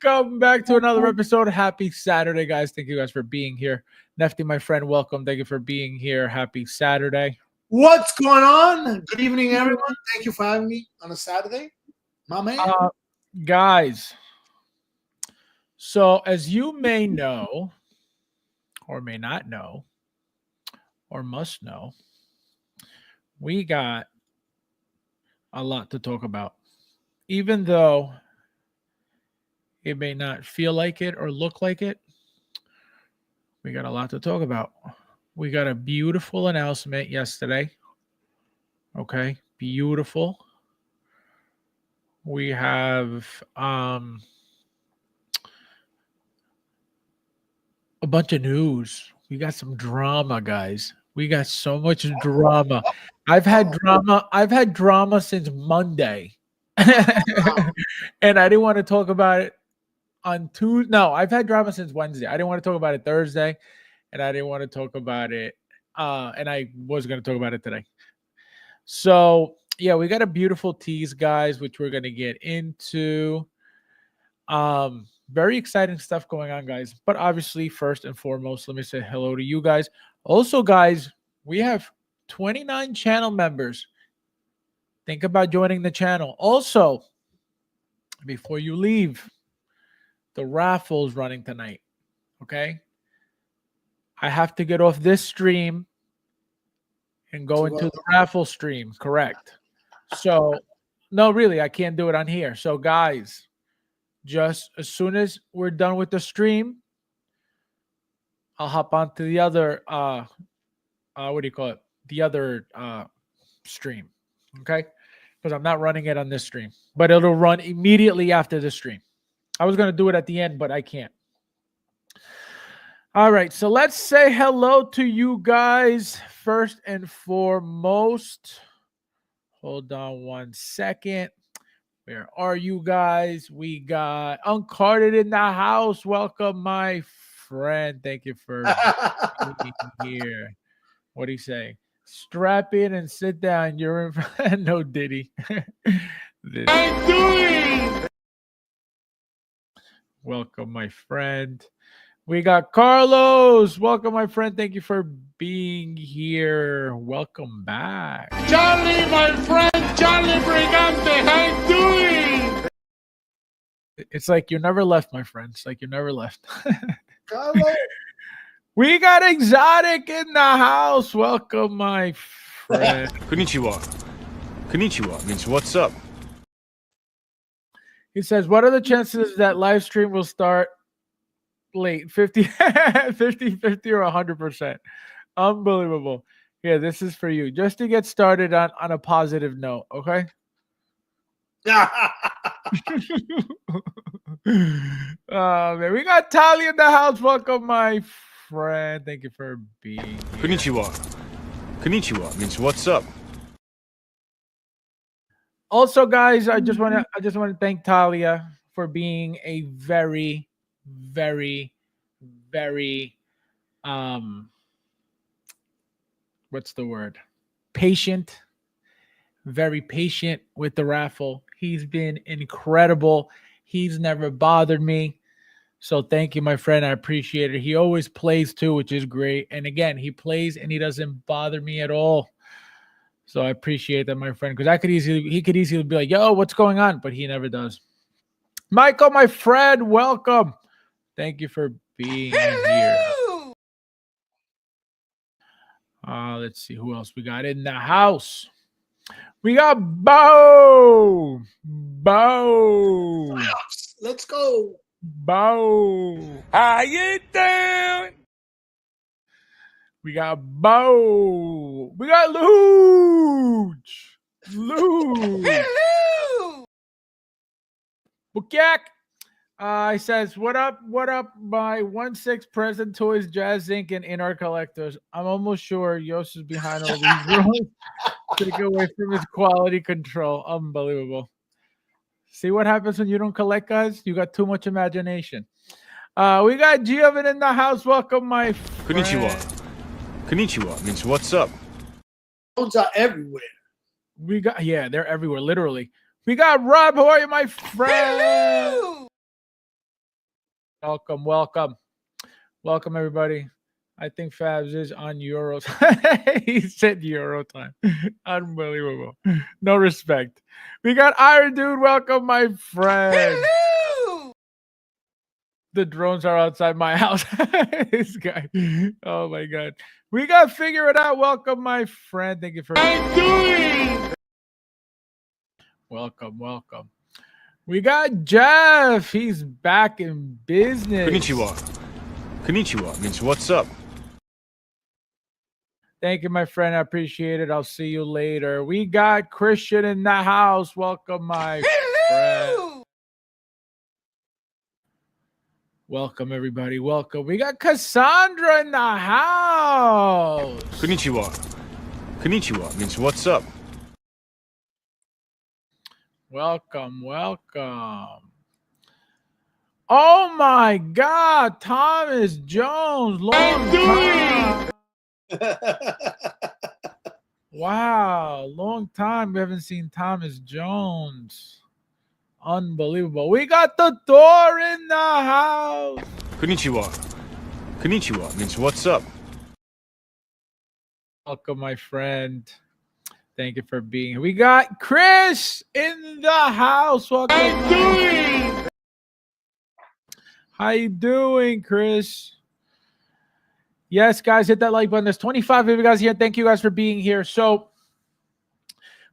Welcome back to another episode. Happy Saturday, guys. Thank you guys for being here. Nefty, my friend, welcome. Thank you for being here. Happy Saturday. What's going on? Good evening, everyone. Thank you for having me on a Saturday. My man. Guys, so as you may know, or may not know, or must know, we got a lot to talk about. Even though it may not feel like it or look like it, we got a lot to talk about. We got a beautiful announcement yesterday. Okay, beautiful. We have a bunch of news. We got some drama, guys. We got so much drama. I've had drama since Monday. And I didn't want to talk about it on Tuesday. No, I've had drama since Wednesday. I didn't want to talk about it Thursday, and I didn't want to talk about it. And I was going to talk about it today. So yeah, we got a beautiful tease, guys, which we're going to get into. Very exciting stuff going on, guys. But obviously, first and foremost, let me say hello to you guys. Also, guys, we have 29 channel members. Think about joining the channel. Also, before you leave, the raffle's running tonight. Okay? I have to get off this stream and go into the raffle stream. Correct. So, no, really, I can't do it on here. So, guys, just as soon as we're done with the stream, I'll hop onto the other, what do you call it? The other stream. Okay? Because I'm not running it on this stream. But it'll run immediately after the stream. I was going to do it at the end, but I can't. All right, so let's say hello to you guys first and foremost. Hold on one second. Where are you guys? We got Uncarded in the house. Welcome, my friend. Thank you for being here. What do you say? Strap in and sit down. You're in. No, Diddy. I'm doing. Welcome, my friend. We got Carlos. Welcome, my friend. Thank you for being here. Welcome back. Charlie, my friend, Charlie Brigante, how you doing? It's like you never left, my friend. It's like you never left. Carlos. We got Exotic in the house. Welcome, my friend. Konnichiwa. Konnichiwa means what's up. He says, what are the chances that live stream will start late? 50, 50 or 100%. Unbelievable. Yeah, this is for you. Just to get started on a positive note, okay? Man, we got Talia in the house. Welcome, my friend. Thank you for being here. Konnichiwa. Konnichiwa means what's up. Also, guys, I just want to thank Talia for being a very, very, very what's the word? Patient. Very patient with the raffle. He's been incredible. He's never bothered me. So thank you, my friend. I appreciate it. He always plays too, which is great. And again, he plays and he doesn't bother me at all. So I appreciate that, my friend, because he could easily be like, yo, what's going on? But he never does. Michael, my friend, welcome. Thank you for being here. Let's see who else we got in the house. We got Bo. Let's go. Bo. How you doing? We got Bo. We got Luge. Hello. Bukyak. He says, what up, my 1/6 Present Toys, Jazz Inc. and In Our Collectors. I'm almost sure Yost is behind all these rules. Take away from his quality control. Unbelievable. See what happens when you don't collect, guys? You got too much imagination. We got Giovan in the house. Welcome, my friend. Konnichiwa. Konnichiwa means what's up. Those are everywhere. We got, yeah, they're everywhere, literally. We got Rob. How are you, my friend? Hello. Welcome, welcome, welcome, everybody. I think Fabs is on Euros. He said Euro time. Unbelievable. No respect. We got Iron Dude. Welcome, my friend. Hello! The drones are outside my house. This guy. Oh my god. We got Figure It Out. Welcome, my friend. Thank you for welcome, welcome. We got Jeff. He's back in business. Konnichiwa. Konnichiwa means what's up? Thank you, my friend. I appreciate it. I'll see you later. We got Christian in the house. Welcome, my friend. Welcome, everybody. Welcome. We got Cassandra in the house. Konnichiwa. Konnichiwa means what's up? Welcome, welcome. Oh my God, Thomas Jones, long time. Wow, long time we haven't seen Thomas Jones. Unbelievable. We got the Thor in the house. Konnichiwa. Konnichiwa means what's up? Welcome, my friend. Thank you for being here. We got Chris in the house. Welcome. How you doing, Chris? Yes, guys, hit that like button. There's 25 of you guys here. Thank you guys for being here. So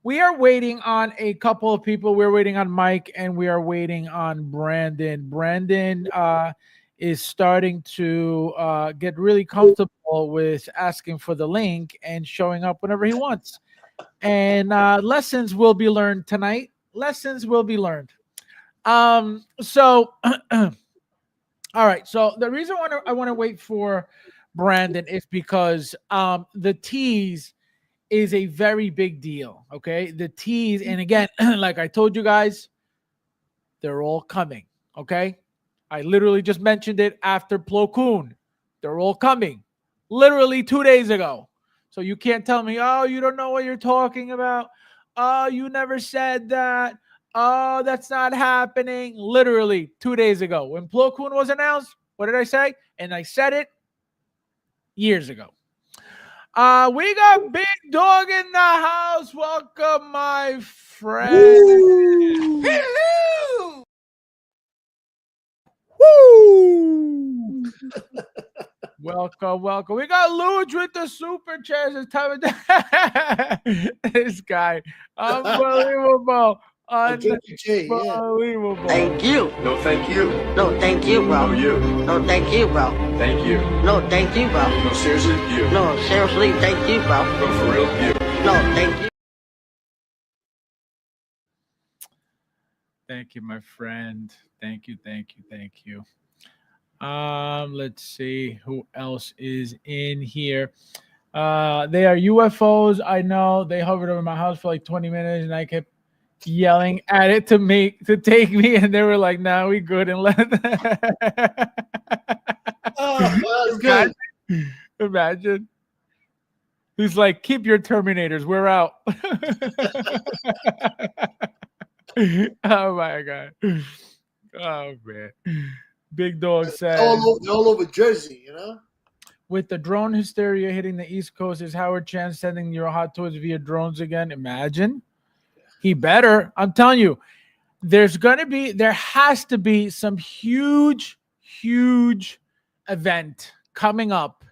we are waiting on a couple of people. We're waiting on Mike and we are waiting on Brandon. Brandon is starting to get really comfortable with asking for the link and showing up whenever he wants. And lessons will be learned tonight. Lessons will be learned. So all right. So the reason I want to wait for Brandon is because the tease is a very big deal. Okay. The tease, and again, like I told you guys, they're all coming. Okay. I literally just mentioned it after Plo Koon. They're all coming. Literally 2 days ago. So you can't tell me, oh, you don't know what you're talking about. Oh, you never said that. Oh, that's not happening. Literally 2 days ago. When Plo Koon was announced, what did I say? And I said it years ago. We got Big Dog in the house. Welcome, my friend. Hello! Woo! Welcome, welcome. We got Luge with the super chairs. It's time of day. This guy. Unbelievable. Unbelievable. Thank you. No, thank you. No, thank you, bro. No, you. No, thank you, bro. Thank you. No, thank you, bro. No, seriously, you. No, seriously, thank you, bro. No, for real, you. No, thank you. Thank you, my friend. Thank you, thank you, thank you. Let's see who else is in here. They are UFOs. I know they hovered over my house for like 20 minutes and I kept yelling at it to take me, and they were like, "Nah, we good," and let. Oh, well, that's good. Imagine. He's like, "Keep your Terminators. We're out." Oh my god. Oh man. Big Dog said all over Jersey, you know. With the drone hysteria hitting the East Coast, is Howard Chan sending your hot toys via drones again? Imagine. He better. I'm telling you, there has to be some huge event coming up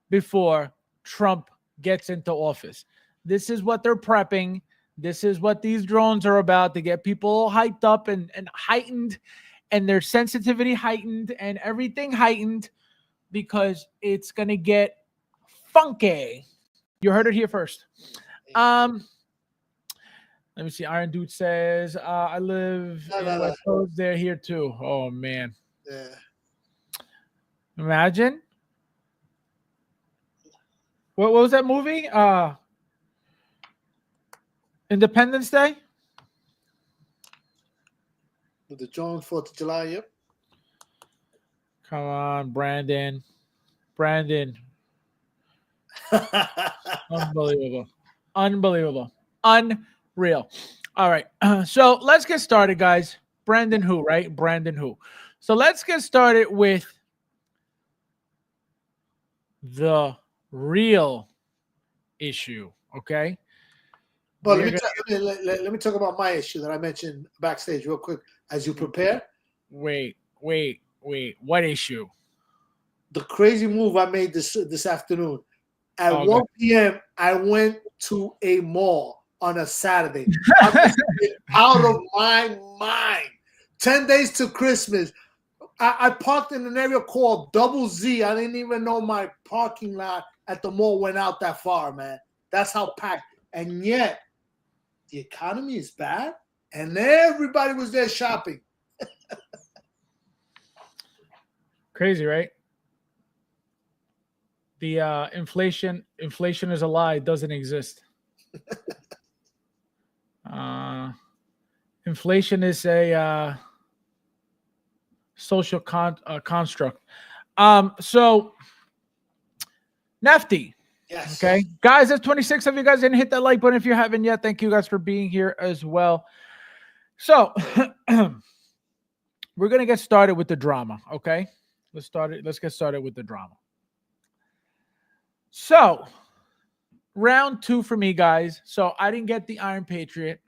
before Trump gets into office. This is what they're prepping. This is what these drones are about, to get people hyped up and heightened, and their sensitivity heightened and everything heightened, because it's going to get funky. You heard it here first. Let me see. Iron Dude says, I live in West Coast. They're here too. Oh, man. Yeah. Imagine. What was that movie? Independence Day? With the Jones 4th of July, yep. Come on, Brandon. Brandon. Unbelievable. Unbelievable. Unreal. All right. So let's get started, guys. Brandon who, right? Brandon who. So let's get started with the real issue, okay? But We're let me talk about my issue that I mentioned backstage real quick as you prepare. Wait. What issue? The crazy move I made this afternoon. At Okay. 1 p.m., I went to a mall on a Saturday. I'm out of my mind. 10 days to Christmas. I parked in an area called Double Z. I didn't even know my parking lot at the mall went out that far, man. That's how packed. And yet, the economy is bad, and everybody was there shopping. Crazy, right? The inflation is a lie. It doesn't exist. Inflation is a social construct. So Nefty. Yes. Okay, guys, there's 26 of you guys didn't hit that like button if you haven't yet. Thank you guys for being here as well. So we're gonna get started with the drama. Okay, let's get started with the drama. So round 2 for me, guys. So I didn't get the Iron Patriot.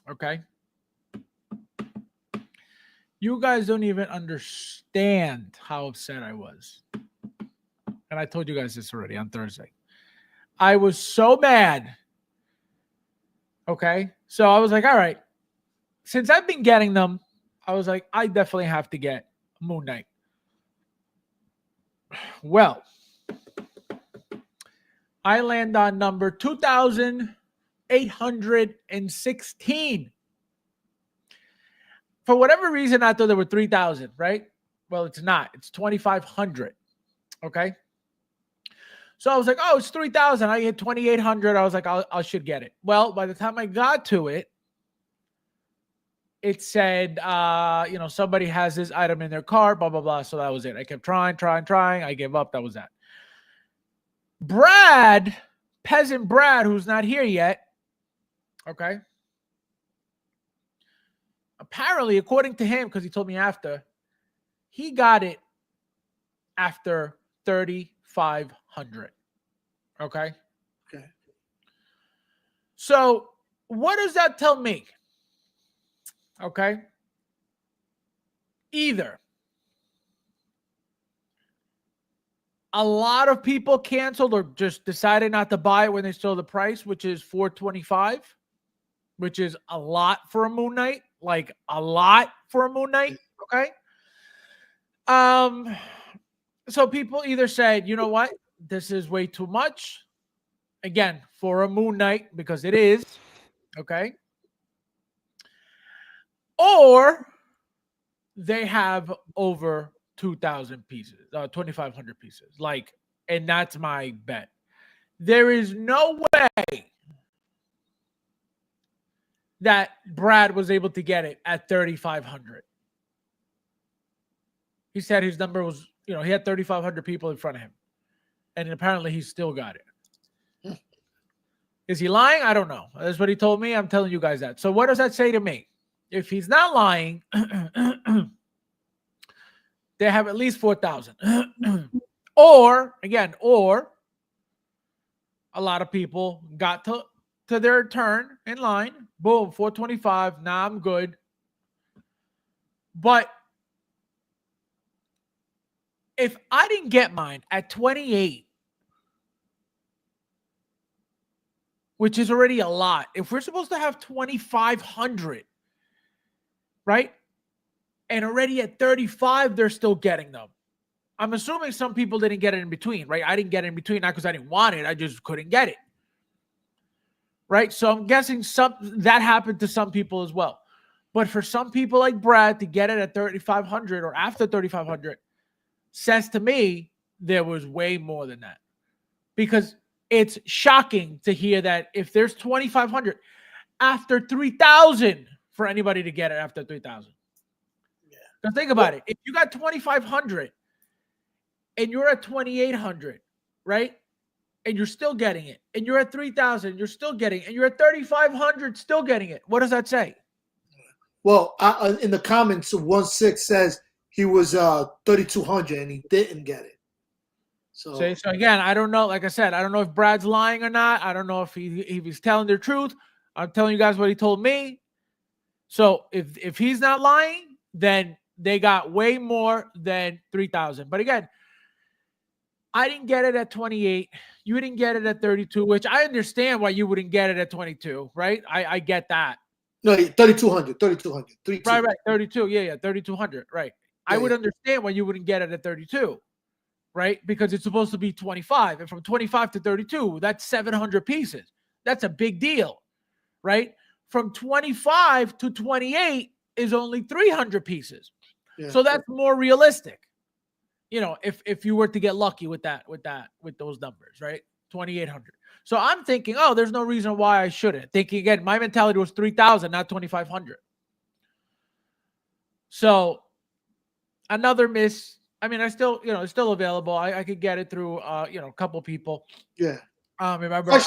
Okay. You guys don't even understand how upset I was. And I told you guys this already on Thursday. I was so mad. Okay. So I was like, all right. Since I've been getting them, I was like, I definitely have to get Moon Knight. Well, I land on number 2,816. For whatever reason, I thought there were 3,000, right? Well, it's not. It's 2,500. Okay. So I was like, oh, it's 3,000. I get 2,800. I was like, I should get it. Well, by the time I got to it, it said, somebody has this item in their cart, blah, blah, blah. So that was it. I kept trying. I gave up. That was that. Peasant Brad, who's not here yet. Okay. Apparently, according to him, because he told me after, he got it after 3,500. Okay. Okay. So what does that tell me? Okay. Either a lot of people canceled or just decided not to buy it when they saw the price, which is $425, which is a lot for a Moon Knight, like a lot for a Moon Knight. Okay. So people either said, you know what, this is way too much. Again, for a Moon Knight, because it is. Okay. Or they have over 2,000 pieces, 2,500 pieces. Like, and that's my bet. There is no way that Brad was able to get it at 3,500. He said his number was, he had 3,500 people in front of him. And apparently he still got it. Is he lying? I don't know. That's what he told me. I'm telling you guys that. So what does that say to me? If he's not lying, they have at least 4,000. or a lot of people got to their turn in line. Boom, 425. Nah, I'm good. But if I didn't get mine at 28, which is already a lot, if we're supposed to have 2,500, right? And already at 35, they're still getting them. I'm assuming some people didn't get it in between, right? I didn't get it in between, not because I didn't want it. I just couldn't get it. Right? So I'm guessing that happened to some people as well. But for some people like Brad to get it at 3,500 or after 3,500 says to me there was way more than that. Because it's shocking to hear that if there's 2,500 after 3,000 for anybody to get it after 3,000. Yeah. Now think about it. If you got 2,500 and you're at 2,800, right? And you're still getting it. And you're at 3,000, you're still getting it. And you're at 3,500, still getting it. What does that say? Well, in the comments, 1-6 says he was 3,200 and he didn't get it. So again, I don't know. Like I said, I don't know if Brad's lying or not. I don't know if he's telling the truth. I'm telling you guys what he told me. So if he's not lying, then they got way more than 3,000. But again, I didn't get it at 28. You didn't get it at 32, which I understand why you wouldn't get it at 22, right? I get that. no, 3,200, 3,200, Right, 32. Yeah, 3,200, right. I would understand why you wouldn't get it at 32, right? Because it's supposed to be 25. And from 25 to 32, that's 700 pieces. That's a big deal, right? From 25 to 28 is only 300 pieces. Yeah. So that's more realistic. You know, if you were to get lucky with those numbers, right? 2,800. So I'm thinking, oh, there's no reason why I shouldn't. Thinking again, my mentality was 3,000, not 2,500. So another miss. I mean, it's still available. I could get it through, a couple people. Yeah. Remember.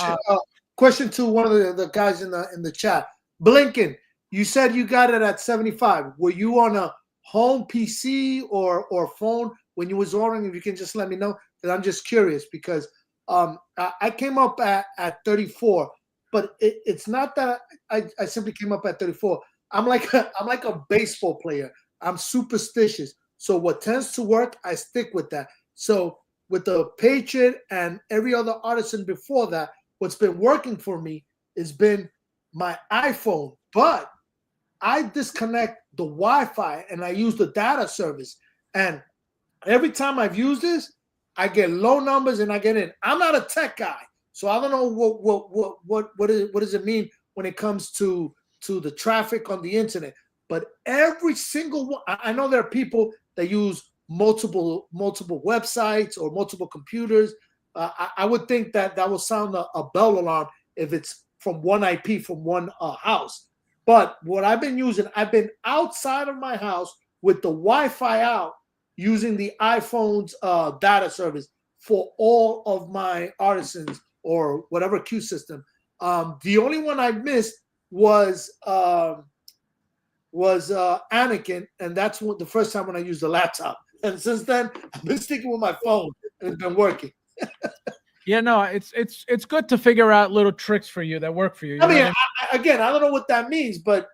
Question to one of the guys in the chat. Blinken, you said you got it at 75. Were you on a home PC or phone when you was ordering? If you can just let me know, because I'm just curious, because I came up at 34, but it's not that I simply came up at 34. I'm like a baseball player. I'm superstitious. So what tends to work, I stick with that. So with the Patriot and every other Artisan before that, what's been working for me has been my iPhone, but I disconnect the Wi-Fi and I use the data service. And every time I've used this, I get low numbers and I get in. I'm not a tech guy, so I don't know what does it mean when it comes to the traffic on the internet. But every single one, I know there are people that use multiple websites or multiple computers. I would think that will sound a bell alarm if it's from one IP from one house. But what I've been using, I've been outside of my house with the Wi-Fi out, using the iPhone's data service for all of my Artisans or whatever queue system. The only one I missed was Anakin, and that's the first time when I used the laptop. And since then, I've been sticking with my phone, and it's been working. Yeah, no, it's good to figure out little tricks for you that work for you. I mean, I don't know what that means, but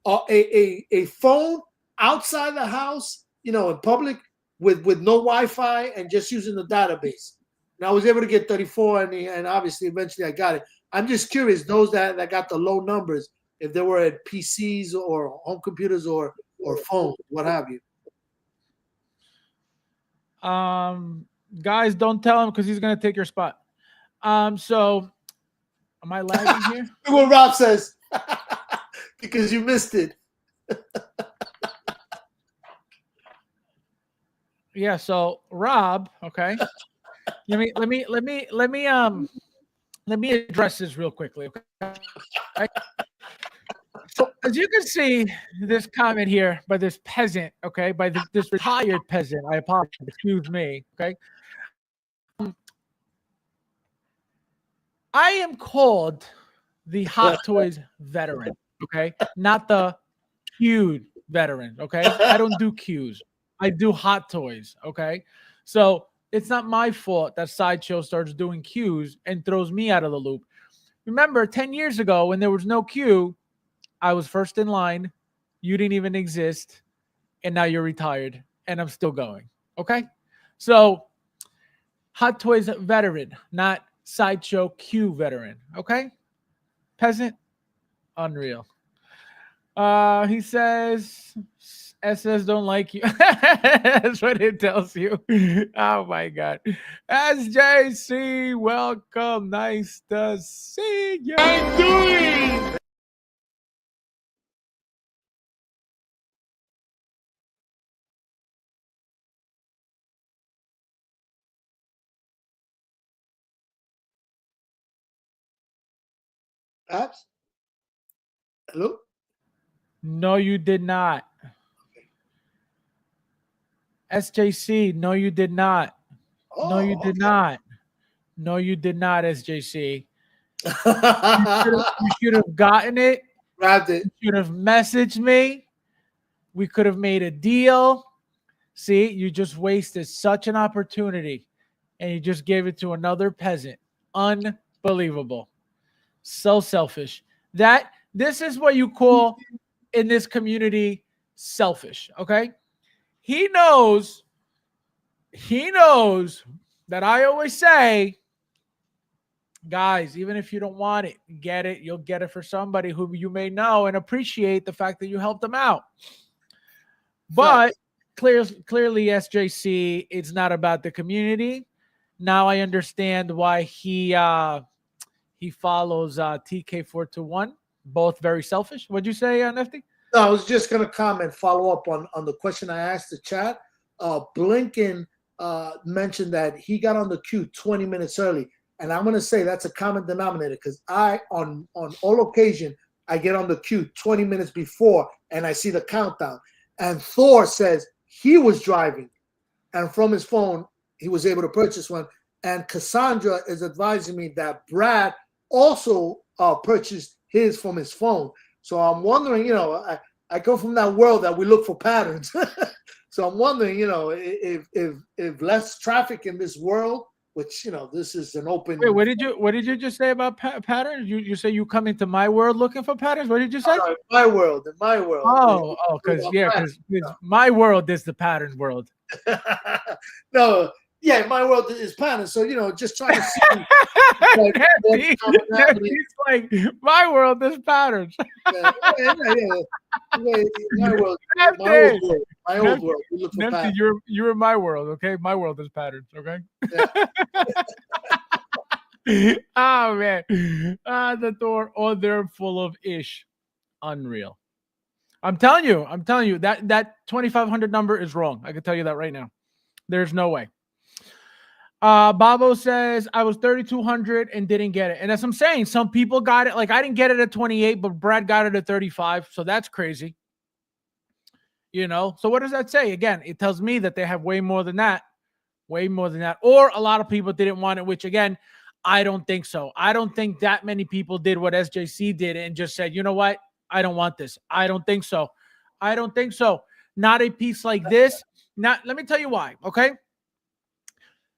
a phone outside the house, in public with no Wi-Fi and just using the database. And I was able to get 34, and obviously eventually I got it. I'm just curious, those that got the low numbers, if they were at PCs or home computers or phones, what have you. Guys, don't tell him because he's gonna take your spot. So am I lagging here? What Rob says, because you missed it. Yeah. So Rob, okay. Let me address this real quickly. Okay. So as you can see, this comment here by this peasant, okay, by this retired peasant. I apologize. Excuse me. Okay. I am called the Hot Toys veteran, okay? Not the queued veteran, okay? I don't do queues. I do Hot Toys, okay? So it's not my fault that Sideshow starts doing queues and throws me out of the loop. Remember, 10 years ago when there was no queue, I was first in line. You didn't even exist. And now you're retired. And I'm still going, okay? So Hot Toys veteran, not Sideshow Q veteran. Okay. Peasant. Unreal. He says SS don't like you. That's what it tells you. Oh my God. SJC, welcome. Nice to see you. I'm doing. Perhaps? Hello? No, you did not. SJC, no, you did not. No, you did not. No, you did not, SJC. You should have gotten it. Grabbed it. You should have messaged me. We could have made a deal. See, you just wasted such an opportunity and you just gave it to another peasant. Unbelievable. So selfish. This is what you call in this community selfish, okay? He knows that I always say, guys, even if you don't want it, get it. You'll get it for somebody who you may know and appreciate the fact that you helped them out. But clearly, SJC, it's not about the community. Now I understand why he follows TK421. Both very selfish. What'd you say, Nefty? No, I was just gonna follow up on the question I asked the chat. Blinken mentioned that he got on the queue 20 minutes early. And I'm going to say that's a common denominator because on all occasion, I get on the queue 20 minutes before and I see the countdown. And Thor says he was driving and from his phone, he was able to purchase one. And Cassandra is advising me that Brad also purchased his from his phone. So I'm wondering, I come from that world that we look for patterns. So I'm wondering, if less traffic in this world, which this is an open. Wait, what did you just say about patterns? You say you come into my world looking for patterns. What did you say? In my world. Oh, because my world is the pattern world. No, yeah, my world is patterns. So just trying to see. It's like my world is patterns. Yeah. My world, my old world. We look for patterns. You're in my world, okay? My world is patterns, okay? Yeah. Oh man, the Thor. Oh, they're full of ish. Unreal. I'm telling you that 2,500 number is wrong. I can tell you that right now. There's no way. Babo says I was 3,200 and didn't get it, and as I'm saying, some people got it. Like I didn't get it at 28, but Brad got it at 35, so that's crazy. So what does that say? Again, it tells me that they have way more than that, or a lot of people didn't want it. Which again, I don't think so. I don't think that many people did what SJC did and just said, you know what, I don't want this. I don't think so. Not a piece like this. Let me tell you why. Okay.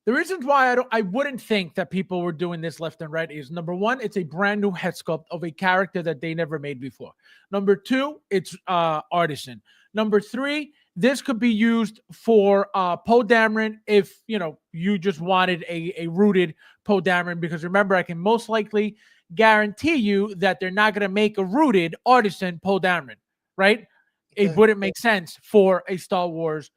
The reasons why I wouldn't think that people were doing this left and right is, number one, it's a brand new head sculpt of a character that they never made before. Number two, it's Artisan. Number three, this could be used for Poe Dameron if you just wanted a rooted Poe Dameron, because remember, I can most likely guarantee you that they're not going to make a rooted Artisan Poe Dameron, right? Okay. It wouldn't make sense for a Star Wars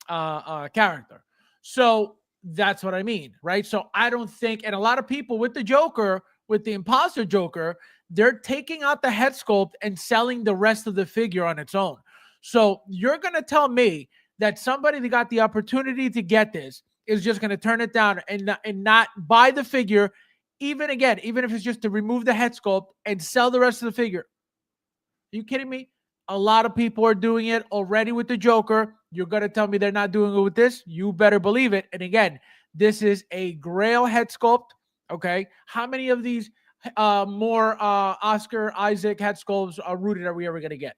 character. So that's what I mean, right? So I don't think, and a lot of people with the Joker, with the Imposter Joker, they're taking out the head sculpt and selling the rest of the figure on its own. So you're going to tell me that somebody that got the opportunity to get this is just going to turn it down and not buy the figure, even if it's just to remove the head sculpt and sell the rest of the figure? Are you kidding me? A lot of people are doing it already with the Joker. You're going to tell me they're not doing it with this? You better believe it. And again, this is a Grail head sculpt, okay? How many of these more Oscar Isaac head sculpts are rooted are we ever going to get?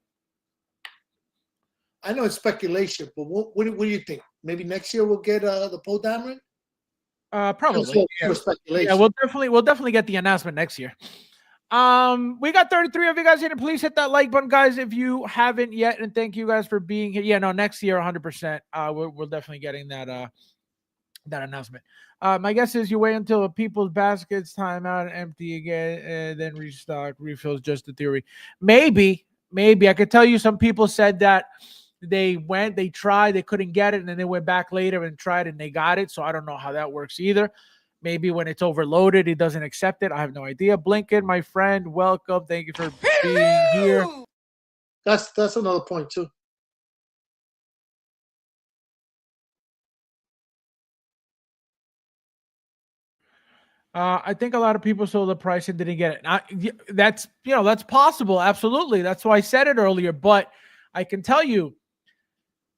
I know it's speculation, but what do you think? Maybe next year we'll get the Poe Dameron? Probably. Speculation. Yeah, we'll definitely get the announcement next year. We got 33 of you guys here. Please hit that like button, guys, if you haven't yet, and thank you guys for being here. Yeah, no, next year 100%. We're definitely getting that announcement. My guess is you wait until the people's baskets time out and empty again, and then restock. Refills just a theory. Maybe I could tell you some people said that they tried, they couldn't get it, and then they went back later and tried and they got it. So I don't know how that works either. Maybe when it's overloaded, it doesn't accept it. I have no idea. Blinken, my friend, welcome. Thank you for being here. That's another point too. I think a lot of people saw the price and didn't get it. That's possible. Absolutely. That's why I said it earlier. But I can tell you,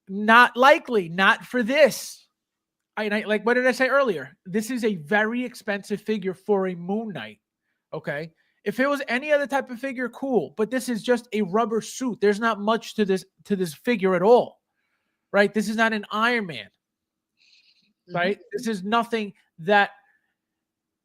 not likely, not for this. Like, what did I say earlier? This is a very expensive figure for a Moon Knight. Okay. If it was any other type of figure, cool. But this is just a rubber suit. There's not much to this figure at all. right? This is not an Iron Man, right? This is nothing that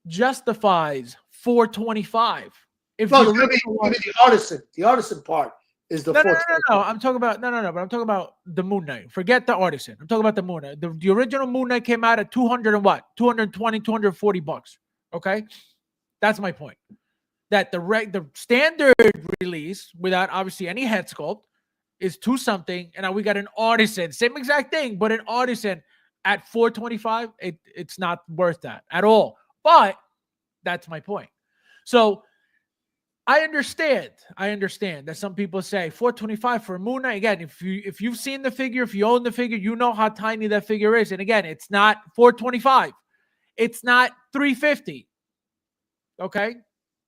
justifies 425. If No, the it's gonna be, original one, the artisan. The artisan part is the no, no, 420. no, no, no. I'm talking about but I'm talking about the Moon Knight. Forget the Artisan. I'm talking about the Moon Knight. The original Moon Knight came out at 200 and what? 220, 240 bucks. Okay, that's my point. That the standard release without obviously any head sculpt is 2 something, and now we got an Artisan, same exact thing, but an Artisan at 425. It's not worth that at all. But that's my point. So I understand that some people say 425 for a Moon Knight. Again, if you've seen the figure, if you own the figure, you know how tiny that figure is. And again, it's not 425. It's not 350. Okay?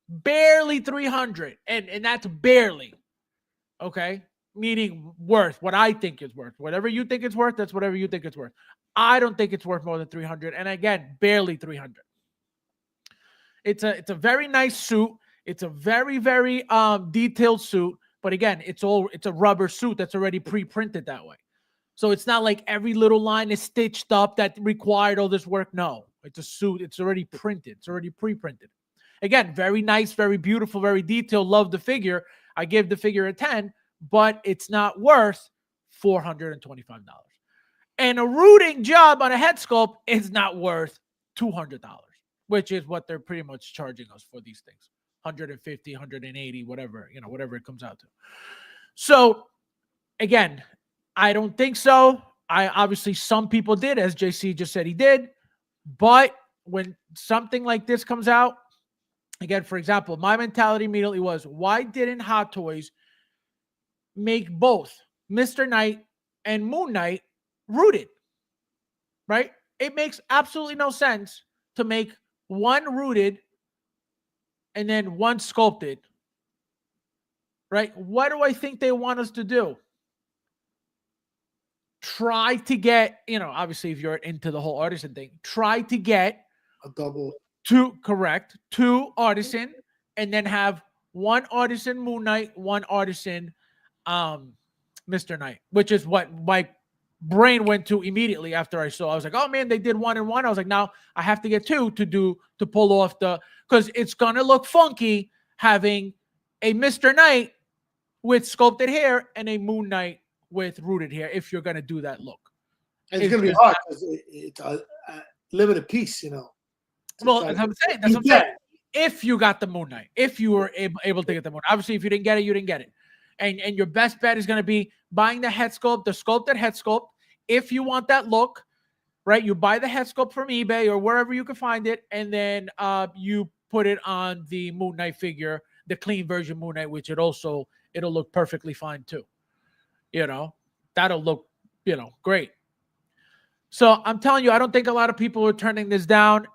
Barely 300. And that's barely. Okay? Meaning worth what I think is worth. Whatever you think it's worth, that's whatever you think it's worth. I don't think it's worth more than 300. And again, barely 300. It's a very nice suit. It's a very, very detailed suit. But again, it's a rubber suit that's already pre-printed that way. So it's not like every little line is stitched up that required all this work. No, it's a suit. It's already printed. It's already pre-printed. Again, very nice, very beautiful, very detailed. Love the figure. I give the figure a 10, but it's not worth $425. And a rooting job on a head sculpt is not worth $200, which is what they're pretty much charging us for these things. 150, 180, whatever, whatever it comes out to. So again, I don't think so. Obviously some people did, as JC just said he did. But when something like this comes out, again, for example, my mentality immediately was, why didn't Hot Toys make both Mr. Knight and Moon Knight rooted? Right? It makes absolutely no sense to make one rooted and then one sculpted, right? What do I think they want us to do? Try to get, obviously if you're into the whole Artisan thing, try to get a double. two Artisan, and then have one Artisan Moon Knight, one Artisan Mr. Knight, which is what my brain went to immediately after I saw. I was like, oh man, they did 1 and 1. I was like, now I have to get 2 to pull off because it's gonna look funky having a Mr. Knight with sculpted hair and a Moon Knight with rooted hair if you're gonna do that look. And it's gonna be hard because it's a limited piece, Well, that's what I'm saying. That's what I'm saying. If you got the Moon Knight, if you were able to get the Moon, obviously if you didn't get it, you didn't get it. And your best bet is going to be buying the head sculpt, the sculpted head sculpt. If you want that look, right, you buy the head sculpt from eBay or wherever you can find it, and then you put it on the Moon Knight figure, the clean version Moon Knight, which it'll look perfectly fine too. That'll look, great. So I'm telling you, I don't think a lot of people are turning this down.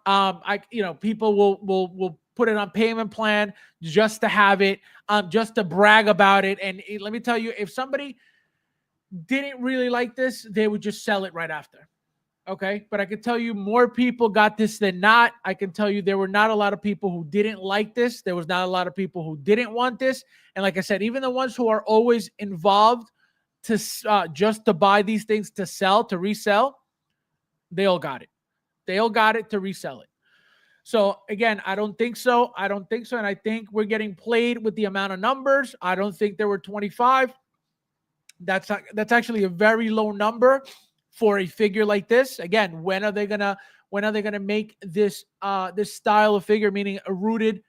People will put it on payment plan just to have it, just to brag about it. And let me tell you, if somebody didn't really like this, they would just sell it right after. Okay. But I can tell you more people got this than not. I can tell you there were not a lot of people who didn't like this. There was not a lot of people who didn't want this. And like I said, even the ones who are always involved to just to buy these things to sell, to resell, they all got it. They all got it to resell it. So again, I don't think so. And I think we're getting played with the amount of numbers. I don't think there were 25. That's actually a very low number for a figure like this. Again, when are they gonna make this this style of figure, meaning a rooted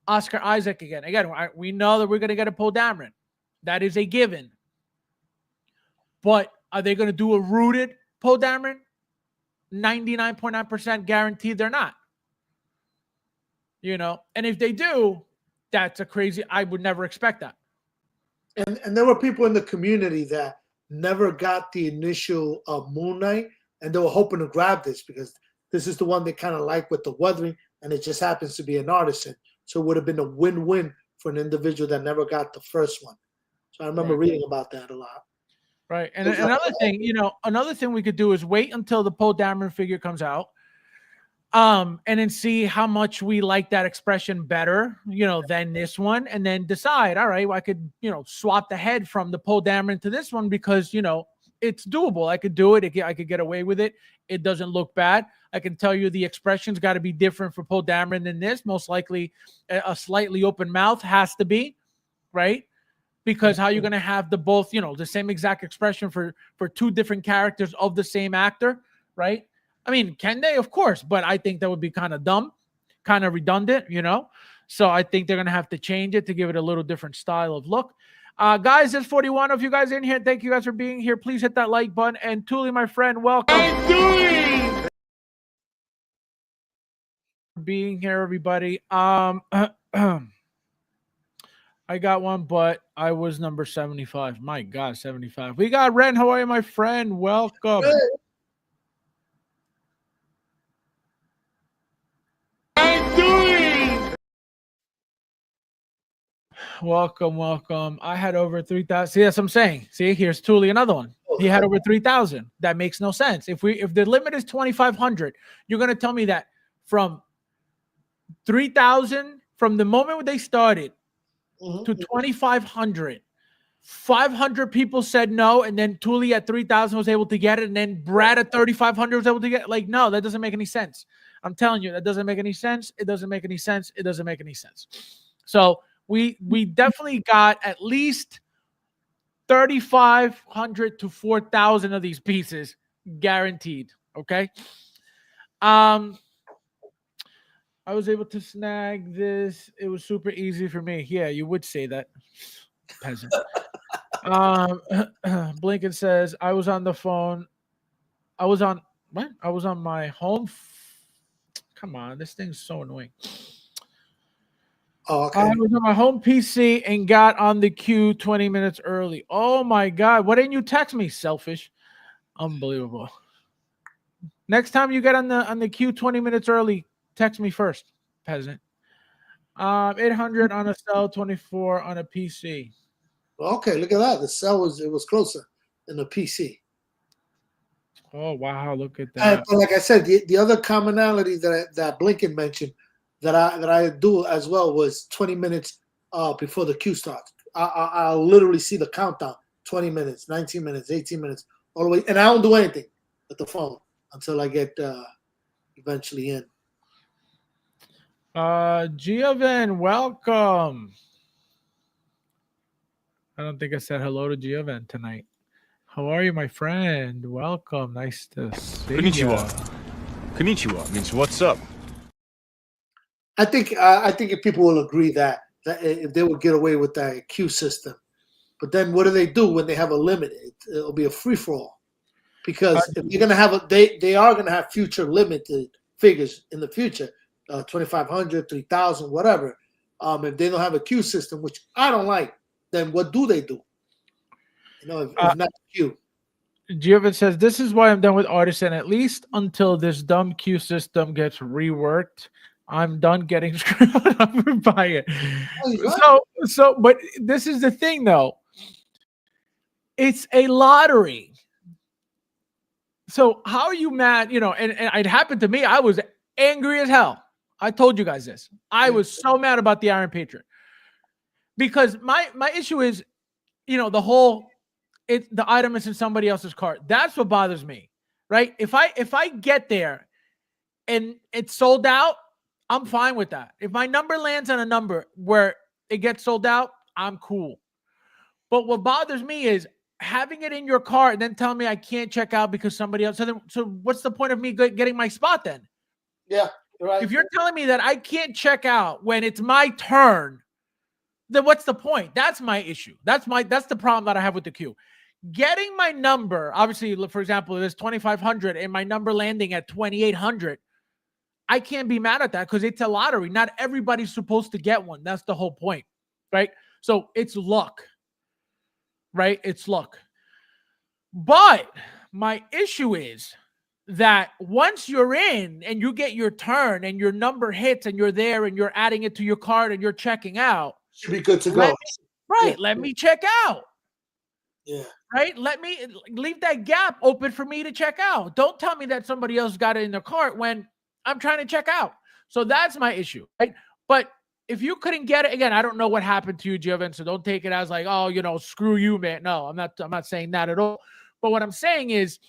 Oscar Isaac again? Again, we know that we're gonna get a Poe Dameron. That is a given. But are they gonna do a rooted Poe Dameron? 99.9% guaranteed they're not. And if they do, that's a crazy. I would never expect that. And there were people in the community that never got the initial Moon Knight, and they were hoping to grab this because this is the one they kind of like with the weathering, and it just happens to be an Artisan. So it would have been a win-win for an individual that never got the first one. So I remember reading about that a lot. Right. And another thing we could do is wait until the Poe Dameron figure comes out. And then see how much we like that expression better, than this one, and then decide, all right, well, I could, swap the head from the Poe Dameron to this one because, it's doable. I could do it. I could get away with it. It doesn't look bad. I can tell you the expression's got to be different for Poe Dameron than this. Most likely a slightly open mouth has to be, right? Because how you're going to have the both, the same exact expression for two different characters of the same actor, right? I mean, can they? Of course, but I think that would be kind of dumb, kind of redundant, So I think they're going to have to change it to give it a little different style of look. Guys, there's 41 of you guys in here. Thank you guys for being here. Please hit that like button. And Tuli, my friend, welcome. Being here, everybody. I got one, but I was number 75. My God, 75. We got Ren. How are you, my friend? Welcome. Welcome. I had over 3,000. See, that's what I'm saying. See, here's Tuli, another one. He had over 3,000. That makes no sense. If the limit is 2,500, you're gonna tell me that from 3,000, from the moment when they started to 2,500, 500 people said no, and then Tuli at 3,000 was able to get it, and then Brad at 3,500 was able to get it. Like, no, that doesn't make any sense. I'm telling you, that doesn't make any sense. It doesn't make any sense. It doesn't make any sense. So we definitely got at least 3,500 to 4,000 of these pieces guaranteed. Okay. I was able to snag this. It was super easy for me. Yeah, you would say that, peasant. Blinken says, I was on the phone. I was on my home. Come on, this thing's so annoying. Oh, okay. I was on my home PC and got on the queue 20 minutes early. Oh my God. Why didn't you text me, selfish? Unbelievable. Next time you get on the queue 20 minutes early, text me first, peasant. 800 on a cell, 24 on a PC. Okay, look at that. The cell was closer than the PC. Oh wow, look at that. But like I said, the other commonality that Blinken mentioned that I do as well was 20 minutes before the queue starts. I'll literally see the countdown: 20 minutes, 19 minutes, 18 minutes, all the way, and I don't do anything with the phone until I get eventually in. Giovan, welcome. I don't think I said hello to Giovan tonight. How are you, my friend? Welcome. Nice to see you. Konnichiwa means what's up. I think if people will agree that if they would get away with that queue system, but then what do they do when they have a limit? It'll be a free for all, because if you're gonna have they are gonna have future limited figures in the future, 2,500, 3,000, whatever. If they don't have a queue system, which I don't like, then what do they do? If not queue. Giovan says, this is why I'm done with Artisan, at least until this dumb queue system gets reworked. I'm done getting screwed. I'm gonna buy it. But this is the thing, though. It's a lottery. So how are you mad? And it happened to me. I was angry as hell. I told you guys this. I was so mad about the Iron Patriot because my issue is, the item is in somebody else's cart. That's what bothers me, right? If I get there and it's sold out, I'm fine with that. If my number lands on a number where it gets sold out, I'm cool. But what bothers me is having it in your cart and then telling me I can't check out because somebody else. So what's the point of me getting my spot then? Yeah, right. If you're telling me that I can't check out when it's my turn, then what's the point? That's my issue. That's the problem that I have with the queue. Getting my number, obviously, for example, there's 2,500 and my number landing at 2,800. I can't be mad at that because it's a lottery. Not everybody's supposed to get one. That's the whole point, right? So it's luck, right? It's luck. But my issue is that once you're in and you get your turn and your number hits and you're there and you're adding it to your card and you're checking out, should be good to go. Let me check out. Yeah. Right? Let me leave that gap open for me to check out. Don't tell me that somebody else got it in their cart when I'm trying to check out. So that's my issue, right? But if you couldn't get it, again, I don't know what happened to you, Giovan, so don't take it as like, oh, screw you, man. No, I'm not saying that at all. But what I'm saying is,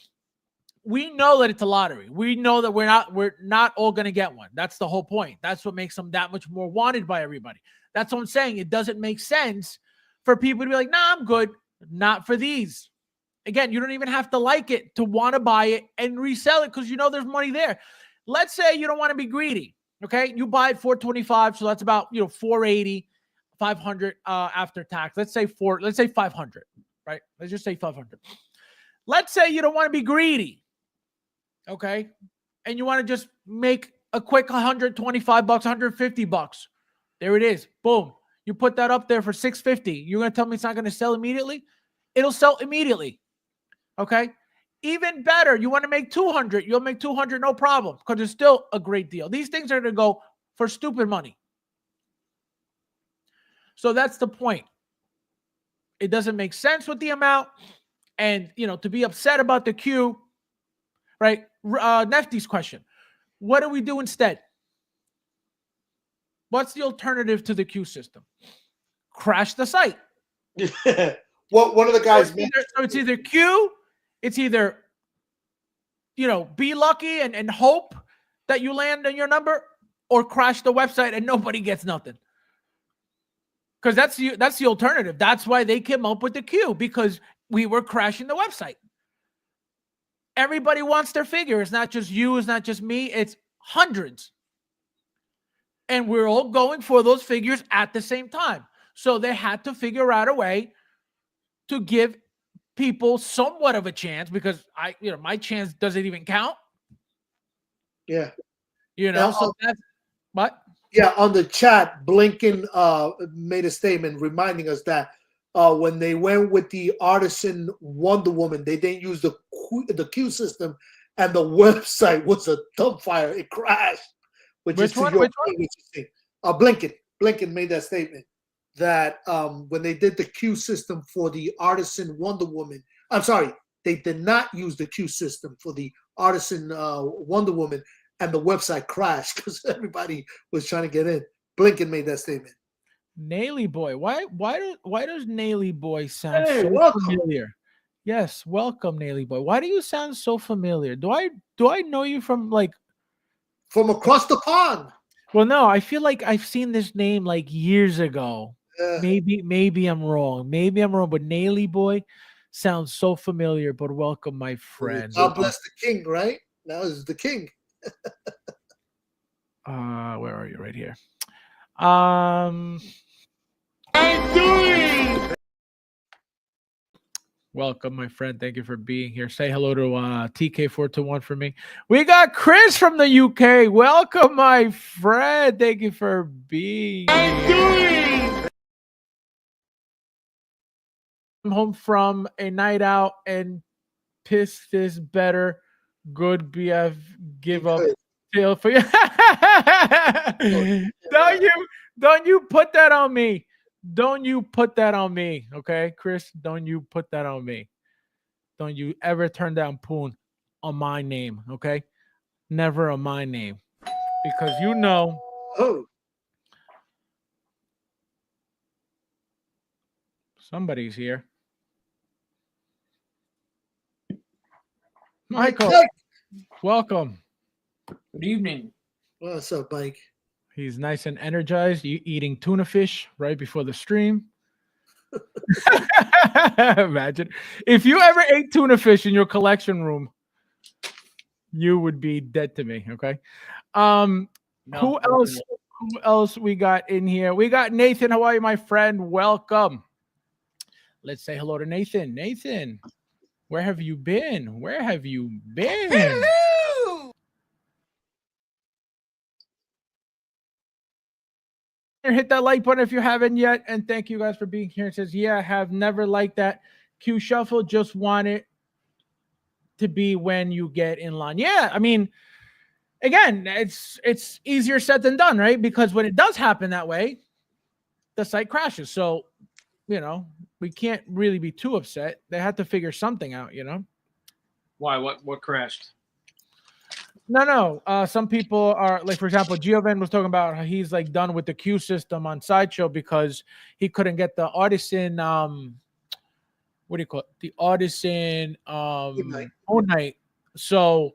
we know that it's a lottery. We know that we're not all going to get one. That's the whole point. That's what makes them that much more wanted by everybody. That's what I'm saying. It doesn't make sense for people to be like, nah, I'm good. Not for these. Again, you don't even have to like it to want to buy it and resell it because you know there's money there. Let's say you don't want to be greedy. Okay. You buy it $425. So that's about, $480, $500 after tax. Let's say $500, right? Let's just say $500. Let's say you don't want to be greedy. Okay. And you want to just make a quick $125, $150. There it is. Boom. You put that up there for $650. You're going to tell me it's not going to sell immediately? It'll sell immediately. Okay. Even better. You want to make $200. You'll make $200. No problem. Because it's still a great deal. These things are going to go for stupid money. So that's the point. It doesn't make sense with the amount. And, to be upset about the queue, right? Nefty's question. What do we do instead? What's the alternative to the queue system? Crash the site. Well, one of the guys. So it's either queue, it's either, be lucky and hope that you land on your number, or crash the website and nobody gets nothing. Because that's the alternative. That's why they came up with the queue, because we were crashing the website. Everybody wants their figure. It's not just you. It's not just me. It's hundreds. And we're all going for those figures at the same time. So they had to figure out a way to give people somewhat of a chance, because my chance doesn't even count. Yeah. Now, so that's what? Yeah, on the chat, Blinken made a statement reminding us that when they went with the Artisan Wonder Woman, they didn't use the queue system, and the website was a dumbfire. It crashed. Which one? Blinken made that statement that when they did the queue system for the Artisan Wonder Woman, I'm sorry, they did not use the queue system for the Artisan Wonder Woman, and the website crashed because everybody was trying to get in. Blinken made that statement. Naily Boy. Why does Naily Boy sound so familiar? Yes, welcome, Naily Boy. Why do you sound so familiar? Do I know you from across the pond? Well, no, I feel like I've seen this name like years ago. Maybe I'm wrong. But Naily Boy sounds so familiar. But welcome, my friend. God bless the king, right? Now is the king. Where are you? Right here. I'm doing. Welcome, my friend. Thank you for being here. Say hello to TK421 for me. We got Chris from the UK. Welcome, my friend. Thank you for being here. I'm home from a night out and piss this better. Good BF. Give up. Feel for you. Don't you put that on me. Don't you put that on me, okay, Chris? Don't you put that on me. Don't you ever turn down Poon on my name, okay? Never on my name. Because somebody's here. Michael, welcome. Good evening. What's up, Mike? He's nice and energized. You eating tuna fish right before the stream. Imagine if you ever ate tuna fish in your collection room, you would be dead to me. Okay. Who else we got in here? We got Nathan. How are you, my friend? Welcome. Let's say hello to Nathan. Nathan, where have you been? Hello. Hit that like button if you haven't yet, and thank you guys for being here. It says, yeah, I have never liked that Q shuffle, just want it to be when you get in line. Yeah, I mean, again, it's easier said than done, right? Because when it does happen that way, the site crashes. So, we can't really be too upset. They had to figure something out, Why? What crashed? No. Some people are like, for example, Giovan was talking about how he's like done with the queue system on Sideshow because he couldn't get the Artisan. what do you call it? The Artisan Moon Moon Knight. So,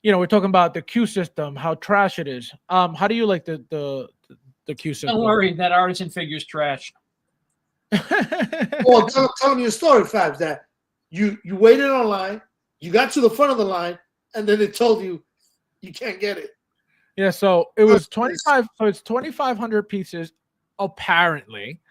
you know, we're talking about the Q system, how trash it is. How do you like the Q system? Don't worry, that Artisan figure's trash. Well, tell me your story, Fabs. That you waited online, you got to the front of the line, and then they told you you can't get it. Yeah, so it was 25. So it's 2,500 pieces, apparently.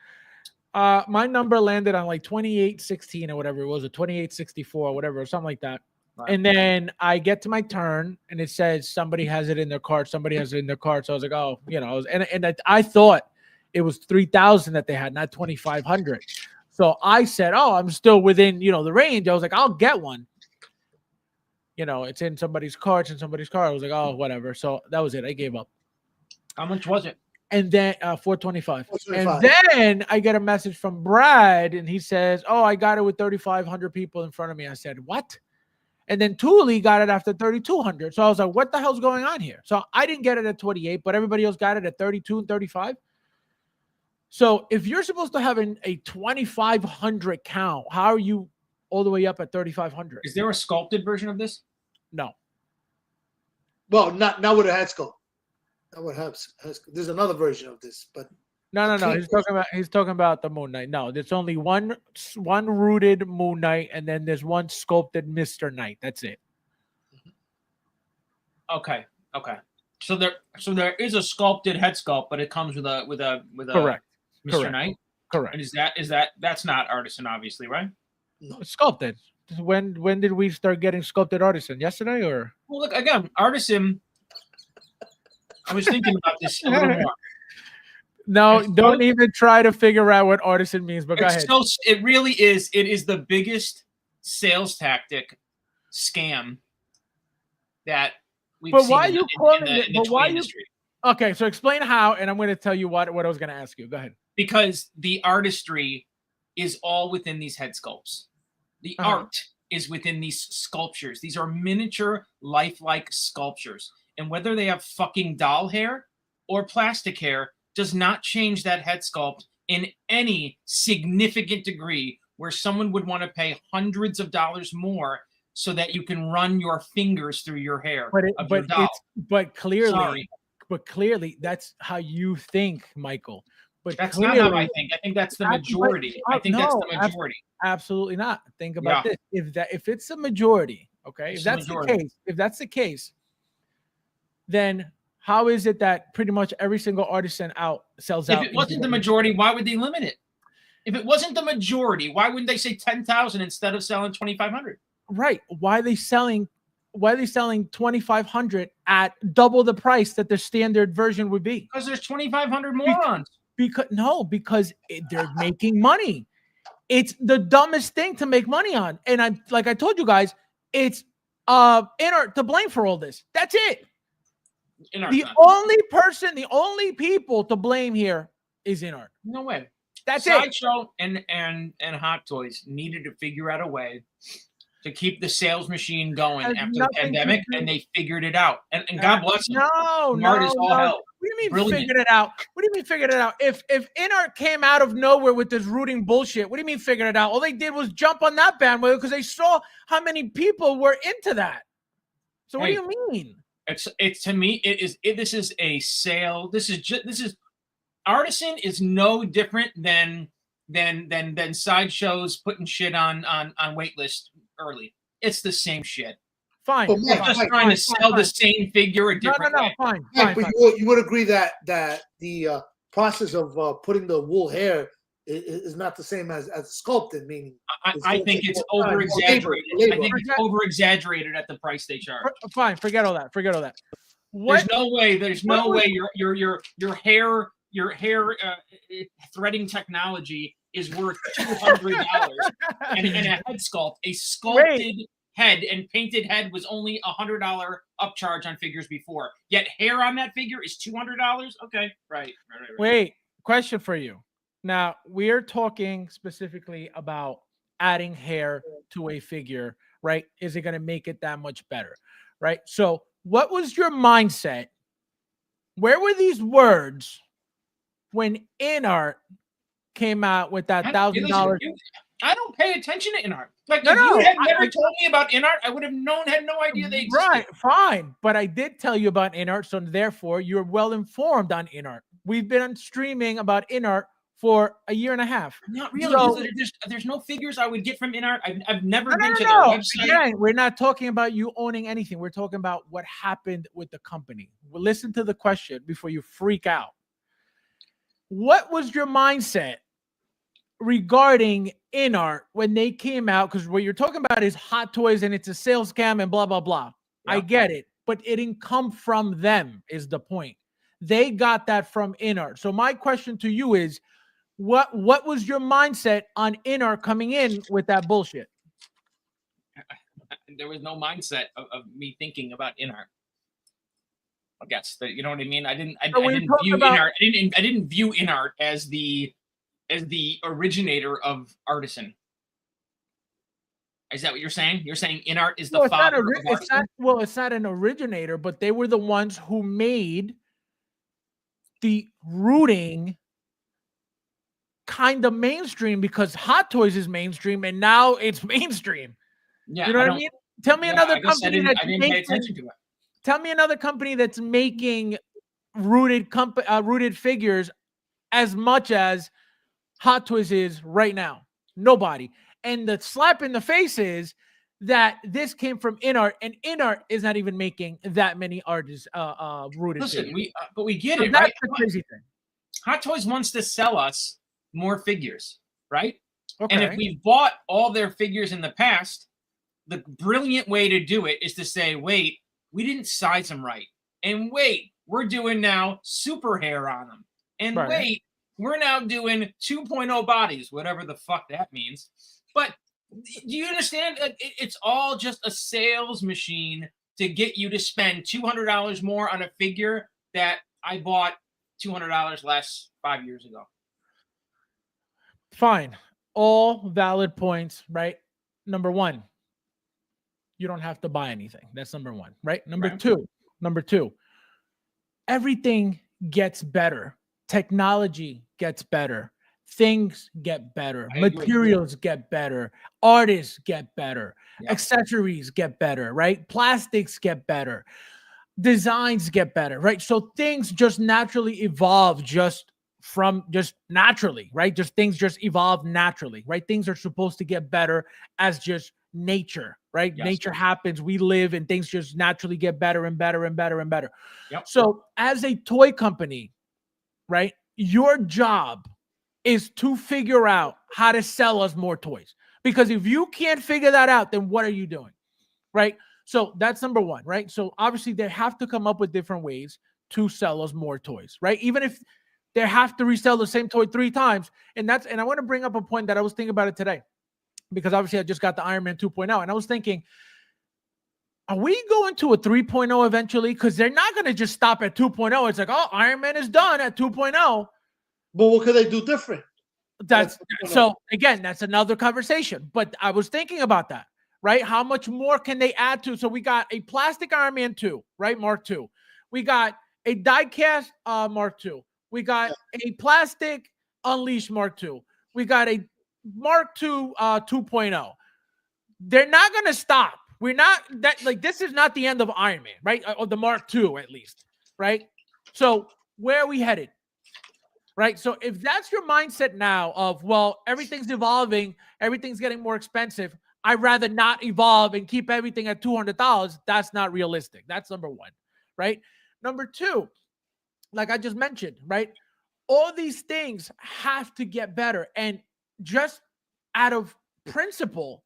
My number landed on like 28.16 or whatever it was, or 28.64 or whatever, or something like that. Right. And then I get to my turn, and it says somebody has it in their cart. Somebody has it in their cart. So I was like, oh, you know, and I thought it was 3,000 that they had, not 2,500. So I said, oh, I'm still within, you know, the range. I was like, I'll get one. You know, it's in somebody's cart. It's in somebody's car. I was like, oh, whatever. So that was it. I gave up. How much was it? And then 425. 425. And then I get a message from Brad, and he says, oh, I got it with 3,500 people in front of me. I said, what? And then Thule got it after 3,200. So I was like, what the hell's going on here? So I didn't get it at 28, but everybody else got it at 32 and 35. So if you're supposed to have a 2,500 count, how are you all the way up at 3,500? Is there a sculpted version of this? No. Well, not with a head sculpt. Not with head sculpt. There's another version of this, but No. He's talking about the Moon Knight. No, there's only one rooted Moon Knight, and then there's one sculpted Mr. Knight. That's it. Okay. So there is a sculpted head sculpt, but it comes with a Correct. Mr. Correct. Knight. Correct. And that's not Artisan, obviously, right? It's sculpted. When did we start getting sculpted Artisan? Yesterday or? Well, look again, Artisan. I was thinking about this a little more. No, don't even try to figure out what Artisan means. But go ahead. So it really is. It is the biggest sales tactic scam that we've But seen. why are you calling in it? the But toy why industry. Okay, so explain how, and I'm going to tell you what I was going to ask you. Go ahead. Because the artistry is all within these head sculpts. The art is within these sculptures. These are miniature, lifelike sculptures. And whether they have fucking doll hair or plastic hair does not change that head sculpt in any significant degree where someone would want to pay hundreds of dollars more so that you can run your fingers through your hair of your doll. But clearly, Sorry. That's how you think, Michael. But That's clearly, not how I think. I think that's the majority. I think that's the majority. Absolutely not. Think about this. If it's the majority, okay, if that's the case, then how is it that pretty much every single artisan sells out? If it wasn't the majority, why would they limit it? If it wasn't the majority, why wouldn't they say 10,000 instead of selling 2,500? Right. Why are they selling 2,500 at double the price that their standard version would be? Because there's 2,500 morons. Because they're making money. It's the dumbest thing to make money on. And I told you guys, it's Inart to blame for all this. That's it. The only people to blame here is Inart. No way. That's it. Sideshow and Hot Toys needed to figure out a way to keep the sales machine going after the pandemic, and they figured it out. And God bless them. Smart as all hell. What do you mean Brilliant. figured it out? What do you mean figured it out? If Inart came out of nowhere with this rooting bullshit, what do you mean figured it out? All they did was jump on that bandwagon because they saw how many people were into that. So what do you mean? It's to me, this is a sale. This is Artisan is no different than Sideshows putting shit on waitlist early. It's the same shit. Fine. They're just trying to sell the same figure a different way. Fine. But you would agree that the process of putting the wool hair is not the same as sculpted, meaning I think it's over exaggerated. I think it's over exaggerated at the price they charge. Fine, forget all that. There's no way your hair threading technology is worth $200 and a head sculpt, a sculpted head and painted head was only $100 upcharge on figures before. Yet hair on that figure is $200. Okay, right. Wait, question for you. Now we're talking specifically about adding hair to a figure, right? Is it going to make it that much better, right? So, what was your mindset? Where were these words when Inart came out with that $1,000? I don't pay attention to InArt. Like, No, if you no, had never told me about InArt, I would have had no idea they existed. Right, fine. But I did tell you about InArt, so therefore you're well informed on InArt. We've been on streaming about InArt for a year and a half. Not really. So- There's no figures I would get from InArt. I've never No, been to no. their website. Again, we're not talking about you owning anything. We're talking about what happened with the company. Well, listen to the question before you freak out. What was your mindset regarding InArt when they came out? Because what you're talking about is Hot Toys and it's a sales scam and blah, blah, blah. I Yeah. get it. But it didn't come from them is the point. They got that from InArt. So my question to you is, what was your mindset on InArt coming in with that bullshit? There was no mindset of me thinking about InArt. I guess that, you know what I mean. I didn't view InArt. I didn't view InArt as the originator of Artisan. Is that what you're saying? You're saying InArt is the Well, father of Artisan? It's not an originator, but they were the ones who made the rooting kind of mainstream, because Hot Toys is mainstream and now it's mainstream. Yeah, You know what I mean? Tell me another company that's pay attention to it. Tell me another company that's making rooted figures as much as Hot Toys is right now. Nobody. And the slap in the face is that this came from InArt, and InArt is not even making that many artists rooted Listen, figures. but we get So it, that's right? the crazy thing. Hot Toys wants to sell us more figures, right? Okay. And if we've bought all their figures in the past, the brilliant way to do it is to say, wait, we didn't size them right. And wait, we're doing now super hair on them. And Right. wait, we're now doing 2.0 bodies, whatever the fuck that means. But do you understand? Like, it's all just a sales machine to get you to spend $200 more on a figure that I bought $200 less 5 years ago. Fine. All valid points, right? Number one, you don't have to buy anything. That's number one, right? Number two, everything gets better. Technology gets better. Things get better. I agree. Materials get better. Artists get better. Yeah. Accessories get better, right? Plastics get better. Designs get better, right? So things just naturally evolve just naturally, right? Just things just evolve naturally, right? Things are supposed to get better as just nature, right? Yes. Nature happens, we live, and things just naturally get better and better and better and better. Yep. So as a toy company, right, your job is to figure out how to sell us more toys. Because if you can't figure that out, then what are you doing, right? So that's number one, right? So obviously they have to come up with different ways to sell us more toys, right? Even if they have to resell the same toy 3 times. And I want to bring up a point that I was thinking about it today, because obviously I just got the Iron Man 2.0, and I was thinking, are we going to a 3.0 eventually? Because they're not going to just stop at 2.0. It's like, oh, Iron Man is done at 2.0. But what could they do different? That's so again, that's another conversation. But I was thinking about that, right? How much more can they add to? So we got a plastic Iron Man 2, right? Mark II. We got a die-cast Mark II. We got a plastic Unleashed Mark II. We got a Mark II 2.0. They're not going to stop. We're not that, like, this is not the end of Iron Man, right? Or the Mark II, at least, right? So where are we headed? Right? So if that's your mindset now of, well, everything's evolving, everything's getting more expensive, I'd rather not evolve and keep everything at $200, that's not realistic. That's number one, right? Number two, like I just mentioned, right? All these things have to get better. And just out of principle,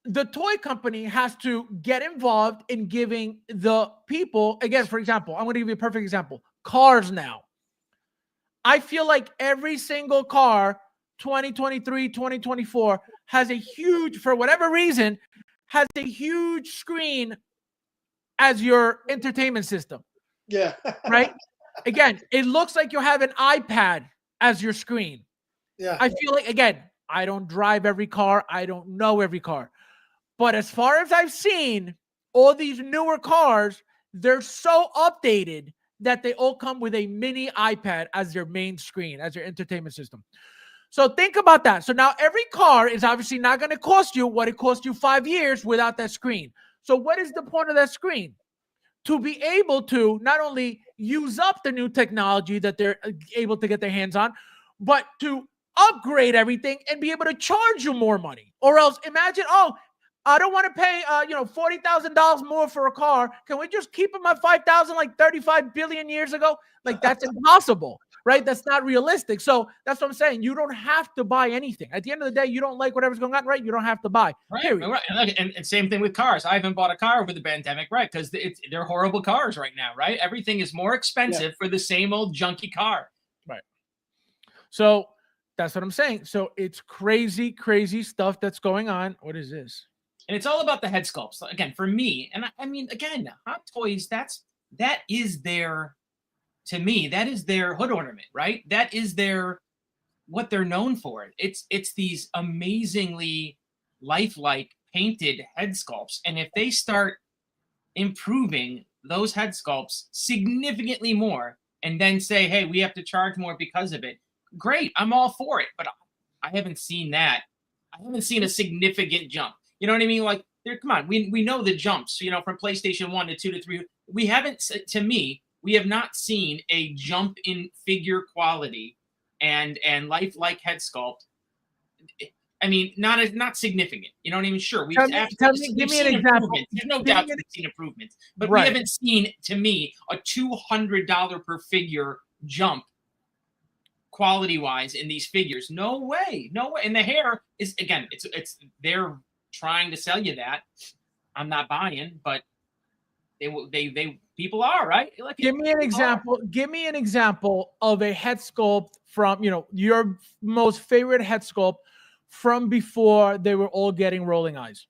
the toy company has to get involved in giving the people, again, for example, I'm going to give you a perfect example. Cars now. I feel like every single car, 2023, 2024, has a huge, for whatever reason, has a huge screen as your entertainment system. Yeah. Right? Again, it looks like you have an iPad as your screen. Yeah. I feel like, again, I don't drive every car. I don't know every car. But as far as I've seen, all these newer cars, they're so updated that they all come with a mini iPad as their main screen, as their entertainment system. So think about that. So now every car is obviously not going to cost you what it cost you 5 years without that screen. So what is the point of that screen? To be able to not only use up the new technology that they're able to get their hands on, but to upgrade everything and be able to charge you more money. Or else imagine, oh, I don't want to pay $40,000 more for a car. Can we just keep them at 5,000 like 35 billion years ago? Like that's impossible, right? That's not realistic. So that's what I'm saying. You don't have to buy anything. At the end of the day, you don't like whatever's going on, right? You don't have to buy. Right. And same thing with cars. I haven't bought a car over the pandemic, right? Because they're horrible cars right now, right? Everything is more expensive for the same old junky car. Right. So that's what I'm saying. So it's crazy, crazy stuff that's going on. What is this? And it's all about the head sculpts. Again, for me, and I mean, again, Hot Toys, that is their, to me, that is their hood ornament, right? That is what they're known for. It's these amazingly lifelike painted head sculpts. And if they start improving those head sculpts significantly more and then say, hey, we have to charge more because of it, great, I'm all for it. But I haven't seen that. I haven't seen a significant jump. You know what I mean? Like, come on, we know the jumps, from PlayStation 1 to 2 to 3. We haven't, to me, we have not seen a jump in figure quality and lifelike head sculpt. I mean, not significant. You know what I mean? Sure, give me an example. There's no doubt we've seen improvements, but we haven't seen, to me, a $200 per figure jump quality-wise in these figures. No way. And the hair is, again, it's they're trying to sell you that. I'm not buying, but they people are, right? Like, give me an example. Give me an example of a head sculpt from your most favorite head sculpt from before they were all getting rolling eyes,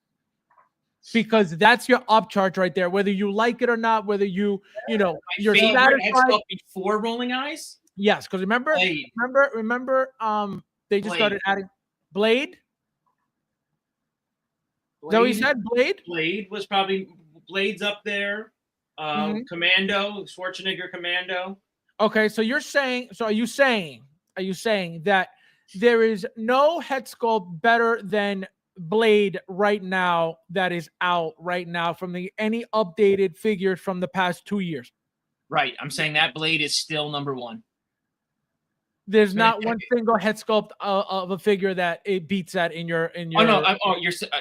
because that's your upcharge right there. Whether you like it or not, whether you're satisfied. Head sculpt before rolling eyes. Yes, because remember, they just started adding Blade. So he said Blade. Blade was probably Blade's up there. Commando, Schwarzenegger Commando. Okay, so are you saying that there is no head sculpt better than Blade right now that is out right now from any updated figures from the past 2 years? Right, I'm saying that Blade is still number one. There's not one single head sculpt of a figure that it beats that in your. Oh no!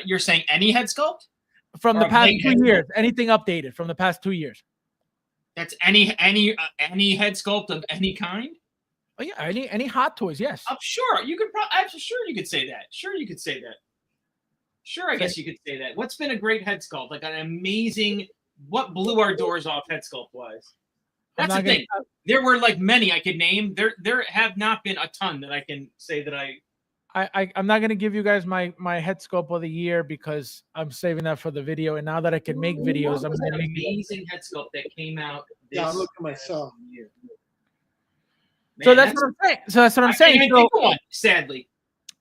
You're saying any head sculpt from the past 2 years? Anything updated from the past 2 years? That's any head sculpt of any kind. Oh yeah, any Hot Toys? Yes. I'm sure you could. I'm sure you could say that. Sure, you could say that. Sure, I guess you could say that. What's been a great head sculpt? Like an amazing. What blew our doors off head sculpt wise? That's the thing. There were like many I could name. There have not been a ton that I can say that I'm not going to give you guys my head sculpt of the year because I'm saving that for the video. And now that I can make videos, I'm going to make amazing head sculpt that came out. Yeah, look at myself. Year. Man, so that's what I'm saying. So that's what I'm saying. Can't even think of one, sadly.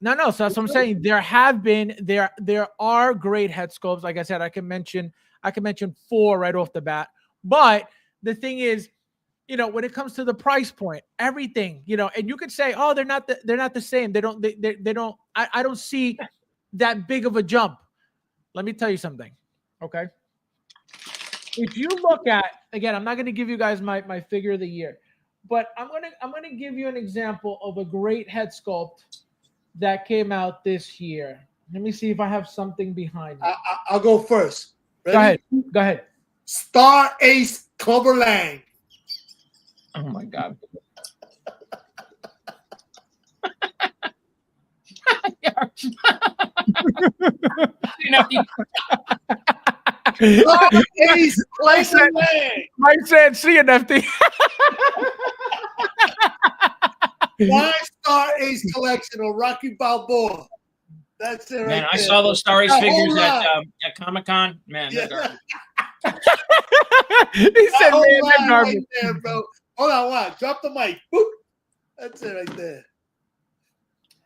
No. So that's what I'm saying. There are great head sculpts. Like I said, I can mention 4 right off the bat. But the thing is, when it comes to the price point, everything, and you could say, oh, they're not the same. They don't. I don't see that big of a jump. Let me tell you something. Okay. If you look at, again, I'm not going to give you guys my figure of the year, but I'm going to give you an example of a great head sculpt that came out this year. Let me see if I have something behind it. I'll go first. Ready? Go ahead. Star Ace Cloverland. Oh my God. Ace Cloverland. Mike said, see an FD. 5-star Ace collection of Rocky Balboa. That's it. Man, right I there. saw those Star Ace figures at Comic-Con. Man, they're garbage. He said, man, they're garbage. Right there, bro. Hold on, watch. Drop the mic. Boop. That's it right there.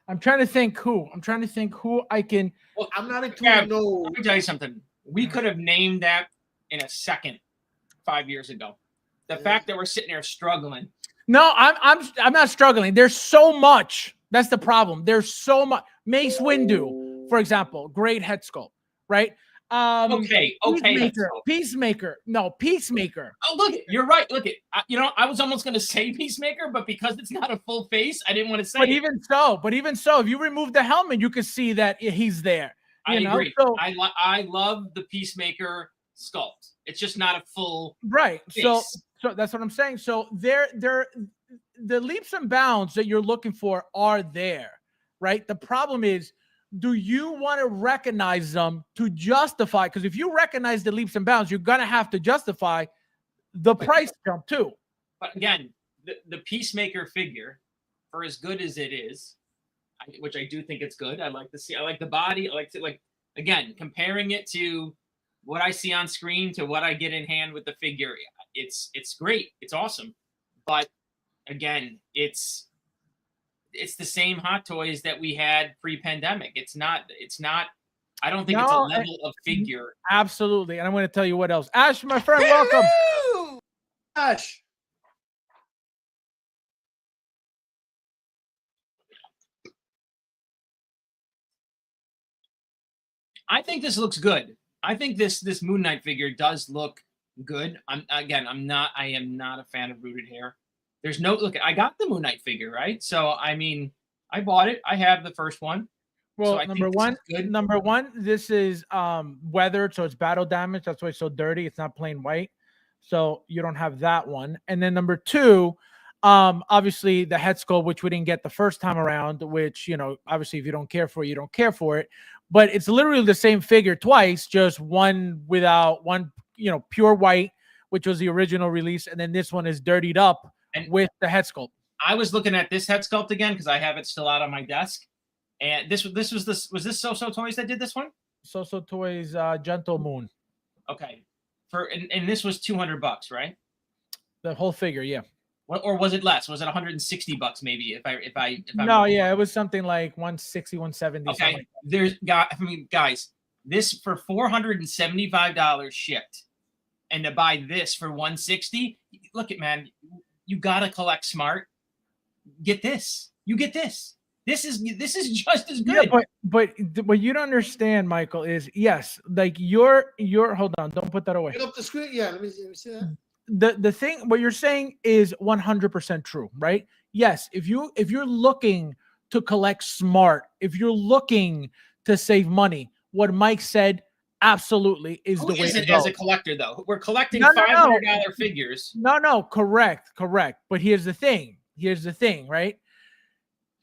I'm trying to think who I can. Well, I'm not into Let no. me tell you something. We could have named that in a second 5 years ago. The fact that we're sitting there struggling. No, I'm not struggling. There's so much That's the problem. There's so much. Mace Windu, for example, great head sculpt, right? Okay, head sculpt. Peacemaker. No, Peacemaker. Oh, look, you're right. Look, I was almost going to say Peacemaker, but because it's not a full face, I didn't want to say But it. even so, if you remove the helmet, you can see that he's there. I agree. So, I love the Peacemaker sculpt. It's just not a full right. face. So that's what I'm saying. So the leaps and bounds that you're looking for are there, right? The problem is, do you want to recognize them to justify? Because if you recognize the leaps and bounds, you're gonna have to justify the price jump too. But again, the Peacemaker figure, for as good as it is, which I do think it's good. I like the body. I like to again, comparing it to what I see on screen to what I get in hand with the figure. It's great. It's awesome. But again, it's the same Hot Toys that we had pre-pandemic. It's not. I don't think it's a level of figure. Absolutely. And I'm going to tell you what else. Ash, my friend, welcome. Ash. I think this looks good. I think this Moon Knight figure does look good. I am not a fan of rooted hair. There's no look. I got the Moon Knight figure, right? So I mean, I bought it. I have the first one. Well, so number one, this is weathered, so it's battle damage. That's why it's so dirty. It's not plain white, so you don't have that one. And then number two, obviously the head sculpt, which we didn't get the first time around. Which obviously if you don't care for it, you don't care for it. But it's literally the same figure twice, just one without one, pure white, which was the original release, and then this one is dirtied up with the head sculpt. I was looking at this head sculpt again because I have it still out on my desk. And was this So-So Toys that did this one? So-So Toys, Gentle Moon. Okay. And this was $200, right? The whole figure, yeah. Or was it less? Was it $160 maybe? It was something like 160, 170. Okay. Guys, this for $475 shipped, and to buy this for $160. Look it, man. You gotta collect smart. Get this. You get this. This is just as good. Yeah, but what you don't understand, Michael, is yes, like your hold on, don't put that away. Get up the screen. Yeah, let me see that. The thing, what you're saying is 100% true, right? Yes, if you're looking to collect smart, if you're looking to save money, what Mike said absolutely is the way to go. As a collector, though, we're collecting $500 figures. No, correct. But here's the thing, right?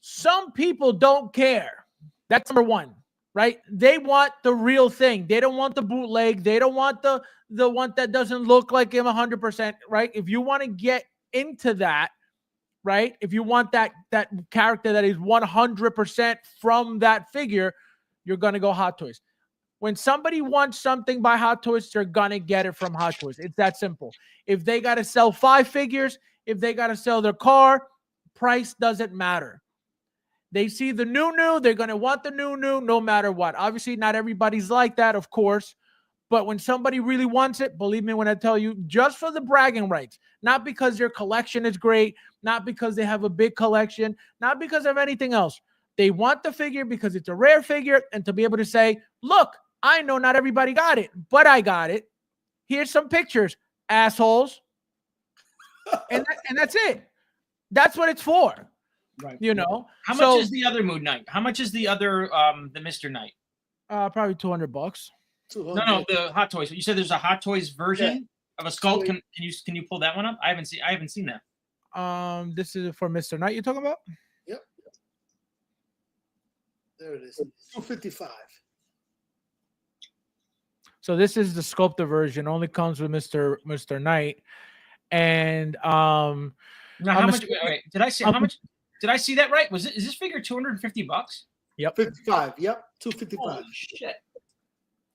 Some people don't care. That's number one, right? They want the real thing. They don't want the bootleg. They don't want the one that doesn't look like him 100%, right? If you want to get into that, right? If you want that character that is 100% from that figure, you're going to go Hot Toys. When somebody wants something by Hot Toys, they're going to get it from Hot Toys. It's that simple. If they got to sell 5 figures, if they got to sell their car, price doesn't matter. They see the new, they're going to want the new no matter what. Obviously, not everybody's like that, of course. But when somebody really wants it, believe me when I tell you, just for the bragging rights, not because their collection is great, not because they have a big collection, not because of anything else. They want the figure because it's a rare figure, and to be able to say, look, I know not everybody got it, but I got it. Here's some pictures, assholes. and that's it. That's what it's for. Right. How much is the other Moon Knight? How much is the other the Mr. Knight? Probably $200. No, the Hot Toys. You said there's a Hot Toys version of a sculpt. Can you pull that one up? I haven't seen that. This is for Mr. Knight you're talking about? Yep. There it is. $255. So this is the sculpted version. Only comes with Mr. Knight. And now how much? Wait, did I see how much? Did I see that right? Is this figure $250? Yep. 55. Yep. 255. Holy shit.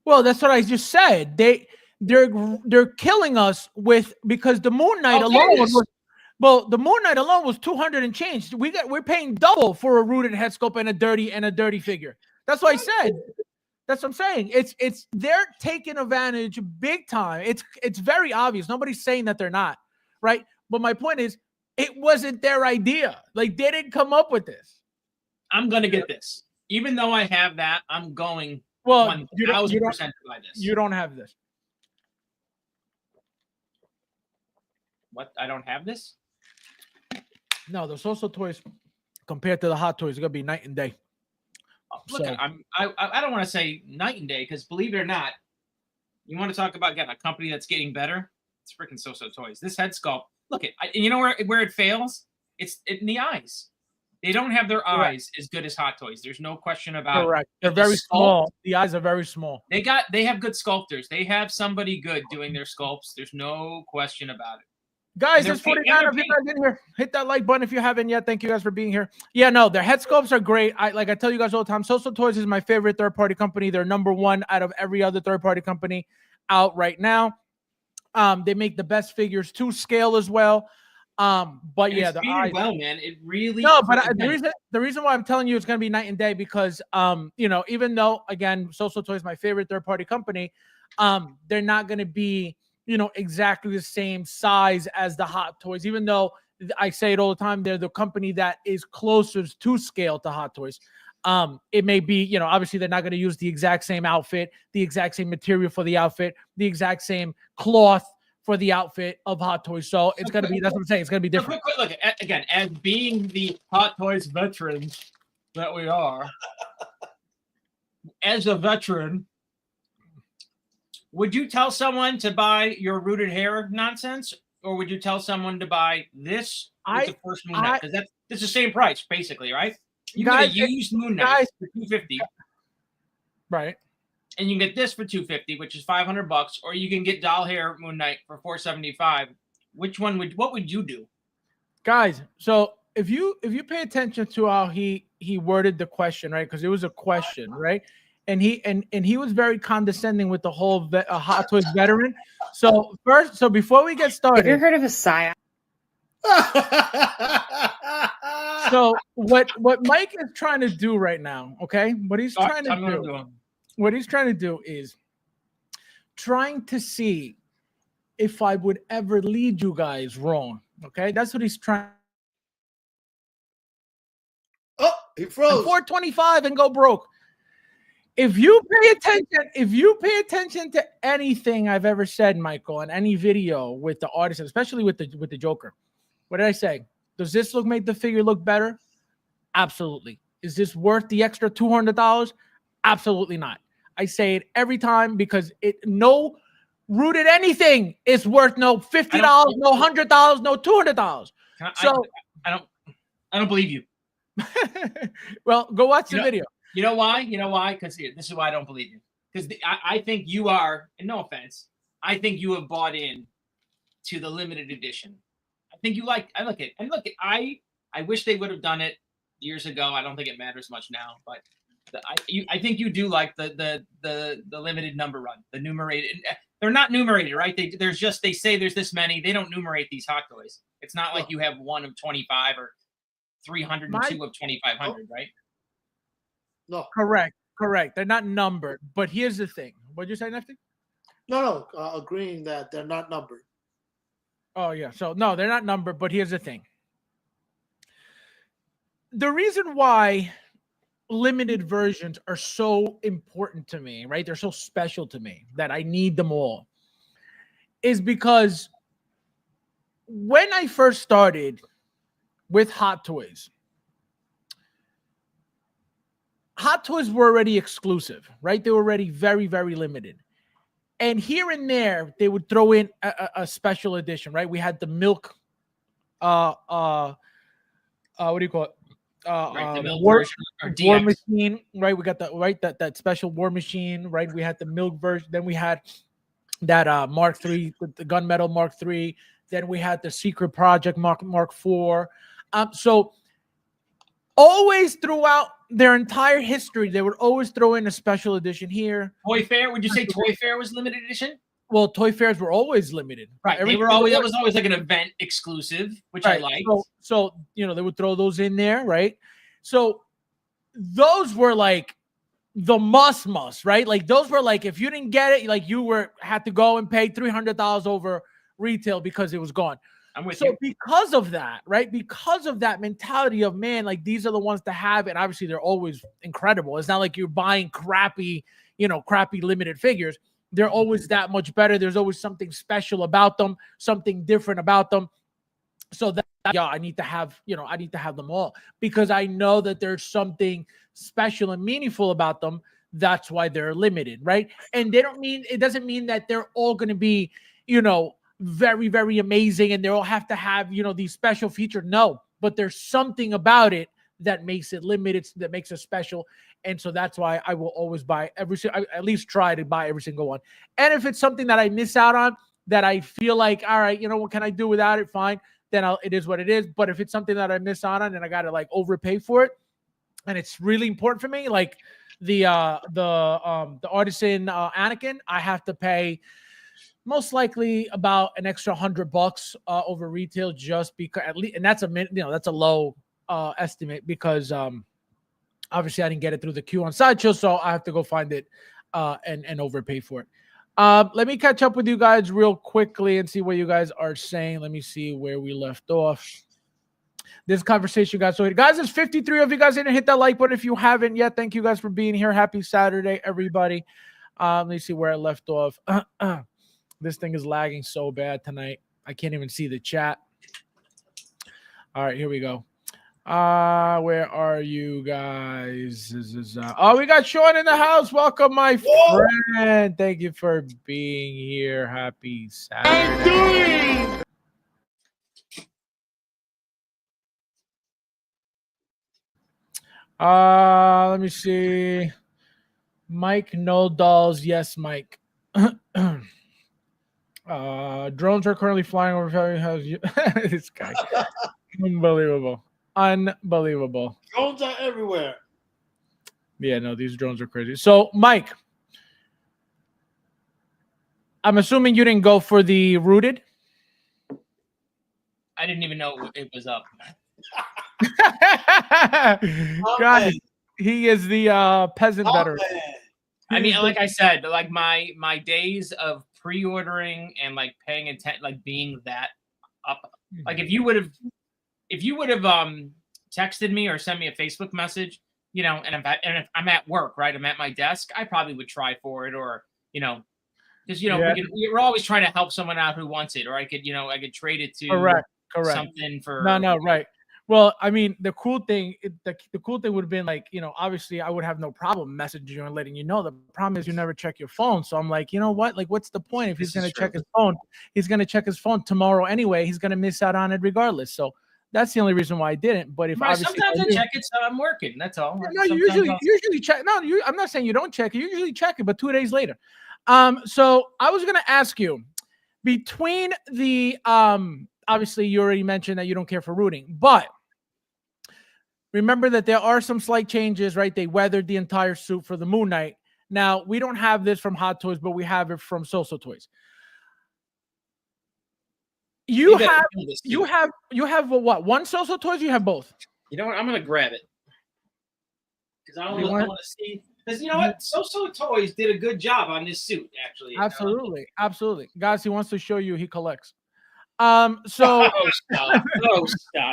Well, that's what I just said. They're killing us because the Moon Knight alone the Moon Knight alone was 200 and change. We're paying double for a rooted head sculpt and a dirty figure. That's what I said. That's what I'm saying. It's they're taking advantage big time. It's very obvious. Nobody's saying that they're not, right? But my point is, it wasn't their idea. Like, they didn't come up with this. I'm gonna get this. Even though I have that, I'm going Well, you don't 1000% to buy this. you don't have this. What? I don't have this? No, the social toys compared to the hot toys are gonna be night and day. Look, So- I don't want to say night and day because believe it or not, you want to talk about getting a company that's getting better? It's freaking So Toys. This head sculpt. Look at you know where it fails? It's in the eyes. They don't have their eyes as good as Hot Toys. There's no question about it. Correct. They're The very sculpt- small. The eyes are very small. They have good sculptors. They have somebody good doing their sculpts. There's no question about it. Guys, And they're there's paying- 49 and of they're you guys in here. Hit that like button if you haven't yet. Thank you guys for being here. Yeah, no, their head sculpts are great. I tell you guys all the time, Social Toys is my favorite third-party company. They're number one out of every other third-party company out right now. They make the best figures to scale as well. But And yeah, it's the beating eyes. well, man. It really No, but again, the reason why I'm telling you it's going to be night and day because even though again Social Toys is my favorite third party company, they're not going to be exactly the same size as the Hot Toys. Even though I say it all the time, they're the company that is closest to scale to Hot Toys. It may be obviously they're not going to use the exact same outfit, the exact same material for the outfit, the exact same cloth for the outfit of Hot Toys. So it's going to be, that's what I'm saying. It's going to be different. Look, again, as being the Hot Toys veterans that we are, as a veteran, would you tell someone to buy your rooted hair nonsense, or would you tell someone to buy this with the first Moon Knight? Because it's the same price, basically, right? You can get a used Moon Knight for $250, Right. and you can get this for $250, which is $500, or you can get doll hair Moon Knight for $475. What would you do? Guys, so if you pay attention to how he worded the question, right? Because it was a question, right? And he was very condescending with the whole Hot Toys veteran. So before we get Have you started, heard of a psyop? so what Mike is trying to do right now, okay? What he's trying to do is trying to see if I would ever lead you guys wrong. Okay, that's what he's trying. Oh, he froze. 425 and go broke. If you pay attention to anything I've ever said, Michael, in any video with the Artisan, especially with the Joker, what did I say? Does this make the figure look better? Absolutely. Is this worth the extra $200? Absolutely not. I say it every time because no rooted anything is worth no $50, no $100, no $200. So I don't believe you. Well, go watch the video. You know why? Because this is why I don't believe you. Because I think you are, and no offense, I think you have bought in to the limited edition. I think you I wish they would have done it years ago. I don't think it matters much now, but I think you do like the limited number run, the numerated. They're not numerated, right? They say there's this many. They don't numerate these Hot Toys. It's not like you have one of 25 or 302 of 2,500, right? No. Correct. They're not numbered. But here's the thing. What'd you say, Nefty? No. Agreeing that they're not numbered. Oh, yeah. So, no, they're not numbered. But here's the thing. The reason why limited versions are so important to me, right? They're so special to me that I need them all, is because when I first started with Hot Toys were already exclusive, right? They were already very, very limited. And here and there, they would throw in a special edition, right? We had the milk, what do you call it? The milk war, version or war DX. machine, right? We got that special war machine, right? We had the milk version. Then we had that Mark III, the gunmetal Mark III. Then we had the secret project Mark IV. So always throughout their entire history, they would always throw in a special edition here. Toy Fair? Would you say Toy Fair was limited edition? Well, Toy Fairs were always limited. Right. That was always like an event exclusive, which I liked. So they would throw those in there, right? So those were like the must, right? Like those were like, if you didn't get it, like you had to go and pay $300 over retail because it was gone. I'm with So you. because of that, right? Because of that mentality of, man, like these are the ones to have, and obviously they're always incredible. It's not like you're buying crappy limited figures. They're always that much better. There's always something special about them, something different about them. So that, yeah, I need to have them all, because I know that there's something special and meaningful about them. That's why they're limited, right? And it doesn't mean that they're all going to be, very, very amazing and they all have to have, these special features. No, but there's something about it that makes it limited, that makes it special. And so that's why I will always buy at least try to buy every single one. And if it's something that I miss out on, that I feel like, all right, what can I do without it? Fine. Then it is what it is. But if it's something that I miss out on and I got to like overpay for it, and it's really important for me, like the Artisan Anakin, I have to pay most likely about an extra $100 over retail, just because at least, and that's that's a low estimate, because obviously I didn't get it through the queue on Sideshow, so I have to go find it and overpay for it. Let me catch up with you guys real quickly and see what you guys are saying. Let me see where we left off. This conversation got so good. Guys, there's 53 of you guys. Didn't hit that like button if you haven't yet. Thank you guys for being here. Happy Saturday, everybody. Let me see where I left off. This thing is lagging so bad tonight. I can't even see the chat. All right, here we go. Where are you guys? We got Sean in the house. Welcome, my friend. Thank you for being here. Happy Saturday. Let me see. Mike, no dolls. Yes, Mike. Drones are currently flying over. This guy. Unbelievable. Drones are everywhere. Yeah, no, these drones are crazy. So, Mike, I'm assuming you didn't go for the rooted. I didn't even know it was up. God, he is the peasant veteran. I mean, like I said, like my days of pre-ordering and like paying attention, like being that up, like if you would have texted me or sent me a Facebook message, and if I'm at work, right, I'm at my desk, I probably would try for it, or because we're always trying to help someone out who wants it, or I could trade it to correct something for no right. Well, I mean, the cool thing would have been like, obviously I would have no problem messaging you and letting you know. The problem is you never check your phone. So I'm like, you know what? Like, what's the point? If he's going to check his phone, he's going to check his phone tomorrow anyway. He's going to miss out on it regardless. So that's the only reason why I didn't. But if sometimes I check it, so I'm working. That's all. No, you usually check. No, I'm not saying you don't check it. You usually check it, but 2 days later. So I was going to ask you, between the obviously you already mentioned that you don't care for rooting, but remember that there are some slight changes, right? They weathered the entire suit for the Moon Knight. Now, we don't have this from Hot Toys, but we have it from So Toys. You have what? One So Toys? You have both? You know what? I'm gonna grab it because I want to see. Because you know what? So Toys did a good job on this suit, actually. Absolutely, guys. He wants to show you he collects. So stop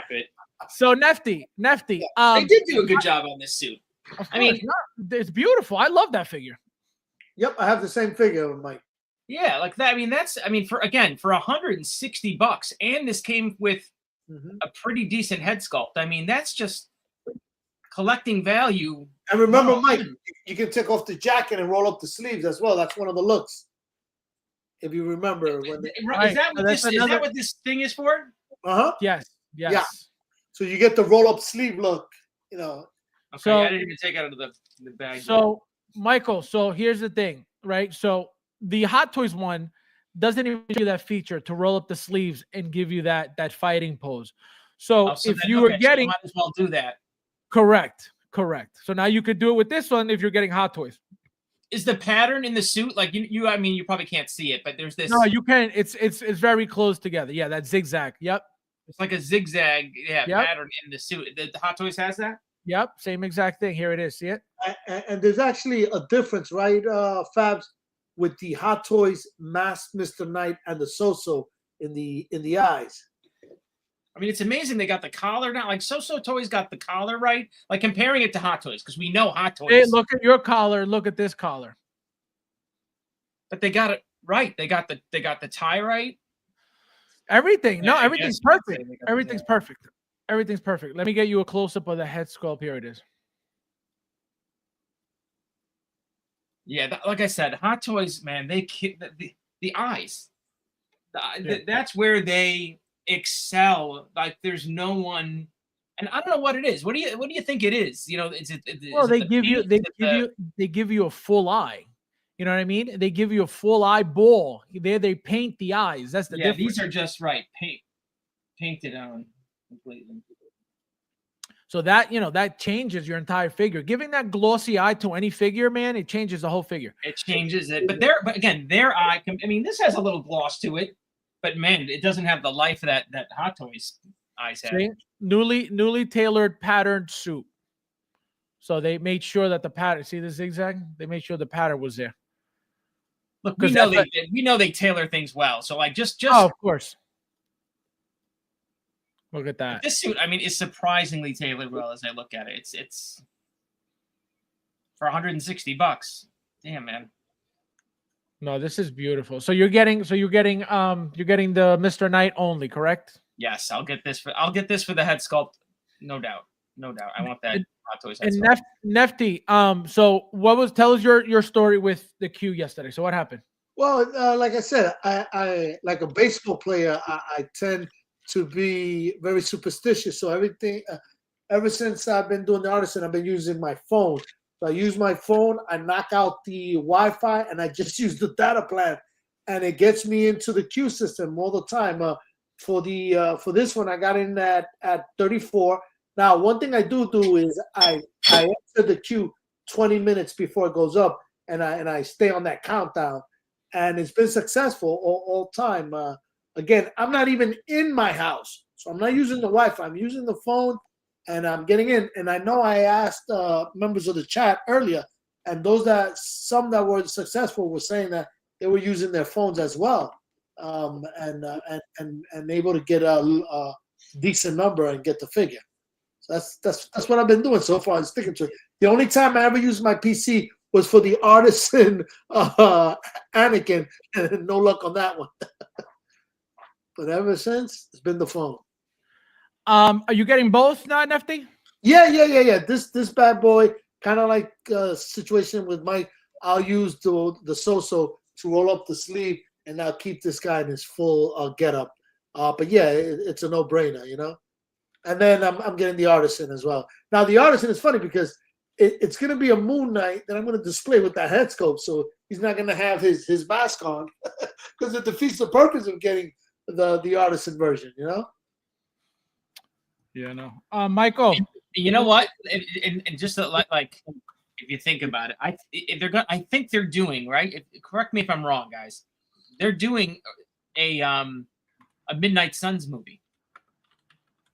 it. So Nefty. They did do a good job on this suit. I mean, it's beautiful. I love that figure. Yep, I have the same figure, Mike. Yeah, like that. I mean, for $160, and this came with a pretty decent head sculpt. I mean, that's just collecting value. And remember, Mike, you can take off the jacket and roll up the sleeves as well. That's one of the looks. If you remember, is that what this thing is for? Yes. Yeah. So you get the roll up sleeve look. Okay, so I didn't even take out of the bag. So Michael, so here's the thing, right? So the Hot Toys one doesn't even give you that feature to roll up the sleeves and give you that fighting pose. So if you were getting, you might as well do that. Correct. So now you could do it with this one if you're getting Hot Toys. Is the pattern in the suit like you? I mean, you probably can't see it, but there's this. No, you can. It's very close together. Yeah, that zigzag. Yep. It's like a zigzag, pattern in the suit. The Hot Toys has that. Yep, same exact thing. Here it is. See it? And there's actually a difference, right, Fabs, with the Hot Toys masked Mr. Knight and the So-So in the eyes. I mean, it's amazing they got the collar now. Like So Toys got the collar right. Like comparing it to Hot Toys, because we know Hot Toys. Hey, look at your collar. Look at this collar. But they got it right. They got the tie right. Everything. No, Yeah, I everything's guess you could say perfect. they got Everything's perfect. Everything's perfect. Let me get you a close up of the head sculpt. Here it is. Yeah, like I said, Hot Toys, man, the eyes. That's where they excel. Like there's no one, and I don't know what it is. What do you think it is? You know, Well, they give you a full eye. You know what I mean? They give you a full eyeball. They paint the eyes. That's the difference. These are just painted on completely. So that, that changes your entire figure. Giving that glossy eye to any figure, man, it changes the whole figure. It changes it. But again, their eye, I mean, this has a little gloss to it, but man, it doesn't have the life that Hot Toys eyes have. See? Newly tailored patterned suit. So they made sure that the pattern, see the zigzag? They made sure the pattern was there. Look, we know they tailor things well. So like just oh, of course. Look at that. This suit, I mean, is surprisingly tailored well as I look at it. It's for $160. Damn, man. No, this is beautiful. So you're getting the Mr. Knight only, correct? Yes, I'll get this for the head sculpt. No doubt. I want that Hot Toys head and sculpt. Nefty, so tell us your story with the Q yesterday. So what happened? Well, like I said, I like a baseball player, I tend to be very superstitious. So everything, ever since I've been doing the Artisan, I've been using my phone. So I use my phone, I knock out the Wi-Fi, and I just use the data plan, and it gets me into the queue system all the time. For this one, I got in at 34. Now, one thing I do is I enter the queue 20 minutes before it goes up, and I stay on that countdown, and it's been successful all time. Again, I'm not even in my house, so I'm not using the Wi-Fi. I'm using the phone, and I'm getting in. And I know I asked members of the chat earlier, and some that were successful were saying that they were using their phones as well, and able to get a decent number and get the figure. So that's what I've been doing so far. I'm sticking to it. The only time I ever used my PC was for the Artisan Anakin, and no luck on that one. But ever since, it's been the phone. Are you getting both now, Nefty? Yeah. This bad boy, kind of like a situation with Mike. I'll use the so-so to roll up the sleeve, and I'll keep this guy in his full getup. But yeah, it's a no-brainer, And then I'm getting the Artisan as well. Now the Artisan is funny because it's going to be a Moon Knight that I'm going to display with that head sculpt, so he's not going to have his mask on because it defeats the purpose of getting the Artisan version, Yeah, no. Michael, you know what? And just like if you think about it, I think they're doing right. Correct me if I'm wrong, guys. They're doing a Midnight Suns movie,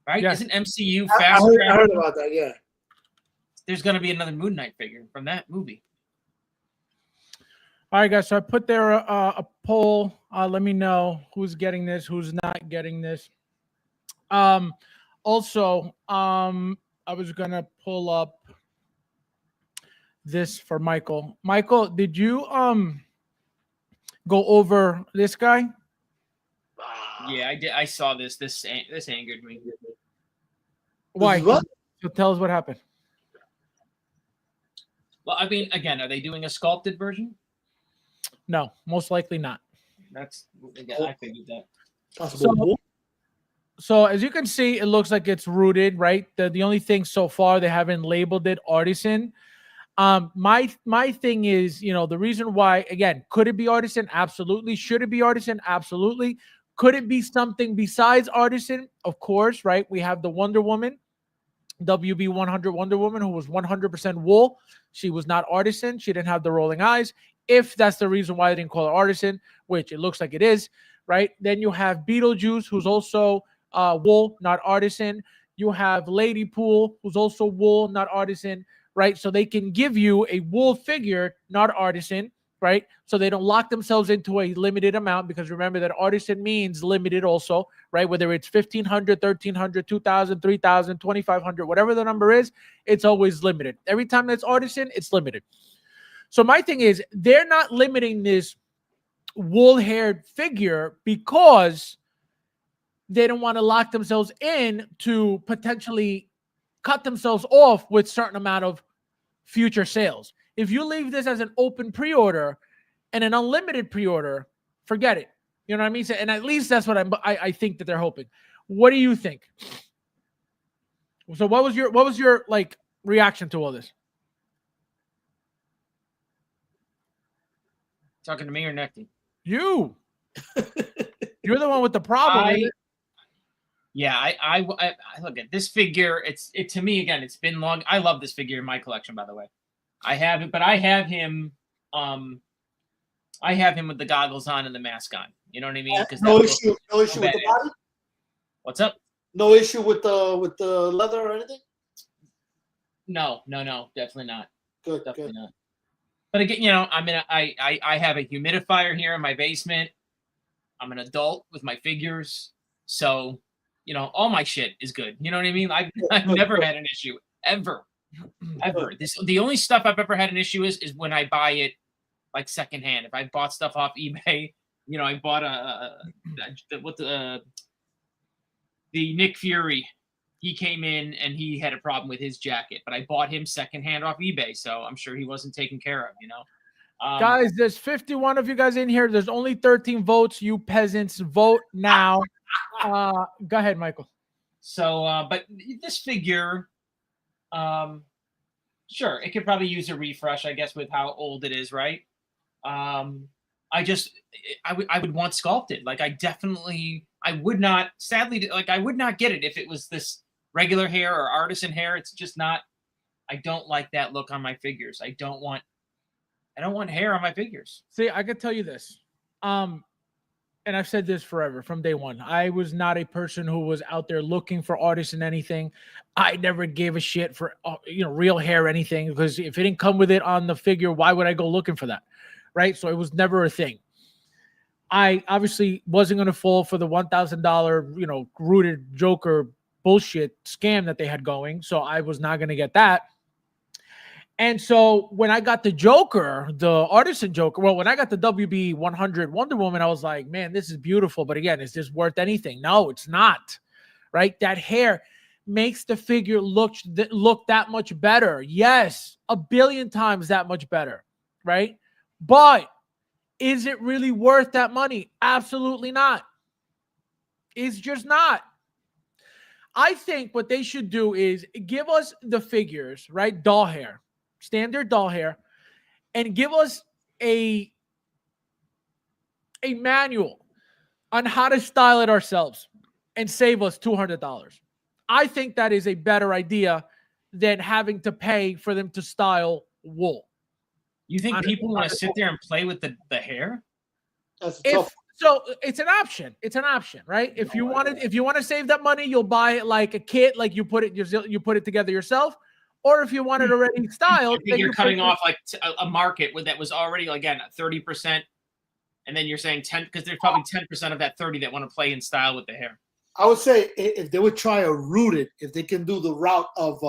right? Yes. Isn't MCU I fast? heard about that. Yeah. There's going to be another Moon Knight figure from that movie. all right, guys. So I put there a poll. Let me know who's getting this, who's not getting this. Also, I was gonna pull up this for Michael. Michael, did you go over this guy? Yeah, I did. I saw this. This angered me. Why? What? So tell us what happened. Well, I mean, again, are they doing a sculpted version? No, most likely not. That's I figured that. Possible. So as you can see, it looks like it's rooted, right? The only thing so far they haven't labeled it Artisan. My thing is, the reason why, again, could it be Artisan? Absolutely. Should it be Artisan? Absolutely. Could it be something besides Artisan? Of course, right? We have the Wonder Woman, WB 100 Wonder Woman, who was 100% wool. She was not Artisan. She didn't have the rolling eyes. If that's the reason why they didn't call her Artisan, which it looks like it is, right? Then you have Beetlejuice, who's also wool, not Artisan. You have Lady Pool, who's also wool, not Artisan, right? So they can give you a wool figure, not Artisan, right? So they don't lock themselves into a limited amount, because remember that Artisan means limited also, right? Whether it's 1,500, 1,300, 2,000, 3,000, 2,500, whatever the number is, it's always limited. Every time that's Artisan, it's limited. So my thing is, they're not limiting this wool-haired figure because they don't want to lock themselves in to potentially cut themselves off with certain amount of future sales. If you leave this as an open pre-order and an unlimited pre-order, forget it. You know what I mean? So, and at least that's what I think that they're hoping. What do you think? So what was your like reaction to all this? Talking to me or Necty? You. You're the one with the problem. I look at this figure. It to me again. It's been long. I love this figure in my collection, by the way. I have it, but I have him. I have him with the goggles on and the mask on. You know what I mean? No issue with the body. What's up? No issue with the leather or anything. No, definitely not. Good, definitely not. But again, you know, I have a humidifier here in my basement. I'm an adult with my figures, so you know, all my shit is good. You know what I mean? I've never had an issue ever. The only stuff I've ever had an issue is when I buy it like secondhand. If I bought stuff off eBay, you know, I bought the Nick Fury. He came in and he had a problem with his jacket, but I bought him secondhand off eBay, so I'm sure he wasn't taken care of. You know, guys, there's 51 of you guys in here. There's only 13 votes. You peasants, vote now. Go ahead, Michael. So, but this figure, sure, it could probably use a refresh, I guess, with how old it is, right? I would want sculpted. Like, I would not, sadly, like, I would not get it if it was this regular hair or artisan hair. It's just not, I don't like that look on my figures. I don't want hair on my figures. See, I could tell you this. And I've said this forever from day one. I was not a person who was out there looking for artists in anything. I never gave a shit for real hair or anything, because if it didn't come with it on the figure, why would I go looking for that? Right? So it was never a thing. I obviously wasn't going to fall for the $1,000, rooted Joker bullshit scam that they had going. So I was not going to get that. And so when I got the Joker, the Artisan Joker, when I got the WB 100 Wonder Woman, I was like, man, this is beautiful. But again, is this worth anything? No, it's not. Right? That hair makes the figure look that much better. Yes, 1 billion times that much better. Right? But is it really worth that money? Absolutely not. It's just not. I think what they should do is give us the figures, right? Doll hair. Standard doll hair, and give us a manual on how to style it ourselves and save us $200. I think that is a better idea than having to pay for them to style wool. You think people want to sit there and play with the hair? So it's an option. It's an option, right? If you want to save that money, you'll buy it like a kit, like you put it together yourself. Or if you want it already styled, then you're cutting off like a market that was already, again, 30%, and then you're saying 10, because there's probably 10% of that 30 that want to play in style with the hair. I would say if they would try a rooted, if they can do the route of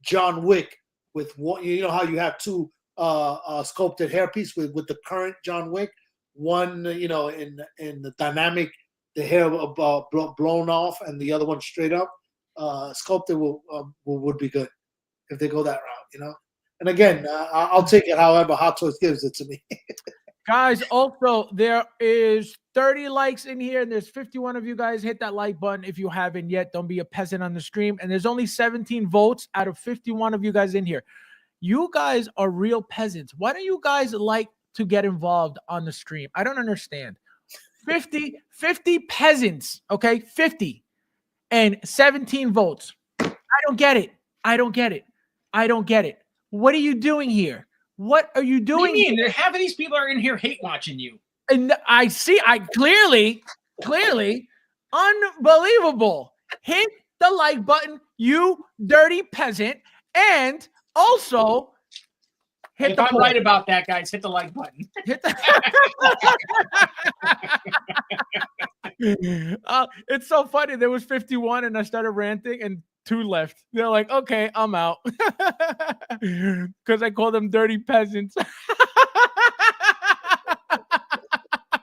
John Wick with one, how you have two sculpted hairpiece with the current John Wick, one in the dynamic, the hair blown off, and the other one straight up, sculpted would be good. If they go that route, And again, I'll take it however Hot Toys gives it to me. Guys, also, there is 30 likes in here, and there's 51 of you guys. Hit that like button if you haven't yet. Don't be a peasant on the stream. And there's only 17 votes out of 51 of you guys in here. You guys are real peasants. Why don't you guys like to get involved on the stream? I don't understand. 50 peasants, okay? 50 and 17 votes. I don't get it. What are you doing here? What are you doing? What do you mean? Half of these people are in here hate watching you. And I clearly, unbelievable. Hit the like button, you dirty peasant. And also Hit If the I'm pause. right about that, guys, hit the like button. Hit the it's so funny. There was 51 and I started ranting and 2 left. They're like, okay, I'm out. Because I called them dirty peasants.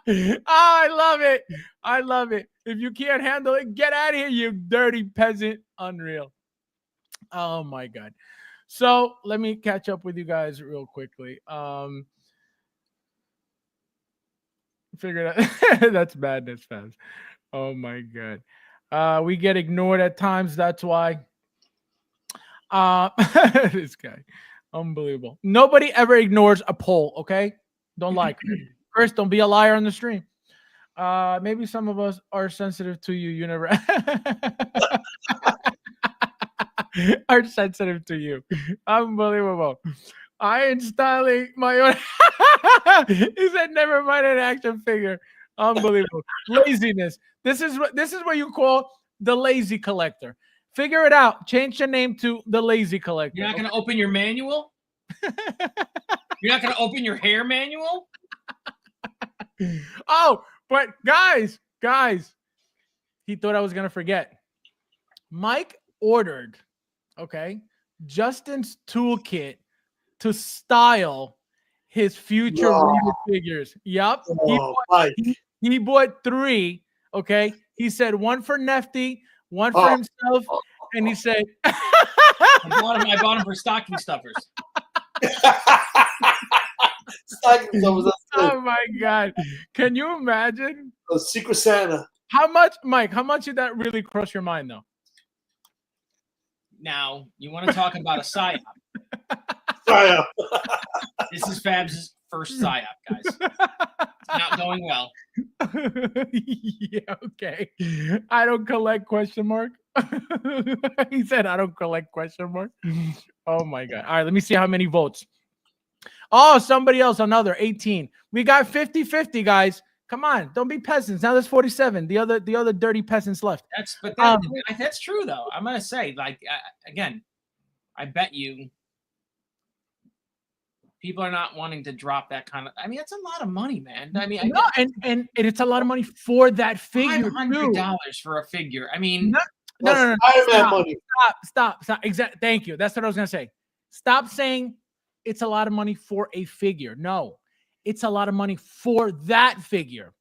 Oh, I love it. I love it. If you can't handle it, get out of here, you dirty peasant. Unreal. Oh my God. So let me catch up with you guys real quickly. Figure it out. That's madness, fans. Oh my God. We get ignored at times. That's why. This guy. Unbelievable. Nobody ever ignores a poll, okay? Don't lie, Chris. Chris, don't be a liar on the stream. Maybe some of us are sensitive to you. You never are sensitive to you. Unbelievable. I installing my own. He said, "Never mind an action figure." Unbelievable. Laziness. This is what you call the lazy collector. Figure it out. Change your name to the lazy collector. You're not going to open your manual? You're not going to open your hair manual? Oh, but guys, he thought I was going to forget. Mike ordered, okay, Justin's toolkit to style his future Reader figures. Yup. He bought 3, okay? He said 1 for Nefty, 1 for himself, and he said I bought them for stocking stuffers. Oh my God. Can you imagine? Secret Santa. How much, Mike, how much did that really cross your mind though? Now, you want to talk about a psyop. Psyop. This is Fabs' first psyop, guys. It's not going well. Yeah, okay. I don't collect question mark. He said I don't collect question mark. Oh my God. All right, let me see how many votes. Oh, somebody else, another 18. We got 50-50, guys. Come on, don't be peasants. Now there's 47. The other dirty peasants left. That's true though. I'm gonna say, like, again, I bet you people are not wanting to drop that kind of. I mean, that's a lot of money, man. I mean, no, and it's a lot of money for that figure. $500 for a figure. I mean, no. Stop. Exactly. Thank you. That's what I was gonna say. Stop saying it's a lot of money for a figure. No, it's a lot of money for that figure.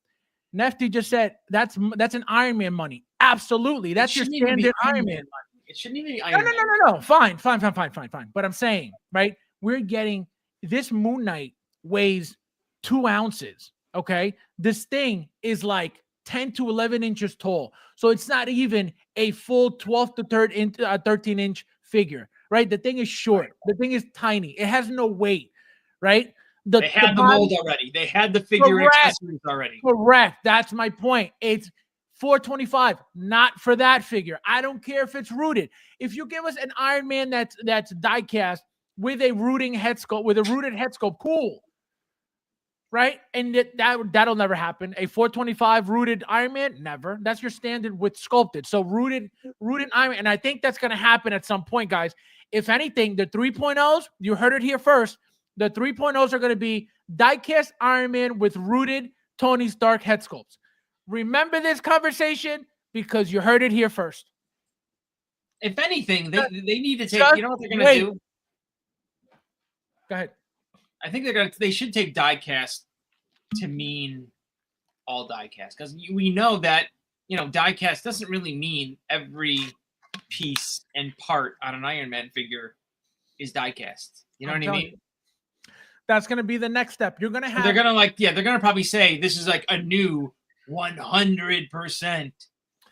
Nefty just said that's an Iron Man money. Absolutely, that's your standard Iron Man money. It shouldn't even be Iron Man. No. Fine. But I'm saying, right? We're getting this Moon Knight weighs 2 ounces. Okay, this thing is like 10 to 11 inches tall, so it's not even a full 12 to 13 inch figure. Right? The thing is short. The thing is tiny. It has no weight. Right? They had the mold already. They had the figure accessories already. Correct. That's my point. It's $425, not for that figure. I don't care if it's rooted. If you give us an Iron Man that's die cast with a rooted head sculpt, cool. Right? And that'll never happen. A $425 rooted Iron Man, never. That's your standard with sculpted. So rooted Iron Man, and I think that's going to happen at some point, guys. If anything, the 3.0s, you heard it here first. The 3.0s are going to be die-cast Iron Man with rooted Tony Stark head sculpts. Remember this conversation because you heard it here first. If anything, they need to take. You know what they're going to do? Go ahead. I think they should take die-cast to mean all die-cast, because we know that die-cast doesn't really mean every piece and part on an Iron Man figure is die-cast. You know what I mean? That's going to be the next step. You're going to have. They're going to they're going to probably say this is like a new 100%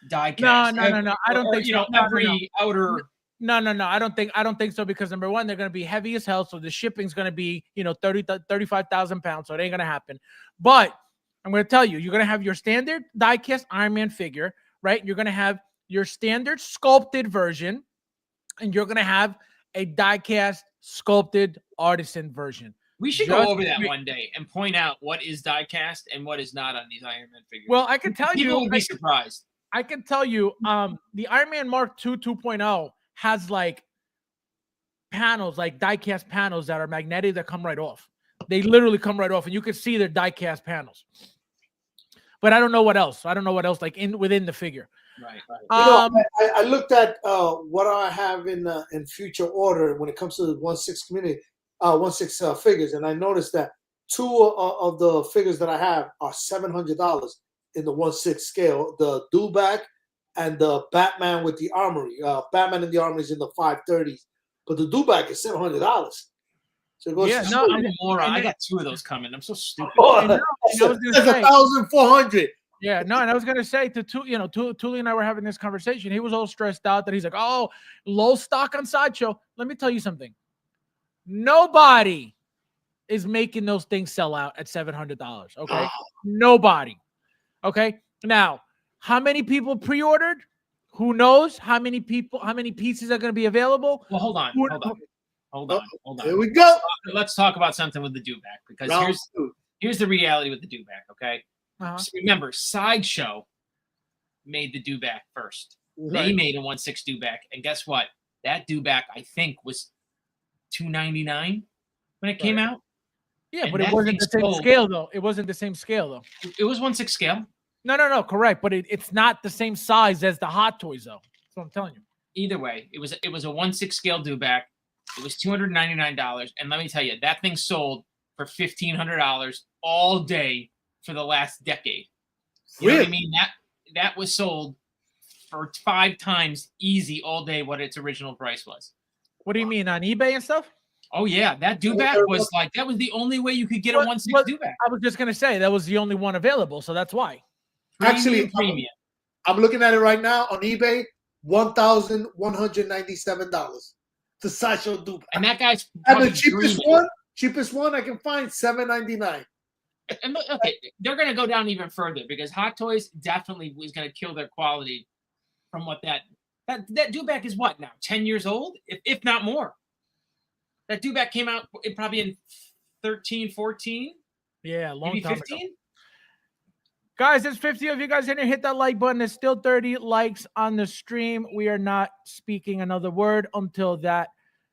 die-cast. No. I don't think so. Every outer. No. I don't think so, because number one, they're going to be heavy as hell. So the shipping's going to be, 35,000 pounds. So it ain't going to happen. But I'm going to tell you, you're going to have your standard die-cast Iron Man figure, right? You're going to have your standard sculpted version, and you're going to have a die-cast sculpted artisan version. We should go over that one day and point out what is die-cast and what is not on these Iron Man figures. Well, I can tell you. People will be surprised. I can tell you, the Iron Man Mark II 2.0 has like panels, like die-cast panels that are magnetic that come right off. They literally come right off, and you can see they're die-cast panels. But I don't know what else. I don't know what else, like within the figure. Right. I looked at what I have in future order when it comes to the 1/6 community, 1/6 figures, and I noticed that two of the figures that I have are $700 in the 1/6 scale. The Dewback and the Batman with the armory. Batman in the armory is in the 530s, but the Dewback is $700. So it goes. Yeah, to no, I'm a moron. I got 2 of those coming. I'm so stupid. that's 1,400. Yeah, no, and I was gonna say to Tuli and I were having this conversation. He was all stressed out that he's like, "Oh, low stock on Sideshow." Let me tell you something. Nobody is making those things sell out at $700. Okay, nobody. Okay, now how many people pre-ordered? Who knows? How many pieces are going to be available? Well, hold on. Here we go. Let's talk about something with the Dewback, because here's the reality with the Dewback. Okay. So remember, Sideshow made the Dewback first. They made a 1/6 Dewback, and guess what? That Dewback, I think, was $299 when it came out. Yeah, And but it that wasn't the thing same sold. scale, though. It wasn't the same scale, though. It was 1/6 scale. No, correct. But it's not the same size as the Hot Toys, though. That's what I'm telling you. Either way, it was a 1/6 scale Dewback. It was $299, and let me tell you, that thing sold for $1,500 all day for the last decade. You know what I mean? That was sold for 5 times easy all day what its original price was. What do you mean, on eBay and stuff? Oh yeah, that Dewback was like, that was the only way you could get a 1/6 Dewback. I was just gonna say that was the only one available, so that's why. Actually, Premium. I'm looking at it right now on eBay. $1,197. The Sideshow Dewback. And that guy's And the probably cheapest one I can find, $799. And look, okay, they're going to go down even further, because Hot Toys definitely was going to kill their quality from what that Dewback is. What now? 10 years old, if not more. That Dewback came out probably in 13, 14. Yeah, long maybe time 15. ago. Guys, there's 50 of you guys in here. Hit that like button. There's still 30 likes on the stream. We are not speaking another word until that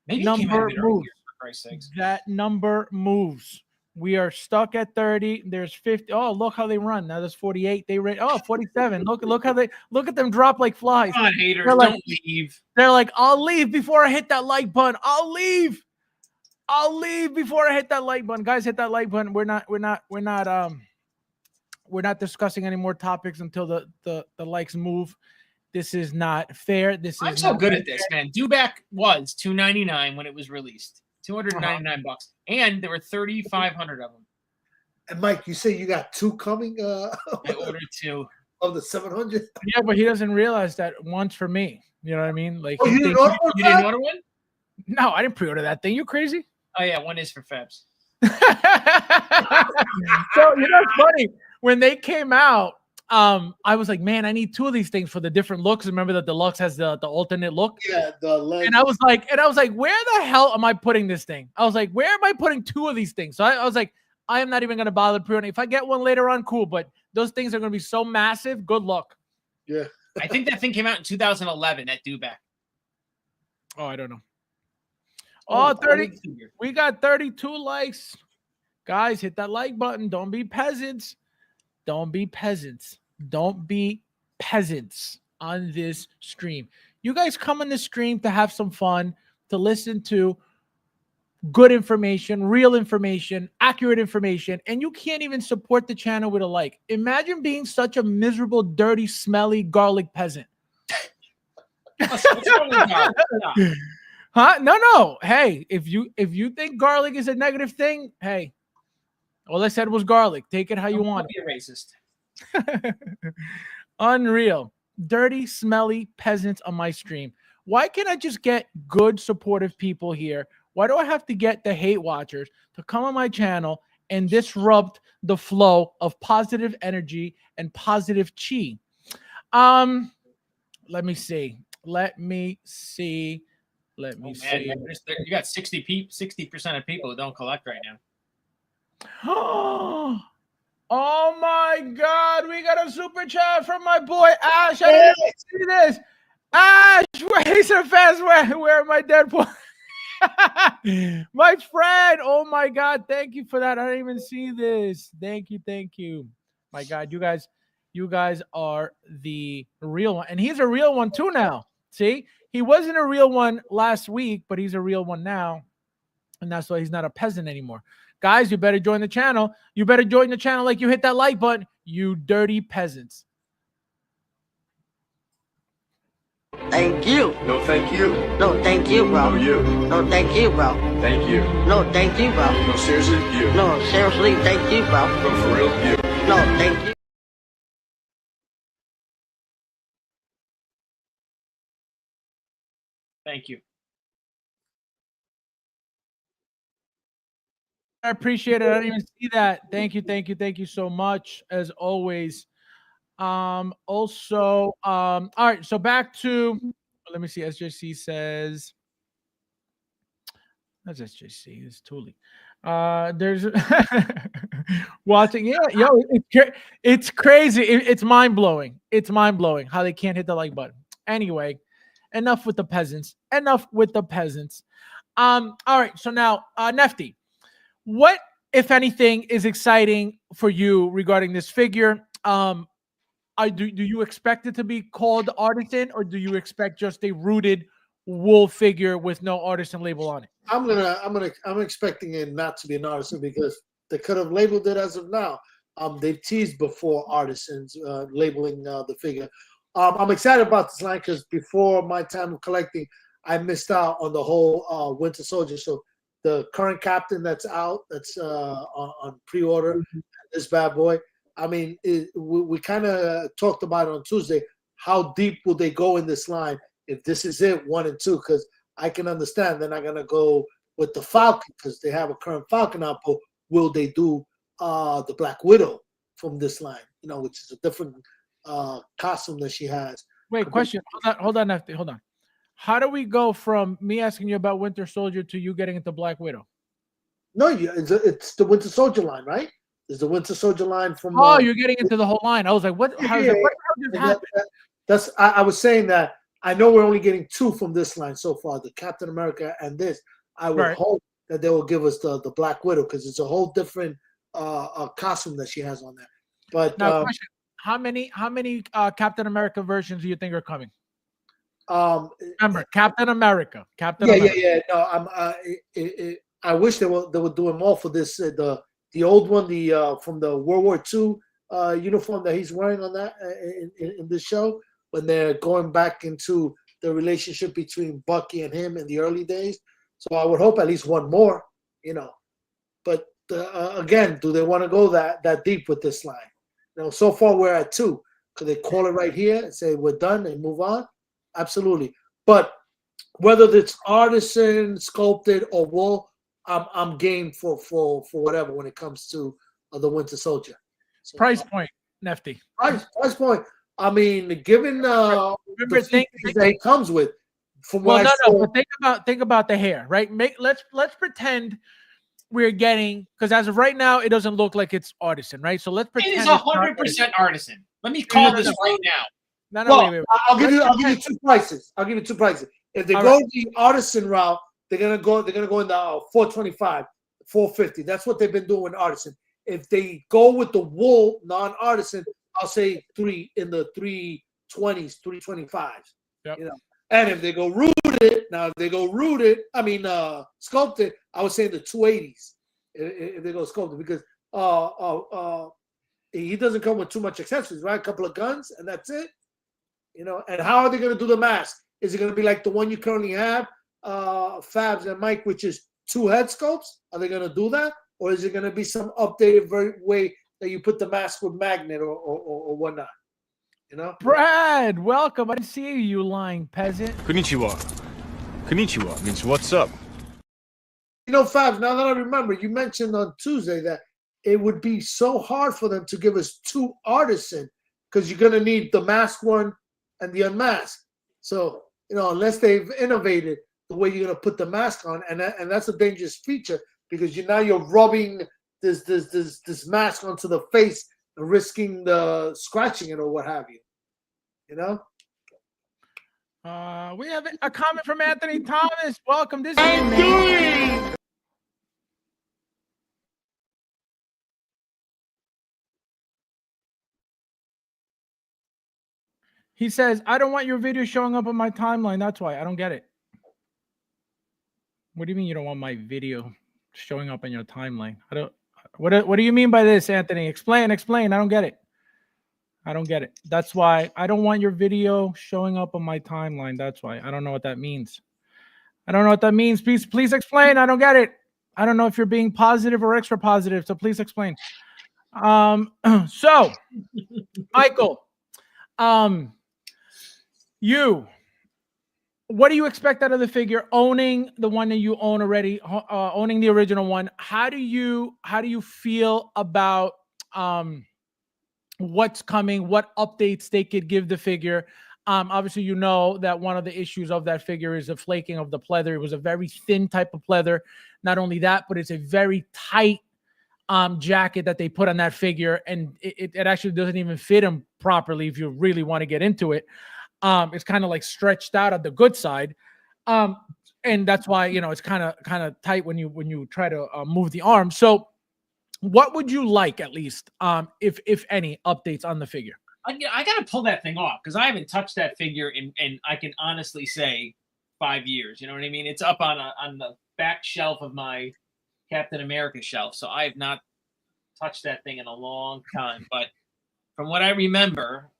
number moves. For Christ's sakes. That number moves. We are stuck at 30. There's 50. Oh, look how they run. Now there's 48. They rate 47. Look how they look at them drop like flies. Come on, haters, Like, don't leave. they're like, I'll leave before I hit that like button. I'll leave before I hit that like button. Guys, hit that like button. We're not discussing any more topics until the likes move. This is not fair. I'm so good at this, man. Dewback was $299 when it was released. $299 bucks, and there were 3,500 of them. And Mike, you say you got 2 coming? I ordered 2 of the 700. Yeah, but he doesn't realize that one's for me. You know what I mean? Like, you didn't order one? No, I didn't pre-order that thing. You crazy? Oh yeah, one is for Fabs. So it's funny when they came out. I was like, man, I need 2 of these things for the different looks. Remember that deluxe has the alternate look. Yeah, the leg. And I was like, where the hell am I putting this thing? I was like, where am I putting 2 of these things? So I was like, I am not even gonna bother pre-ordering. If I get one later on, cool. But those things are gonna be so massive. Good luck. Yeah, I think that thing came out in 2011. That Dewback. Oh, I don't know. Oh, 30. We got 32 likes. Guys, hit that like button. Don't be peasants. Don't be peasants. Don't be peasants on this stream. You guys come on the stream to have some fun, to listen to good information, real information, accurate information, and you can't even support the channel with a like. Imagine being such a miserable, dirty, smelly, garlic peasant. Huh? No. Hey, if you think garlic is a negative thing, hey, all I said was garlic. Take it how you want. Be a racist. Unreal. Dirty, smelly peasants on my stream. Why can't I just get good, supportive people here? Why do I have to get the hate watchers to come on my channel and disrupt the flow of positive energy and positive chi? Let me see. Man, you got 60% of people who don't collect right now. Oh my God, we got a super chat from my boy Ash. I didn't see this. Ash, he's so fast. Where are my Deadpool? My friend. Oh my God. Thank you for that. I didn't even see this. Thank you. Thank you. My God, you guys are the real one. And he's a real one too now. See, he wasn't a real one last week, but he's a real one now. And that's why he's not a peasant anymore. Guys, you better join the channel. You better join the channel like you hit that like button, you dirty peasants. Thank you. No, thank you. No, thank you, bro. No, you. No, thank you, bro. Thank you. No, thank you, bro. No, seriously, you. No, seriously, thank you, bro. No, for real, you. No, thank you. Thank you. I appreciate it. I didn't even see that. Thank you, thank you, thank you so much, as always. Also, all right, so back to, let me see. SJC says, that's SJC, it's Thule. There's watching, yeah, yo, it's crazy. It's mind-blowing. It's mind-blowing how they can't hit the like button. Anyway, enough with the peasants. Enough with the peasants. All right, so now, Nefty, what, if anything, is exciting for you regarding this figure? Do you expect it to be called Artisan, or do you expect just a rooted wool figure with no Artisan label on it? I'm expecting it not to be an Artisan because they could have labeled it as of now. They've teased before Artisans labeling the figure. I'm excited about this line because before my time of collecting, I missed out on the whole Winter Soldier. So the current captain that's out, that's on pre-order, this bad boy. I mean, we kind of talked about it on Tuesday. How deep will they go in this line if this is it, 1 and 2? Because I can understand they're not going to go with the Falcon because they have a current Falcon out. But will they do the Black Widow from this line? You know, which is a different costume that she has. Wait, question. Hold on, Nefty. Hold on. How do we go from me asking you about Winter Soldier to you getting into Black Widow? No, it's the Winter Soldier line, right? There's the Winter Soldier line from. Oh, you're getting into the whole line. I was like, what? How Yeah, what just happened? I was saying that I know we're only getting 2 from this line so far, the Captain America and this. I would hope that they will give us the Black Widow because it's a whole different costume that she has on there. But now, question: how many Captain America versions do you think are coming? Remember, Captain America. Yeah. No, I wish they were doing more for this. The old one, from the World War II uniform that he's wearing on that in this show, when they're going back into the relationship between Bucky and him in the early days. So I would hope at least one more, you know. But again, do they want to go that deep with this line? You know, so far we're at 2. Could they call it right here and say we're done and move on? Absolutely. But whether it's Artisan, sculpted, or wool, I'm game for whatever when it comes to the Winter Soldier. So, price point, Nefty. Price point. I mean, given the features that he comes with, from what I saw, but think about the hair, right? Let's pretend we're getting, because as of right now, it doesn't look like it's Artisan, right? So let's pretend it is 100% Artisan. Let me call this right now. Wait. I'll give you 2 prices. I'll give you 2 prices. If they go the Artisan route, they're gonna go in the 425, 450. That's what they've been doing with Artisan. If they go with the wool non-Artisan, I'll say 3 in the 320s, 325s. Yep. You know. And if they go rooted, sculpted, I would say in the 280s. If they go sculpted, because he doesn't come with too much accessories, right? A couple of guns, and that's it. You know. And how are they going to do the mask? Is it going to be like the one you currently have, Fabs and Mike, which is 2 head sculpts? Are they going to do that, or is it going to be some updated way that you put the mask with magnet or whatnot? You know, Brad, welcome. I didn't see you, lying peasant. Konnichiwa. Konnichiwa means what's up. You know, Fabs, now that I remember, you mentioned on Tuesday that it would be so hard for them to give us 2 Artisan because you're going to need the mask one and the unmasked. So, you know, unless they've innovated the way you're going to put the mask on, and that's a dangerous feature because now you're rubbing this mask onto the face and risking the scratching it or what have you. You know. We have a comment from Anthony Thomas. Welcome. This is man. He says, I don't want your video showing up on my timeline. That's why. I don't get it. What do you mean you don't want my video showing up on your timeline? What do you mean by this, Anthony? Explain. I don't get it. I don't get it. That's why I don't want your video showing up on my timeline. That's why. I don't know what that means. I don't know what that means. Please explain. I don't get it. I don't know if you're being positive or extra positive. So please explain. So Michael, what do you expect out of the figure? Owning the one that you own already, owning the original one. How do you feel about what's coming? What updates they could give the figure? Obviously, you know that one of the issues of that figure is the flaking of the pleather. It was a very thin type of pleather. Not only that, but it's a very tight jacket that they put on that figure, and it actually doesn't even fit him properly if you really want to get into it. It's kind of like stretched out at the good side, and that's why, you know, it's kind of tight when you try to move the arm. So what would you like, at least, if any, updates on the figure? I got to pull that thing off because I haven't touched that figure in I can honestly say 5 years. You know what I mean? It's up on the back shelf of my Captain America shelf, so I have not touched that thing in a long time. But from what I remember,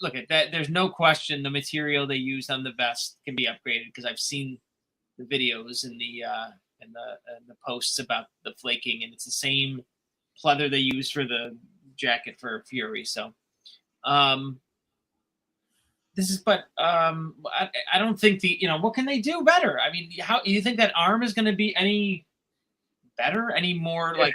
look at that. There's no question the material they used on the vest can be upgraded because I've seen the videos and the posts about the flaking, and it's the same pleather they used for the jacket for Fury. So, I don't think what can they do better? I mean, how you think that arm is going to be any better, any more like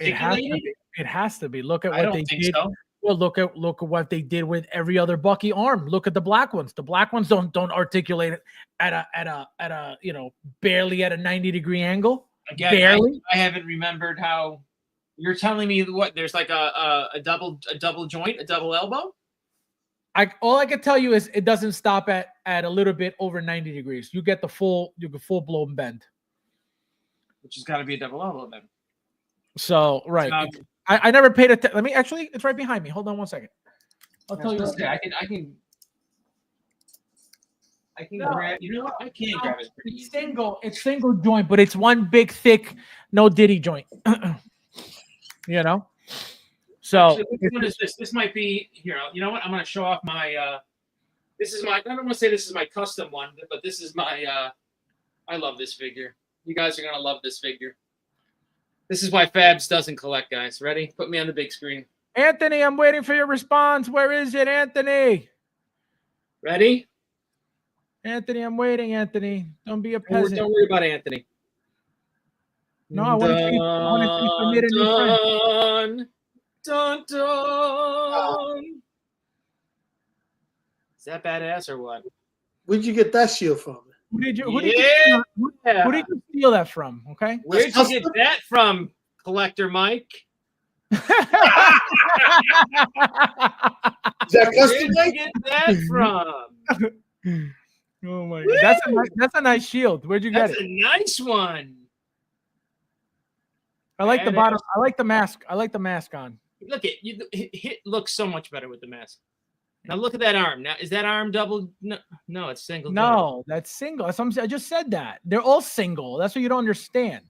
it has to be. Look at I what don't they think did. so. Well, look at what they did with every other Bucky arm. Look at the black ones. The black ones don't articulate it at a barely at a 90-degree angle. Again, barely. I haven't remembered how you're telling me what there's like a double joint, a double elbow. All I can tell you is it doesn't stop at a little bit over 90 degrees. You get the full blown bend, which has got to be a double elbow then. So right. I never paid attention. Let me actually. It's right behind me. Hold on one second. I'll tell you. I can grab. You know what? I can't grab it. It's single. It's single joint, but it's one big thick, no diddy joint. You know. So actually, which one is this? This might be here. You know what? I'm going to show off my. This is my. I don't want to say this is my custom one, but this is my. I love this figure. You guys are going to love this figure. This is why Fabs doesn't collect, guys. Ready? Put me on the big screen. Anthony, I'm waiting for your response. Where is it, Anthony? Ready? Anthony, I'm waiting, Anthony. Don't be a peasant. Don't worry about Anthony. No, I want to see permitted new friend. Dun, dun. Is that badass or what? Where'd you get that shield from? Who did you steal that from? Okay. Where'd you get that from, Collector Mike? Is that custom Where'd you get that from? Oh my God. That's a nice shield. Where'd you get it? That's a nice one. I like the bottom. I like the mask. I like the mask on. Look at you. It looks so much better with the mask. Now look at that arm. Now is that arm double? No, it's single. No, that's single. That's what I'm saying. I just said that. They're all single. That's what you don't understand.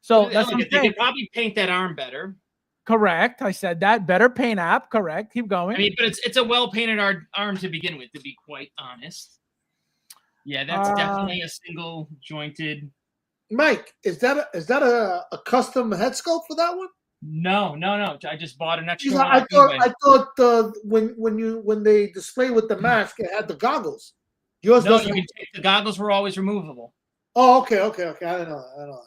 So that's what I'm they saying. could probably paint that arm better. Correct. I said that. Better paint app. Correct. Keep going. I mean, but it's a well painted arm to begin with, to be quite honest. Yeah, that's definitely a single jointed. Mike, is that a custom head sculpt for that one? No. I just bought an extra. I thought when they display with the mask, it had the goggles. Yours doesn't. The goggles were always removable. Oh, okay. I didn't know that.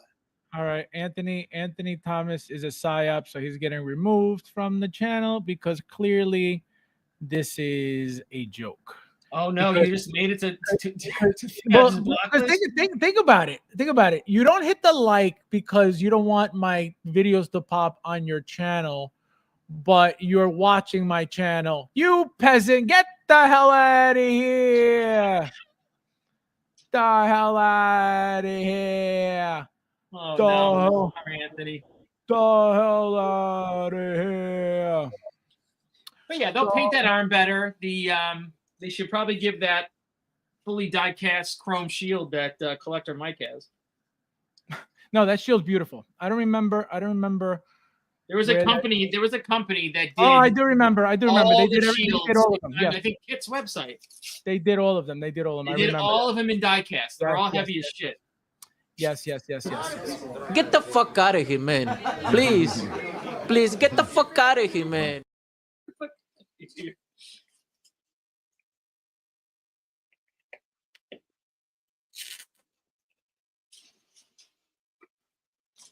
All right, Anthony Thomas is a psyop, so he's getting removed from the channel because clearly this is a joke. Oh no, you just made it to well, think about it. Think about it. You don't hit the like because you don't want my videos to pop on your channel, but you're watching my channel. You peasant, get the hell out of here. The hell out of here. Oh The no, hell, sorry, Anthony. the hell out of here. But yeah, they'll paint that arm better. They should probably give that fully die-cast chrome shield that Collector Mike has. No, that shield's beautiful. I don't remember. There was a company. There was a company that did. Oh, I do remember. They did all of them. Yeah. I think Kit's website. They did all of them. They did all of them. They did all of them in die-cast. They're all Yes, heavy as shit. Yes. Get the fuck out of here, man. Please. Please, get the fuck out of here, man.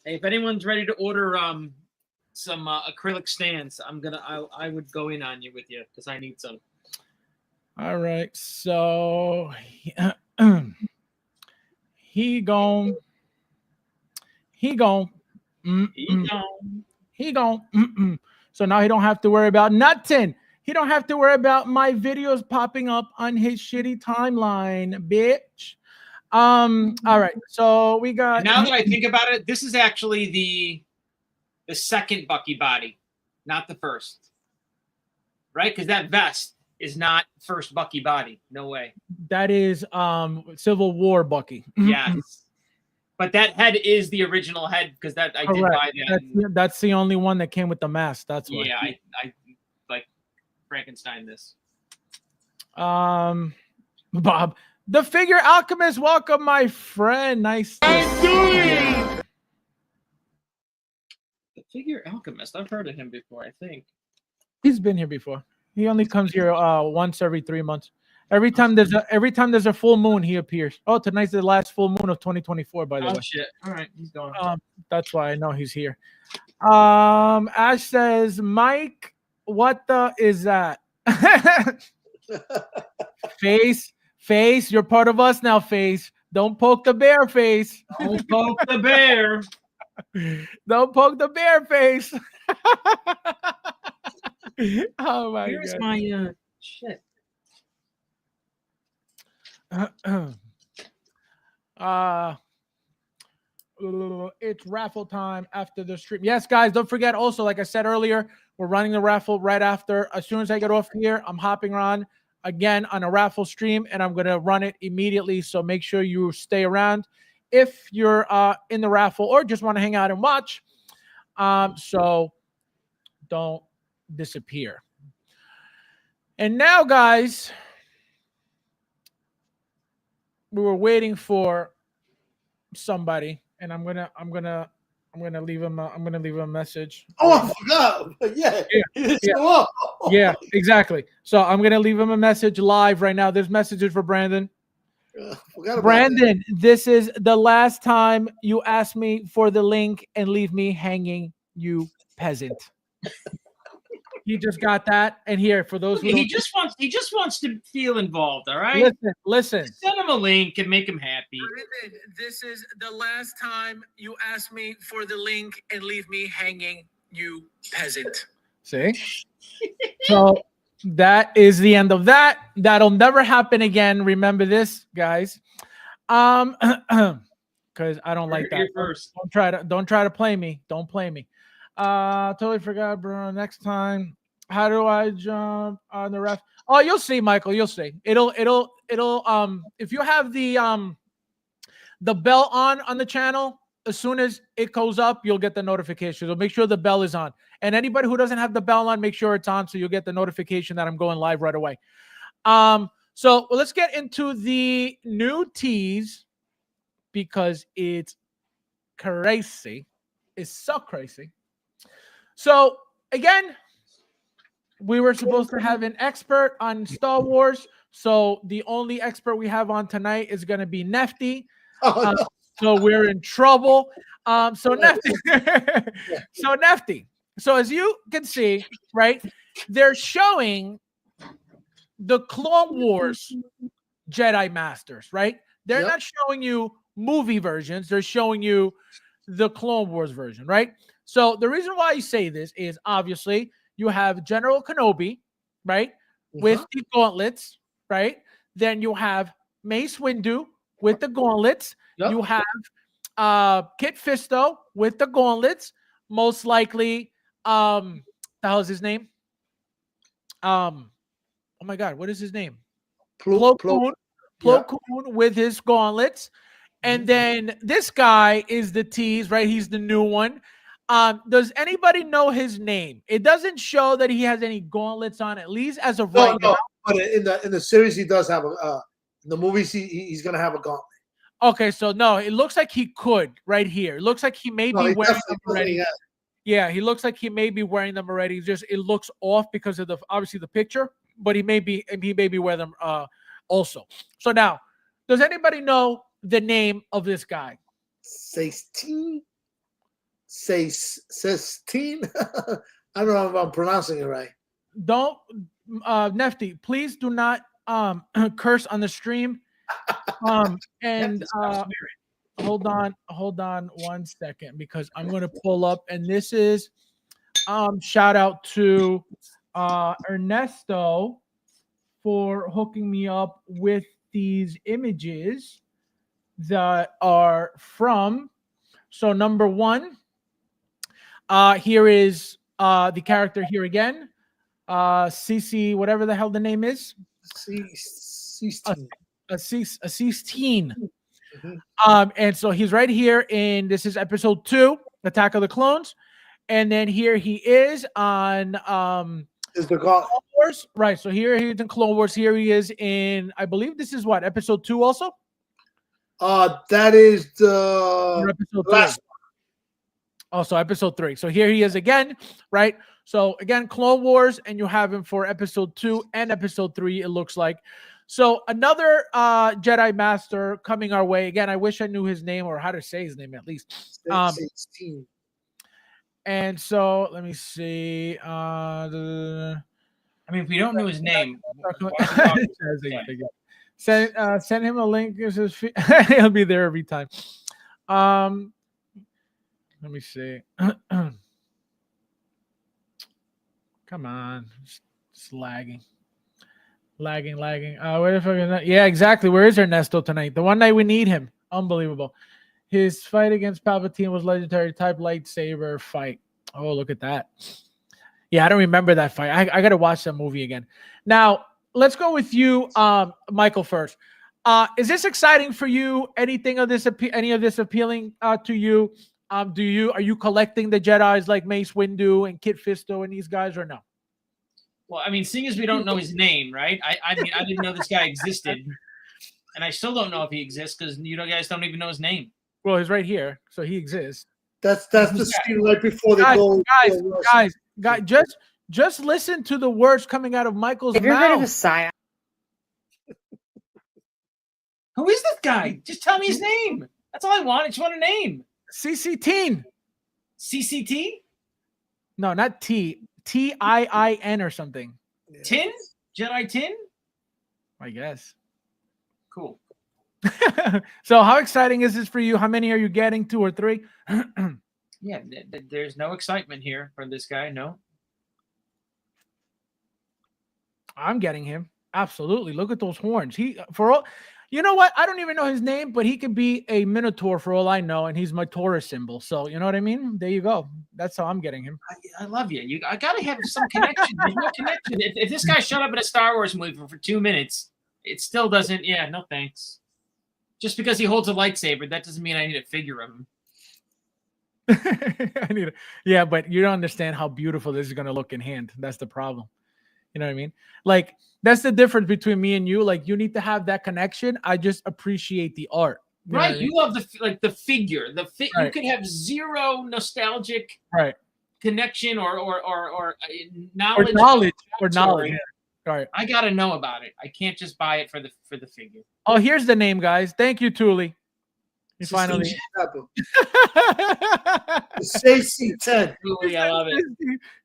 Hey, if anyone's ready to order some acrylic stands, I would go in on you with you because I need some. All right. So he gone. So now he don't have to worry about nothing. He don't have to worry about my videos popping up on his shitty timeline, bitch. All right. So we got. Now that I think about it, this is actually the second Bucky body, not the first. Right? Because that vest is not first Bucky body. No way. That is Civil War Bucky. Yes. But that head is the original head because that I did buy that. That's the only one that came with the mask. That's why. Yeah, I like Frankenstein this. Bob, the Figure Alchemist, welcome, my friend. Nice. The Figure Alchemist. I've heard of him before. I think He's been here before. He only comes here once every 3 months. Every time there's a full moon, he appears. Oh, tonight's the last full moon of 2024, by the way. Oh shit! All right, he's going. That's why I know he's here. Ash says, Mike, what the is that? Face, you're part of us now, Face. Don't poke the bear, Face. Don't poke the bear. Don't poke the bear, Face. Oh my Here's god. my shit. It's raffle time after the stream. Yes, guys, don't forget also, like I said earlier, we're running the raffle right after. As soon as I get off here, I'm hopping on again on a raffle stream and I'm gonna run it immediately. So make sure you stay around if you're in the raffle or just want to hang out and watch. So don't disappear. And now, guys, we were waiting for somebody, and I'm gonna leave him a message. Oh, I forgot. Yeah. Yeah, exactly. So I'm gonna leave him a message live right now. There's messages for Brandon. Brandon, this is the last time you ask me for the link and leave me hanging, you peasant. He just got that, and here for those who he just wants to feel involved. All right. Listen. Send him a link and make him happy. Brandon, this is the last time you ask me for the link and leave me hanging, you peasant. See? So that is the end of that. That'll never happen again. Remember this, guys. Because I don't like that. Here first. Don't try to play me. Don't play me. Totally forgot, bro. Next time, how do I jump on the ref? Oh, you'll see, Michael. You'll see. It'll if you have the bell on the channel, as soon as it goes up, you'll get the notification. So make sure the bell is on. And anybody who doesn't have the bell on, make sure it's on so you'll get the notification that I'm going live right away. So let's get into the new teas because it's crazy. It's so crazy. So again, we were supposed to have an expert on Star Wars. So the only expert we have on tonight is going to be Nefty. So we're in trouble. So Nefty. So as you can see, right, they're showing the Clone Wars Jedi Masters, right? They're not showing you movie versions. They're showing you the Clone Wars version, right? So the reason why I say this is obviously you have General Kenobi, right? with the gauntlets, right? Then you have Mace Windu with the gauntlets. Yep. You have Kit Fisto with the gauntlets. Most likely, the hell's his name? Oh my God, what is his name? Plo Koon with his gauntlets. And then this guy is the tease, right? He's the new one. Does anybody know his name? It doesn't show that he has any gauntlets on, at least as of right now. But in the series, he does have a. In the movies, he's gonna have a gauntlet. Okay, so no, it looks like he could right here. It looks like he may be wearing them already. Yeah, he looks like he may be wearing them already. Just it looks off because of obviously the picture, but he may be wearing them also. So now, does anybody know the name of this guy? Sixteen. I don't know if I'm pronouncing it right. Don't, Nefty, please do not curse on the stream. And hold on 1 second, because I'm going to pull up, and this is shout out to Ernesto for hooking me up with these images that are from. So number one, here is the character here again, CC, whatever the hell the name is, Sistine. And so he's right here in, this is episode 2, Attack of the Clones, and then here he is on is the Clone Wars, right? So here he's in Clone Wars. Here he is in, I believe this is what, episode 2 also. That is the episode last 3. Also episode 3. So here he is again, right? So again, Clone Wars, and you have him for episode 2 and episode 3, it looks like. So another Jedi Master coming our way. Again, I wish I knew his name, or how to say his name at least. 16. And so let me see. I mean, if we don't know his name, send him a link. He'll be there every time. Let me see. Come on, it's lagging. Where the fuck is that? Yeah, exactly. Where is Ernesto tonight? The one night we need him. Unbelievable. His fight against Palpatine was legendary type lightsaber fight. Oh, look at that. Yeah, I don't remember that fight. I got to watch that movie again. Now, let's go with you, Michael, first. Is this exciting for you? Any of this appealing to you? Are you collecting the Jedis like Mace Windu and Kit Fisto and these guys, or no? Well, I mean, seeing as we don't know his name, right? I mean, I didn't know this guy existed, and I still don't know if he exists because you guys don't even know his name. Well, he's right here, so he exists. That's the scene right before they go. Guys, just listen to the words coming out of Michael's mouth. If you're gonna Messiah. Who is this guy? Just tell me his name. That's all I want. I just want a name. CCT. CCT? No, not T. TIIN or something. Tin? Jedi Tin? I guess. Cool. So how exciting is this for you? How many are you getting? 2 or 3? Yeah, there's no excitement here for this guy. No. I'm getting him. Absolutely. Look at those horns. You know what? I don't even know his name, but he could be a Minotaur for all I know, and he's my Taurus symbol. So you know what I mean? There you go. That's how I'm getting him. I love you. I gotta have some connection. There's no connection. If this guy showed up in a Star Wars movie for 2 minutes, it still doesn't. Yeah, no thanks. Just because he holds a lightsaber, that doesn't mean I need a figure of him. Yeah, but you don't understand how beautiful this is gonna look in hand. That's the problem. You know what I mean? Like, that's the difference between me and you. Like, you need to have that connection. I just appreciate the art. Right. You love the figure. Right. You could have zero nostalgic connection or knowledge. Or knowledge. Right. I gotta know about it. I can't just buy it for the figure. Oh, here's the name, guys. Thank you, Thule. You finally. CC10. Thule, I love it.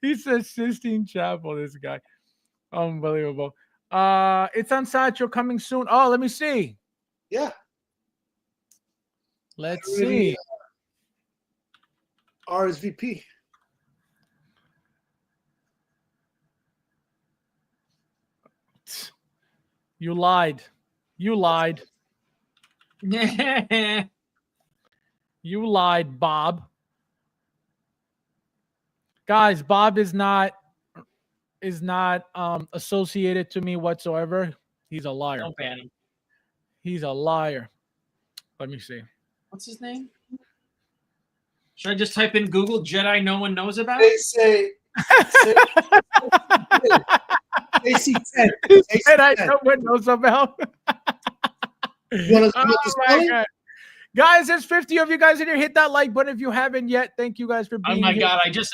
He says Sistine Chapel. This guy. Unbelievable. It's on Satchel coming soon. Oh, let me see. Yeah. Let's see. You lied. You lied. You lied, Bob. Guys, Bob is not associated to me whatsoever. He's a liar. Don't ban him. He's a liar. Let me see. What's his name? Should I just type in Google Jedi no one knows about? They say AC 10. And I know what knows about. You want to Oh know the my spelling? God. Guys, there's 50 of you guys in here. Hit that like button if you haven't yet. Thank you guys for being Oh my here. God! I just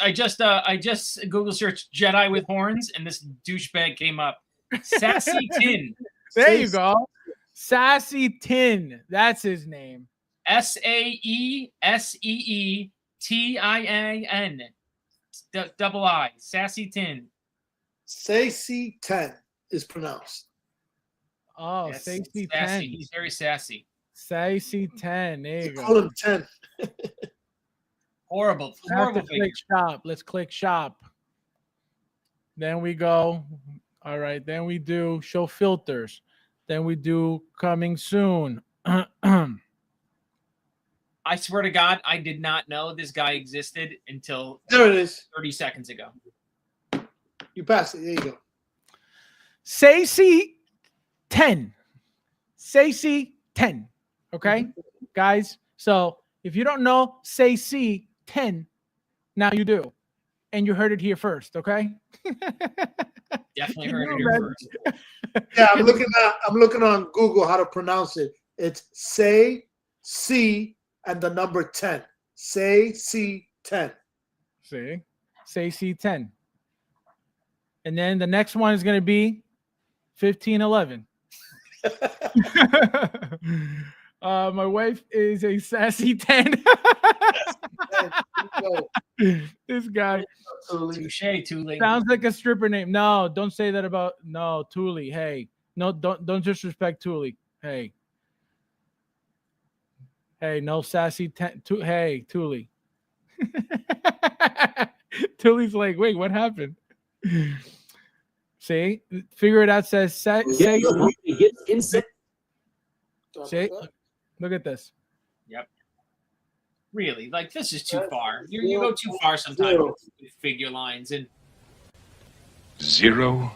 Google searched Jedi with horns, and this douchebag came up. Sassy Tin. There you go. Sassy Tin. That's his name. SAESEETIAN. Double I. Sassy Tin. Sassy 10 is pronounced. Oh, Yes, Sassy sassy. 10. He's very sassy. Sassy 10. There you They go. call him 10. Horrible. Have to Horrible click figure. shop. Let's click shop. Then we go. All right. Then we do show filters. Then we do coming soon. I swear to God, I did not know this guy existed until There it is. 30 seconds ago. You passed it. There you go. Sassy 10. Sassy 10. Okay, guys. So if you don't know Sassy 10, now you do. And you heard it here first. Okay. Definitely Can heard you it here imagine? first. Yeah, I'm looking on Google how to pronounce it. It's say C and the number 10. Say C 10. See, Sassy 10. And then the next one is going to be 1511. My wife is a sassy 10. This guy Touche, Tooling. sounds like a stripper name. No, don't say that about Thule. Hey, no, don't disrespect Thule. Hey, no sassy 10. Hey, Thule. Thule's like, wait, what happened? See, figure it out. Says say. See, look at this. Yep. Really, like this is too far. You go too far sometimes with figure lines and 0.0.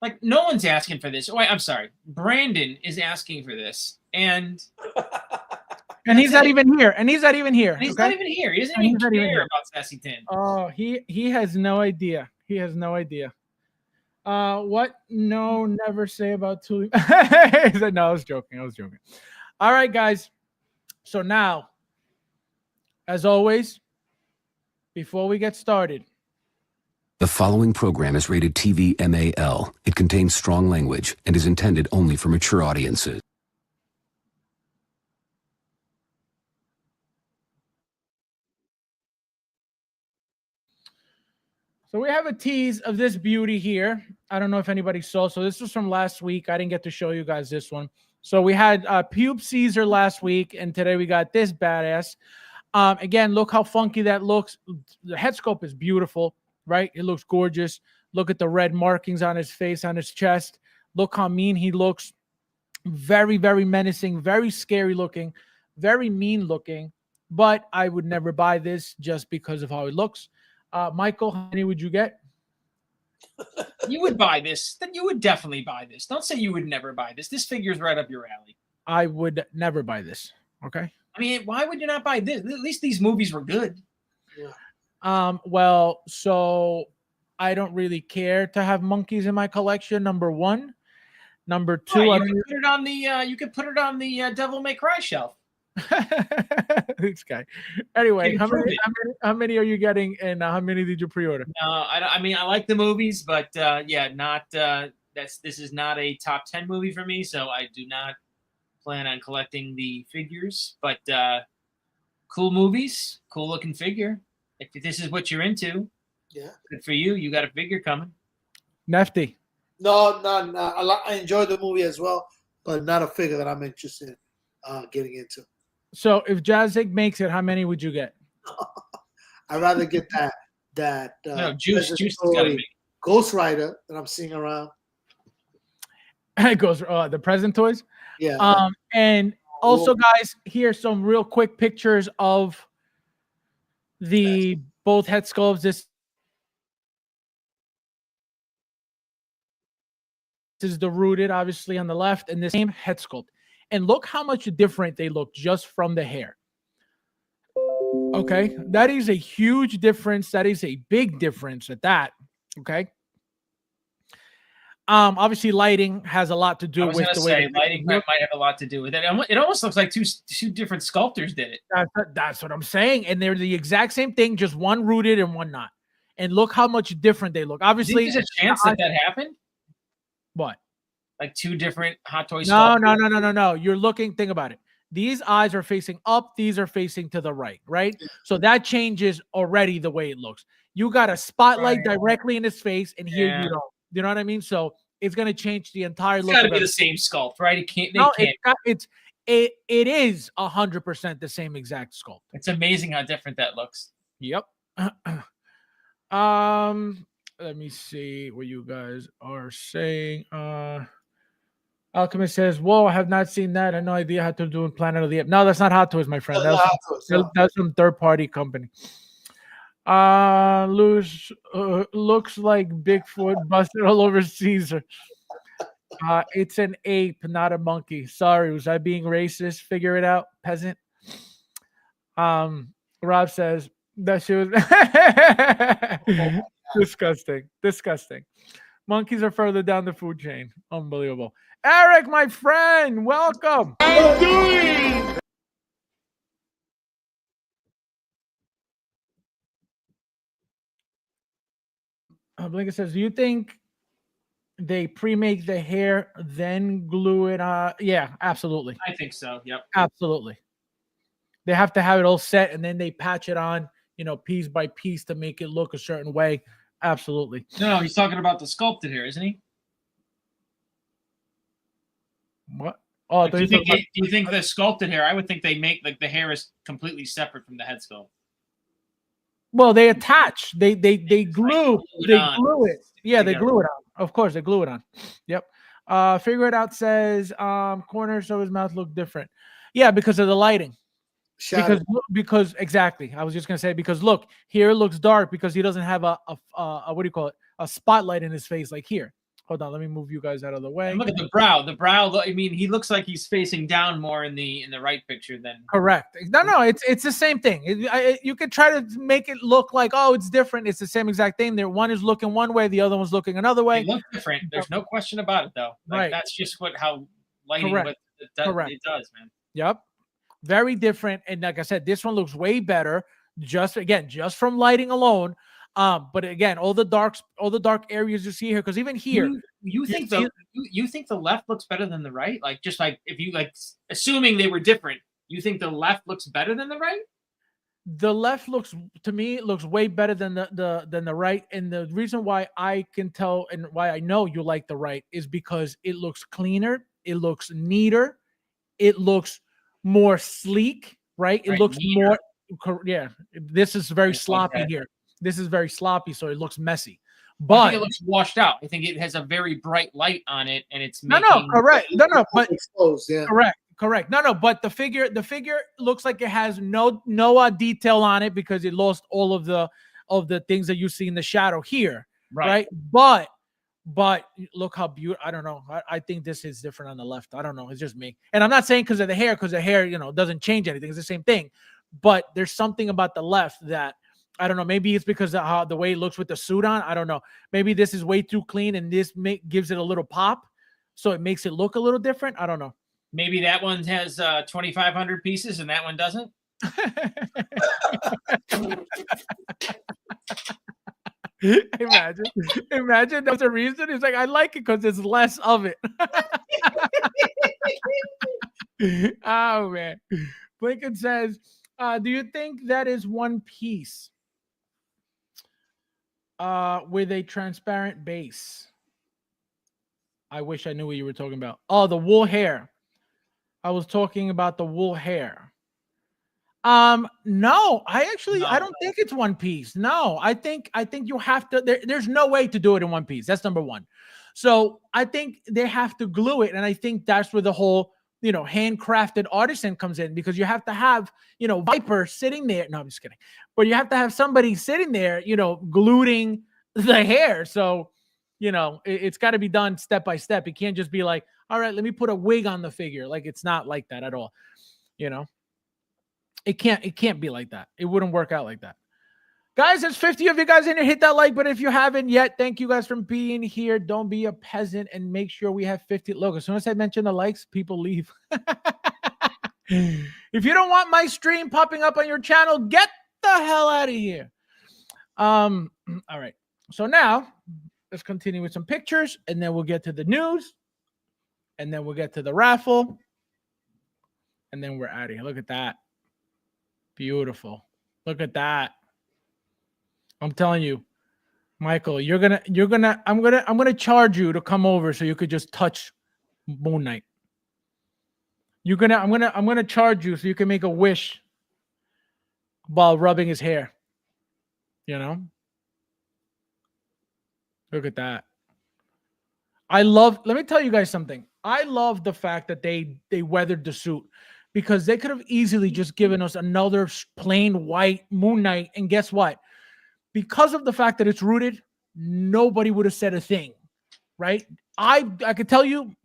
like no one's asking for this. Oh, wait, I'm sorry. Brandon is asking for this, and he's not even here. And he's not even here. he's okay? not even here. He doesn't And even he's not even care here. about Sassy 10. Oh, he has no idea. He has no idea. What? No, never say about Thule. He said, no, I was joking. All right, guys. So now, as always, before we get started, The following program is rated TV MAL. It contains strong language and is intended only for mature audiences. so we have a tease of this beauty here. I don't know if anybody saw. So this was from last week. I didn't get to show you guys this one. So we had Pube Caesar last week, and today we got this badass. Again, look how funky that looks. The head sculpt is beautiful, right? It looks gorgeous. Look at the red markings on his face, on his chest. Look how mean he looks. Very, very menacing, very scary looking, very mean looking. But I would never buy this just because of how it looks. Michael, how many would you get? You would buy this. Then you would definitely buy this. Don't say you would never buy this. This figure's right up your alley. I would never buy this. Okay. I mean, why would you not buy this? At least these movies were good. Well, so I don't really care to have monkeys in my collection. Number one. Number two, Right, I you don't could put it on the Devil May Cry shelf. this guy. Anyway, how Improve many, it. how many are you getting, and how many did you pre-order? No, I mean I like the movies, but yeah, not this is not a top 10 movie for me, so I do not plan on collecting the figures. But cool movies, cool looking figure. If this is what you're into, Yeah. good for you. You got a figure coming. Nefty. No. I enjoyed the movie as well, but not a figure that I'm interested in getting into. So if Jazzik makes it, how many would you get? I'd rather get that that No, Juice has got to be. Ghost Rider that I'm seeing around. It goes the present toys. Yeah. And also, guys, here's some real quick pictures of the both head sculpts. This is the rooted, obviously, on the left, and the same head sculpt. And look how much different they look just from the hair. Okay, that is a huge difference. That is a big difference at that. Okay. Obviously, lighting has a lot to do with the way lighting might have a lot to do with it. It almost looks like two different sculptors did it. That's what I'm saying, and they're the exact same thing, just one rooted and one not. And look how much different they look. Obviously, there's a chance that happened. What? Like two different Hot Toys? No. You're looking. Think about it. These eyes are facing up. These are facing to the right. Right. So that changes already the way it looks. You got a spotlight directly in his face, and here you don't. You know what I mean? So it's going to change the entire look. It's got to be the same sculpt, right? It can't. It is 100% the same exact sculpt. It's amazing how different that looks. Yep. Let me see what you guys are saying. Alchemist says, "Whoa, I have not seen that. I had no idea how to do in Planet of the Apes." No, that's not Hot Toys, my friend. That's some third-party company. Luz looks like Bigfoot busted all over Caesar. It's an ape, not a monkey. Sorry, was I being racist? Figure it out, peasant. Rob says that she was disgusting. Monkeys are further down the food chain. Unbelievable. Eric, my friend, welcome. How you doing? Blinker says, do you think they pre-make the hair, then glue it on? Yeah, absolutely. I think so. Yep. Absolutely. They have to have it all set, and then they patch it on, piece by piece to make it look a certain way. Absolutely. No, he's talking about the sculpted hair, isn't he? What? Oh, do you think the sculpted hair? I would think they make the hair is completely separate from the head sculpt. Well, they attach. They glue. They glue it. Yeah, they glue it on. Of course, they glue it on. Yep. Figure It Out says corners of his mouth look different. Yeah, because of the lighting. Because exactly. I was just gonna say, because look, here it looks dark because he doesn't have a what do you call it? A spotlight in his face like here. Hold on, let me move you guys out of the way. And look at the brow. The brow. I mean, he looks like he's facing down more in the right picture than. Correct. No, it's the same thing. You could try to make it look like, oh, it's different. It's the same exact thing. There, one is looking one way, the other one's looking another way. They look different. There's no question about it, though. Like, that's just how lighting it does, man. Yep. Very different. And like I said, this one looks way better. Just from lighting alone. But again, all the dark areas you see here, because even here, you think the left looks better than the right? Like, just like if you assuming they were different, you think the left looks better than the right? The left looks way better than the right, and the reason why I can tell and why I know you like the right is because it looks cleaner, it looks neater, it looks more sleek, right? It looks neater. This is very sloppy here. This is very sloppy, so it looks messy. But I think it looks washed out. I think it has a very bright light on it, and it's correct. But exposed, yeah. Correct. No, but the figure looks like it has no detail on it because it lost all of the things that you see in the shadow here, right? But look how beautiful. I don't know. I think this is different on the left. I don't know. It's just me, and I'm not saying because the hair doesn't change anything. It's the same thing, but there's something about the left that. I don't know. Maybe it's because of how the way it looks with the suit on. I don't know. Maybe this is way too clean and this gives it a little pop. So it makes it look a little different. I don't know. Maybe that one has 2,500 pieces and that one doesn't. Imagine that's the reason. It's like, I like it because there's less of it. Oh, man. Blinken says, do you think that is one piece? With a transparent base. I wish I knew what you were talking about. Oh, the wool hair. I was talking about the wool hair. No, I No. don't think it's one piece. No, I think you have to. There's no way to do it in one piece. That's number one. So I think they have to glue it, and I think that's where the whole handcrafted artisan comes in, because you have to have Viper sitting there. No, I'm just kidding. But you have to have somebody sitting there, gluing the hair. So it's got to be done step by step. It can't just be like, all right, let me put a wig on the figure. Like, it's not like that at all. It can't be like that. It wouldn't work out like that. Guys, there's 50 of you guys in here. Hit that like button if you haven't yet. Thank you guys for being here. Don't be a peasant and make sure we have 50. Look, as soon as I mention the likes, people leave. If you don't want my stream popping up on your channel, get the hell out of here. All right. So now let's continue with some pictures, and then we'll get to the news, and then we'll get to the raffle, and then we're out of here. Look at that. Beautiful. Look at that. I'm telling you, Michael, I'm gonna charge you to come over so you could just touch Moon Knight. I'm gonna charge you so you can make a wish while rubbing his hair. Look at that. Let me tell you guys something. I love the fact that they weathered the suit, because they could have easily just given us another plain white Moon Knight. And guess what? Because of the fact that it's rooted, nobody would have said a thing, right? I could tell you,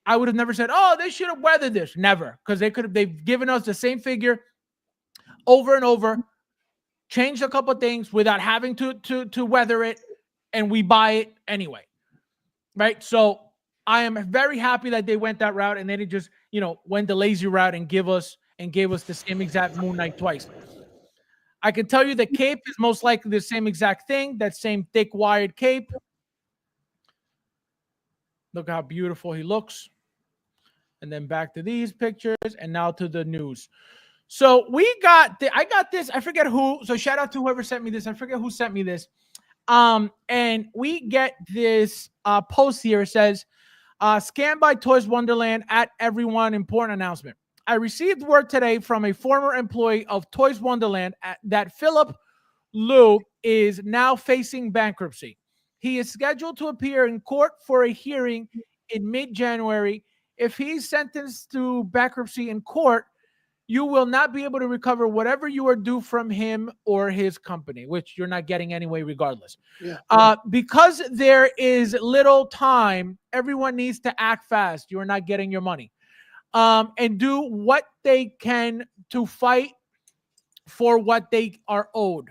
I would have never said, oh, they should have weathered this. Never. Because they've given us the same figure over and over, changed a couple of things without having to weather it, and we buy it anyway. Right? So I am very happy that they went that route, and they didn't just, went the lazy route and gave us the same exact Moon Knight twice. I can tell you the cape is most likely the same exact thing, that same thick wired cape. Look how beautiful he looks. And then back to these pictures, and now to the news. So I got this. I forget who. So shout out to whoever sent me this. I forget who sent me this. And we get this post here. It says, scanned by Toys Wonderland at everyone. Important announcement. I received word today from a former employee of Toys Wonderland that Philip Liu is now facing bankruptcy. He is scheduled to appear in court for a hearing in mid-January. If he's sentenced to bankruptcy in court, you will not be able to recover whatever you are due from him or his company, which you're not getting anyway regardless. Yeah. Because there is little time, everyone needs to act fast. You are not getting your money. And do what they can to fight for what they are owed.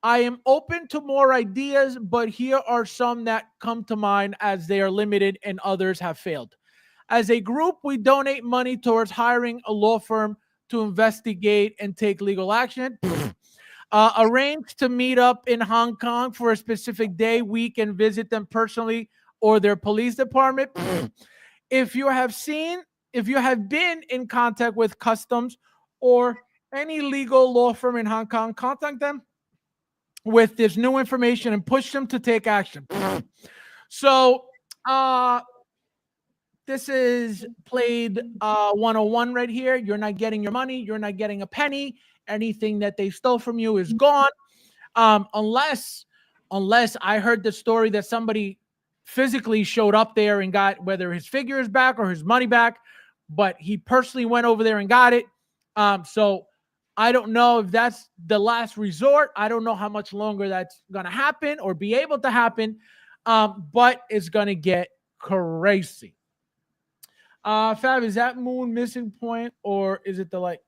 I am open to more ideas, but here are some that come to mind as they are limited and others have failed. As a group, we donate money towards hiring a law firm to investigate and take legal action. Arrange to meet up in Hong Kong for a specific day, week, and visit them personally or their police department. If you have been in contact with customs or any legal law firm in Hong Kong, contact them with this new information and push them to take action. So this is played 101 right here. You're not getting your money. You're not getting a penny. Anything that they stole from you is gone. Unless I heard the story that somebody physically showed up there and got whether his figure is back or his money back, but he personally went over there and got it. So I don't know if that's the last resort. I don't know how much longer that's going to happen or be able to happen, but it's going to get crazy. Fab, is that moon missing point or is it the light?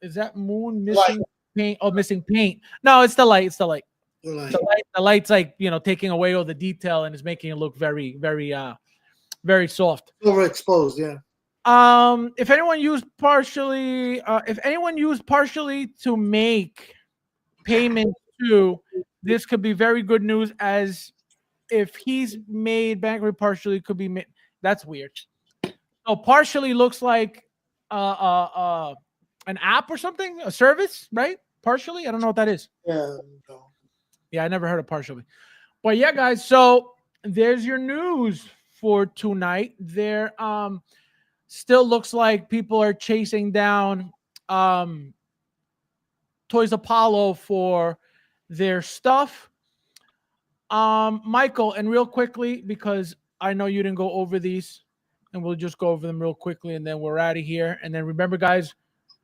Is that moon missing paint? Oh, missing paint. No, it's the light. It's the light. The light's like, taking away all the detail and is making it look very, very, very soft. Overexposed, yeah. If anyone used partially to make payment to, this could be very good news, as if he's made bankrupt partially could be made. That's weird. So partially looks like an app or something, a service, right? Partially, I don't know what that is. Yeah, no. Yeah, I never heard of partially. But yeah, guys, so there's your news for tonight. There still looks like people are chasing down Toys Apollo for their stuff. Michael, and real quickly, because I know you didn't go over these, and we'll just go over them real quickly, and then we're out of here. And then remember, guys,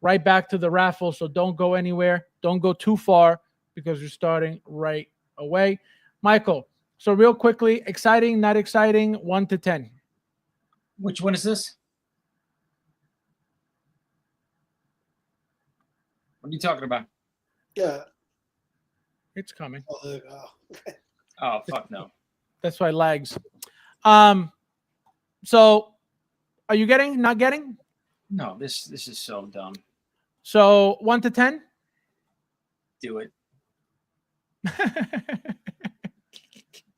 right back to the raffle. So don't go anywhere. Don't go too far because you're starting right away. Michael, so real quickly, exciting, not exciting, 1 to 10. Which one is this? What are you talking about? Yeah. It's coming. Oh, there you go. Oh, fuck no. That's why it lags. So are you getting, not getting? No, this is so dumb. So 1 to 10? Do it.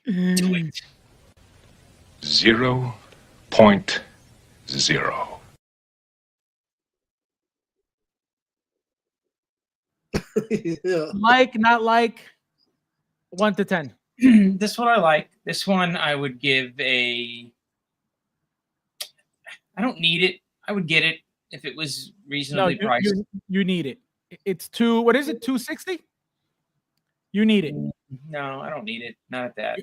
Do it. 0.0. Yeah. Like, not like, 1 to 10. This one I like. This one I would give a. I don't need it. I would get it if it was No, reasonably priced. you need it. It's what is it, 260? You need it. No, I don't need it. Not at that.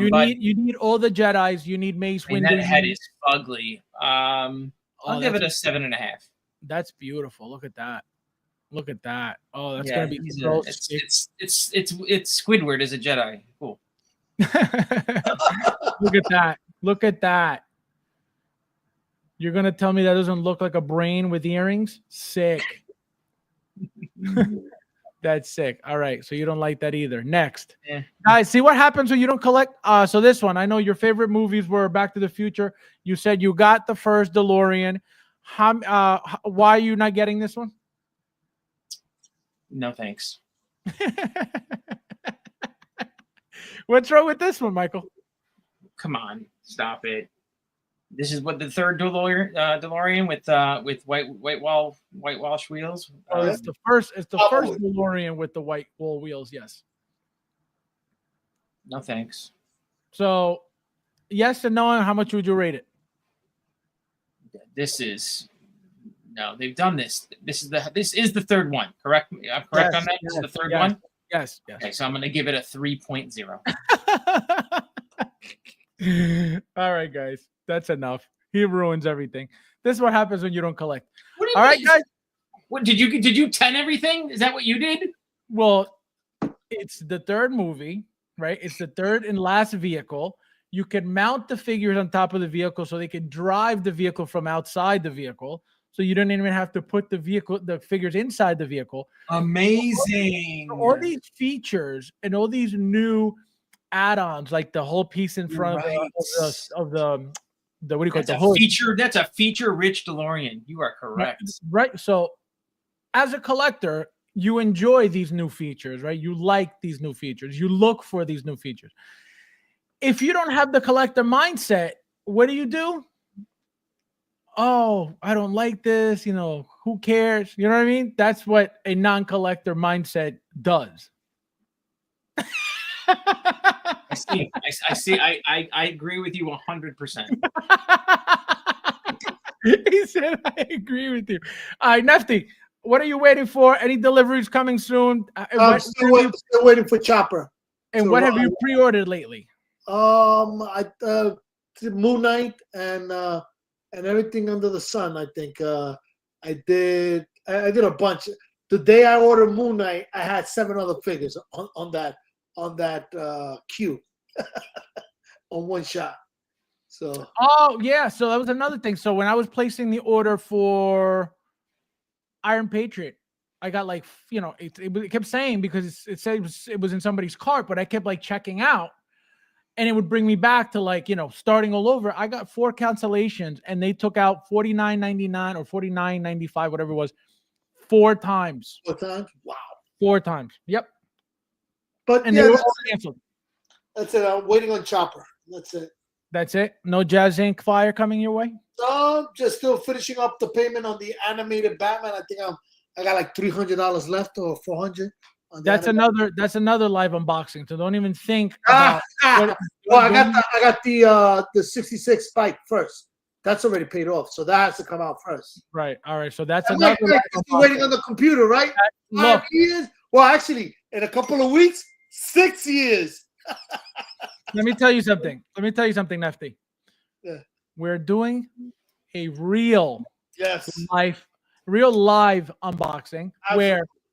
You But need all the Jedis. You need Mace I mean, Windu. that head is ugly. I'll give it a that's 7.5. That's beautiful. Look at that. Look at that. Oh, that's Yeah, gonna be he's so it's Squidward as a Jedi. Cool. Look at that. Look at that. You're gonna tell me that doesn't look like a brain with earrings? Sick. That's sick. All right. So you don't like that either. Next. Yeah. Guys, see what happens when you don't collect. So this one, I know your favorite movies were Back to the Future. You said you got the first DeLorean. Why are you not getting this one? No thanks. What's wrong with this one, Michael? Come on, stop it. This is what the third DeLorean with whitewash wheels. It's the first. It's the first DeLorean with the white wall wheels. Yes. No thanks. So, yes and no. And how much would you rate it? This is no. They've done this. This is the third one. Correct? I'm correct Yes, on that. This is the third yes, one. Yes. Yes. Okay, so I'm gonna give it a 3.0. All right, guys. That's enough. He ruins everything. This is what happens when you don't collect. What do you All right, mean? guys. What did you 10 everything? Is that what you did? Well, it's the third movie, right? It's the third and last vehicle. You can mount the figures on top of the vehicle so they can drive the vehicle from outside the vehicle. So you don't even have to put the figures inside the vehicle. Amazing. All these features and all these new add-ons, like the whole piece in front of the what do you call it? The hood. That's a feature-rich DeLorean. You are correct. Right. So, as a collector, you enjoy these new features, right? You like these new features. You look for these new features. If you don't have the collector mindset, what do? Oh, I don't like this. Who cares? You know what I mean? That's what a non-collector mindset does. I see. I agree with you 100%. He said, "I agree with you." All right, Nefty, what are you waiting for? Any deliveries coming soon? I'm still waiting for Chopper. And what have you pre-ordered lately? Moon Knight and everything under the sun. I think I did a bunch. The day I ordered Moon Knight, I had 7 other figures on that queue on one shot. So So that was another thing. So when I was placing the order for Iron Patriot, I got it kept saying, because it said it was in somebody's cart, but I kept checking out, and it would bring me back to starting all over. I got 4 cancellations, and they took out $49.99 or $49.95, whatever it was, 4 times. 4 times? Wow. 4 times. Yep. But and they were all canceled. That's it. I'm waiting on Chopper. That's it. That's it. No Jazz Inc. flyer coming your way? No, just still finishing up the payment on the animated Batman. I think I got $300 left, or $400. That's another live unboxing. So don't even think about. I got the 66 Spike first. That's already paid off, so that has to come out first. Right. All right. So that's I'm another. like, you're waiting on the computer, right? 5 Look, years. Well, actually, in a couple of weeks, 6 years. let me tell you something. Nefty. Yeah. We're doing a real Yes. live unboxing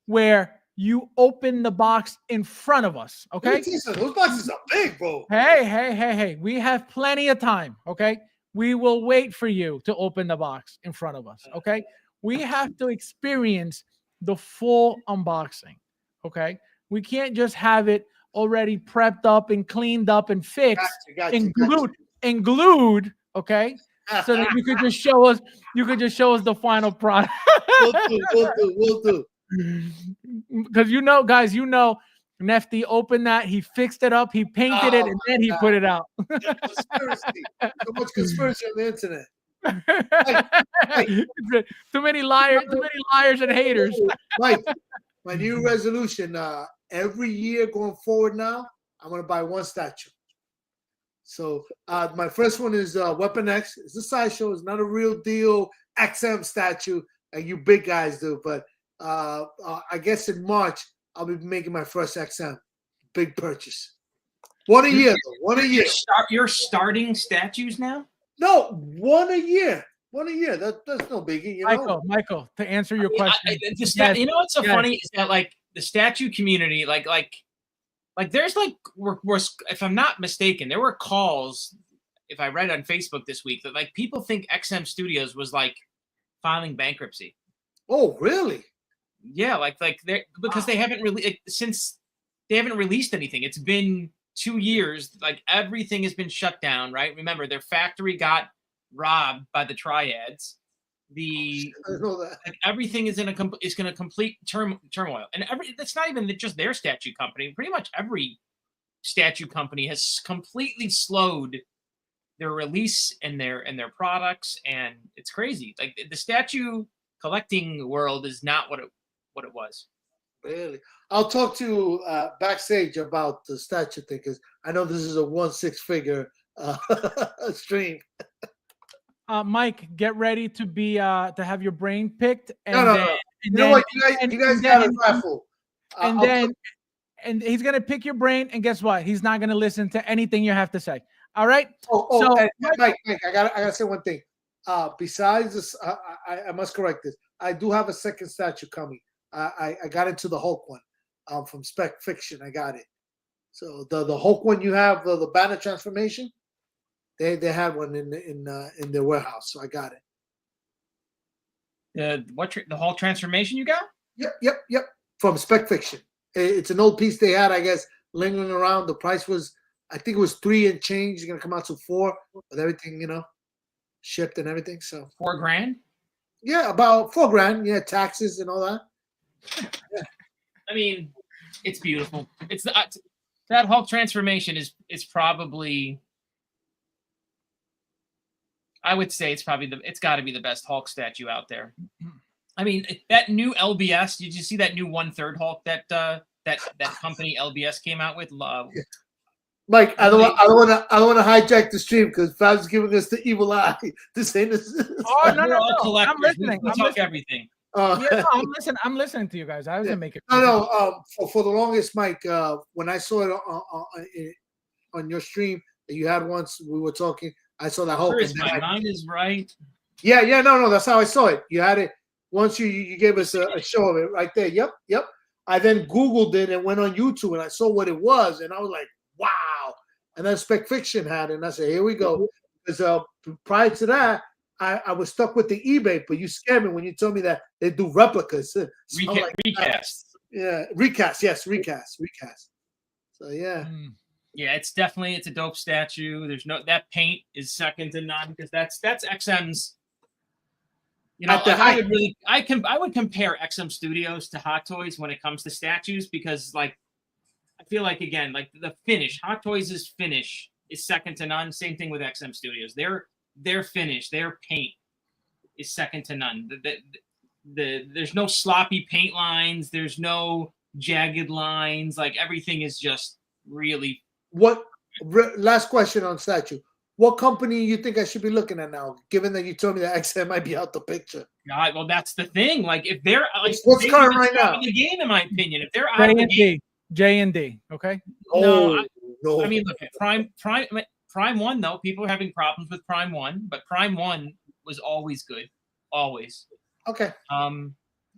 where you open the box in front of us. Okay. Those boxes are big, bro. Hey. We have plenty of time. Okay. We will wait for you to open the box in front of us. Okay. We have to experience the full unboxing. Okay. We can't just have it already prepped up and cleaned up and fixed and glued. Okay. So that you could just show us the final product. We'll do. Because guys, Nefty opened that, he fixed it up, he painted it, and then he put it out. Conspiracy. So much conspiracy on the internet. Too many liars and haters. Mike, my new resolution, every year going forward now, I'm going to buy one statue. So my first one is Weapon X. It's a sideshow. It's not a real deal XM statue like you big guys do. But I guess in March, I'll be making my first XM. Big purchase. One a year, though. One a year. You're starting statues now? No, one a year. One a year. That's no biggie. You know? Michael, to answer your question. You know what's so funny is that like the statue community, like there's like if I'm not mistaken, there were calls, if I read on Facebook this week, that like people think XM Studios was like filing bankruptcy. Oh, really? Yeah, like they because they haven't really since they haven't released anything. It's been 2 years. Like everything has been shut down. Right? Remember, their factory got robbed by the triads. Everything is in a complete turmoil, and that's not even just their statue company. Pretty much every statue company has completely slowed their release and their products, and it's crazy. Like the statue collecting world is not what it was. Really? I'll talk to you backstage about the statue thing because I know this is a 1-6-figure stream. Mike, get ready to be to have your brain picked. And no. You know what? You guys got a raffle. And he's gonna pick your brain, and guess what? He's not gonna listen to anything you have to say. All right. So, Mike, I gotta say one thing. Besides this, I must correct this. I do have a second statue coming. I got into the Hulk one from Spec Fiction. I got it. So the Hulk one you have, the banner transformation, they had one in their warehouse. So I got it. The Hulk transformation you got? Yep. From Spec Fiction. It's an old piece they had, I guess, lingering around. The price was, I think it was 3 and change. It's gonna come out to 4 with everything, shipped and everything. So $4,000? Yeah, about $4,000. Yeah, taxes and all that. Yeah. I mean, it's beautiful. It's that Hulk transformation is probably, I would say it's got to be the best Hulk statue out there. I mean, that new LBS. Did you see that new 1/3 Hulk that company LBS came out with? Mike, I don't want to hijack the stream because Fab's giving us the evil eye. This ain't this. Oh no! I'm listening. We talk everything. I'm listening to you guys. I was gonna make it. No. For the longest, Mike, when I saw it on your stream that you had once, we were talking. I saw that Hulk. My mind is right. Yeah. No. That's how I saw it. You had it once. You gave us a show of it right there. Yep. I then Googled it and went on YouTube and I saw what it was and I was like, wow. And then Spec Fiction had it and I said, here we go. Because prior to that, I was stuck with the eBay, but you scared me when you told me that they do replicas. So recast. Yeah, recast. Yes, recast. So yeah. Yeah, it's a dope statue. That paint is second to none because that's XM's. I would compare XM Studios to Hot Toys when it comes to statues because I feel like again the finish, Hot Toys' finish is second to none. Same thing with XM Studios. Their finish, their paint is second to none. There's no sloppy paint lines. There's no jagged lines. Like everything is just really. Last question on statue. what company you think I should be looking at now? Given that you told me that XM might be out the picture. God, well, that's the thing. Like, if they're like, What's they current need to right stop now? in the game, in my opinion, if they're out of the game, J&D. J&D. Okay. No, Oh, no. I mean, look at Prime One though. People are having problems with Prime One, but Prime One was always good, always. Okay.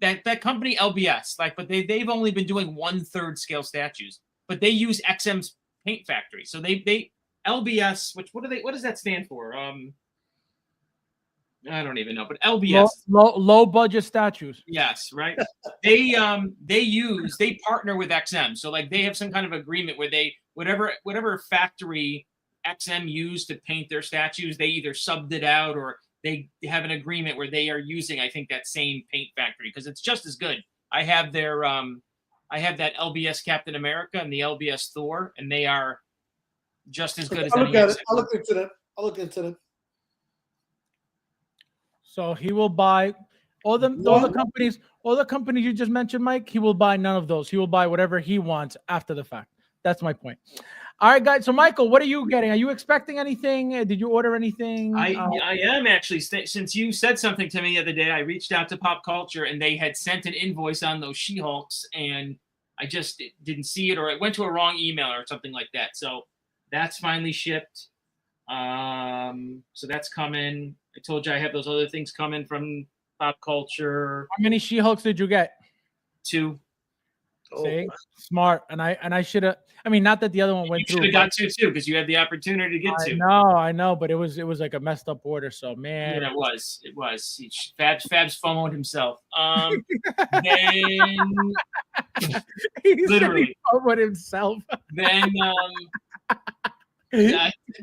That company LBS, like, but they've only been doing 1/3 scale statues, but they use XM's paint factory. So they LBS, what does that stand for? I don't even know, but LBS. Low budget statues. Yes, right. They partner with XM. So like they have some kind of agreement where they whatever factory XM used to paint their statues, they either subbed it out or they have an agreement where they are using, I think, that same paint factory because it's just as good. I have their I have that LBS Captain America and the LBS Thor, and they are just as good as I'll any look at it. XM. I'll look into them. So he will buy all the companies you just mentioned, Mike. He will buy none of those. He will buy whatever he wants after the fact. That's my point. All right, guys. So Michael, what are you getting? Are you expecting anything? Did you order anything? I am actually. Since you said something to me the other day, I reached out to Pop Culture and they had sent an invoice on those She-Hulks, and I just didn't see it, or it went to a wrong email or something like that. So that's finally shipped. So that's coming. I told you I have those other things coming from Pop Culture. How many She-Hulks did you get? 2. See? Smart. And I should have. I mean, not that the other one went You through. should have got 2 too, because you had the opportunity to get 2. I know, but it was like a messed up order. So man, Yeah, it was. Fabs FOMO'd himself. Then literally with himself. Then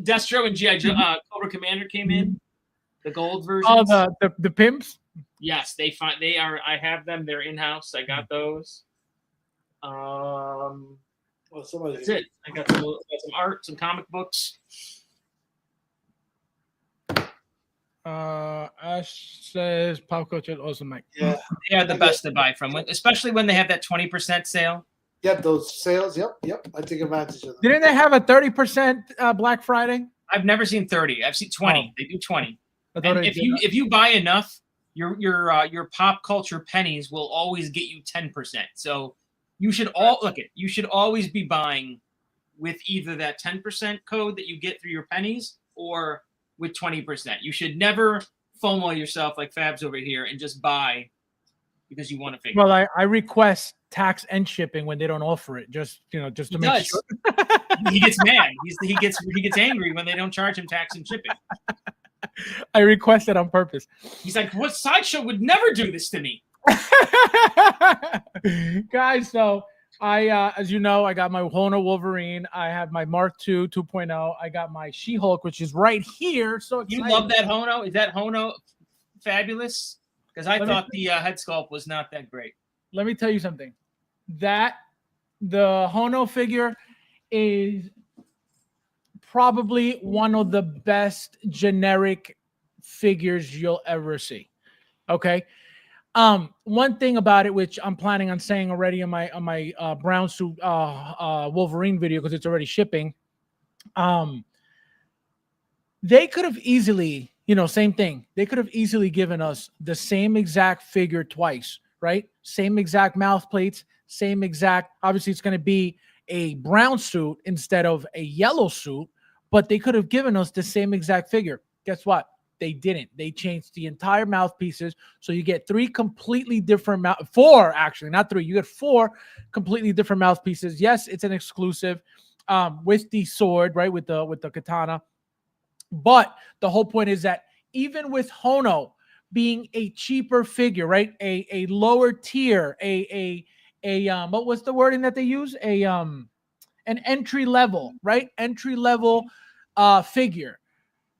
Destro and G.I. Cobra Commander came in. The gold version. Oh, the pimps. Yes, they are. I have them. They're in house. I got those. Well, That's it. I got some art, some comic books. Ash says Pop Culture also Mike. Yeah, They are the best to buy from, especially when they have that 20% sale. Yep, those sales. Yep. I take advantage of them. Didn't they have a 30% Black Friday? I've never seen 30. I've seen 20. Oh. They do 20. I thought And if you buy enough, your Pop Culture pennies will always get you 10%. So you should you should always be buying with either that 10% code that you get through your pennies or with 20%. You should never FOMO yourself like Fabs over here and just buy because you want to figure. Well, I request tax and shipping when they don't offer it, just to make sure. He gets mad. He gets angry when they don't charge him tax and shipping. I request it on purpose. He's like, "What sideshow would never do this to me?" Guys, so I as you know, I got my Hono Wolverine. I have my Mark II 2.0. I got my She-Hulk, which is right here. So you love that Hono? Is that Hono fabulous? Because I thought the head sculpt was not that great. Let me tell you something. That the Hono figure is probably one of the best generic figures you'll ever see. Okay. One thing about it, which I'm planning on saying already on my brown suit Wolverine video because it's already shipping. They could have easily, same thing. They could have easily given us the same exact figure twice, right? Same exact mouth plates, same exact. Obviously, it's going to be a brown suit instead of a yellow suit, but they could have given us the same exact figure. Guess what? They didn't. They changed the entire mouthpieces. So you get 3 completely different 4 actually, not 3. You get 4 completely different mouthpieces. Yes, it's an exclusive with the sword, right? With the katana. But the whole point is that even with Hono being a cheaper figure, right? A lower tier, what was the wording that they use? An entry level, right? Entry level figure.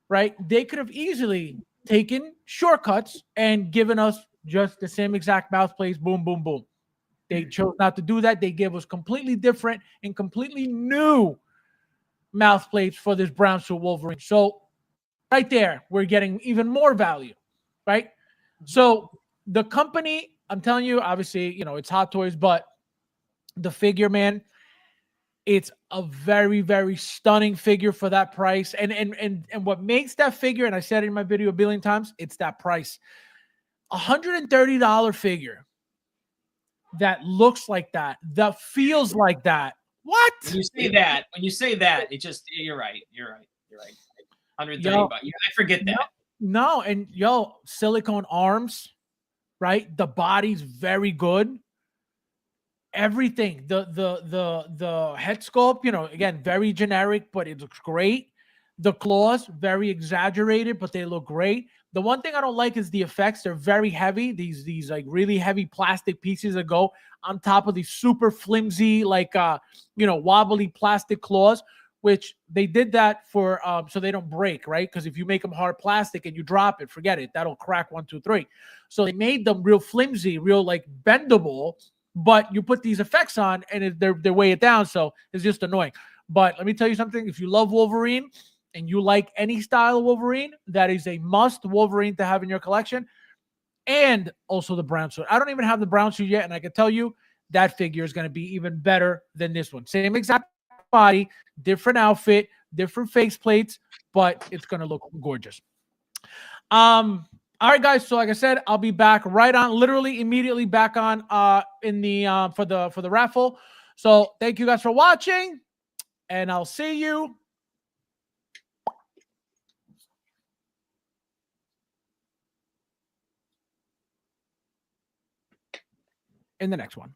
Right? They could have easily taken shortcuts and given us just the same exact mouth plates. Boom, boom, boom. They chose not to do that. They gave us completely different and completely new mouth plates for this brown suit Wolverine. So right there, we're getting even more value, right? So the company, I'm telling you, obviously, it's Hot Toys, but the figure, man, It's a very, very stunning figure for that price. And what makes that figure, and I said it in my video a billion times, it's that price. $130 figure that looks like that feels like that. What? When you say that, it just you're right. 130 Yo, bucks. Yeah, I forget that. No, and yo, silicone arms, right? The body's very good. Everything, the head sculpt, you know, again, very generic, but it looks great. The claws, very exaggerated, but they look great. The one thing I don't like is the effects. They're very heavy. These like really heavy plastic pieces that go on top of these super flimsy, like wobbly plastic claws, which they did that for so they don't break, right? Because if you make them hard plastic and you drop it, forget it. That'll crack 1, 2, 3. So they made them real flimsy, real like bendable. But you put these effects on and they weigh it down, so it's just annoying. But let me tell you something. If you love Wolverine and you like any style of Wolverine, that is a must Wolverine to have in your collection. And also the brown suit. I don't even have the brown suit yet, and I can tell you that figure is going to be even better than this one. Same exact body, different outfit, different face plates, but it's going to look gorgeous. All right, guys. So like I said, I'll be back right on, literally immediately back on in the for the raffle. So thank you guys for watching, and I'll see you in the next one.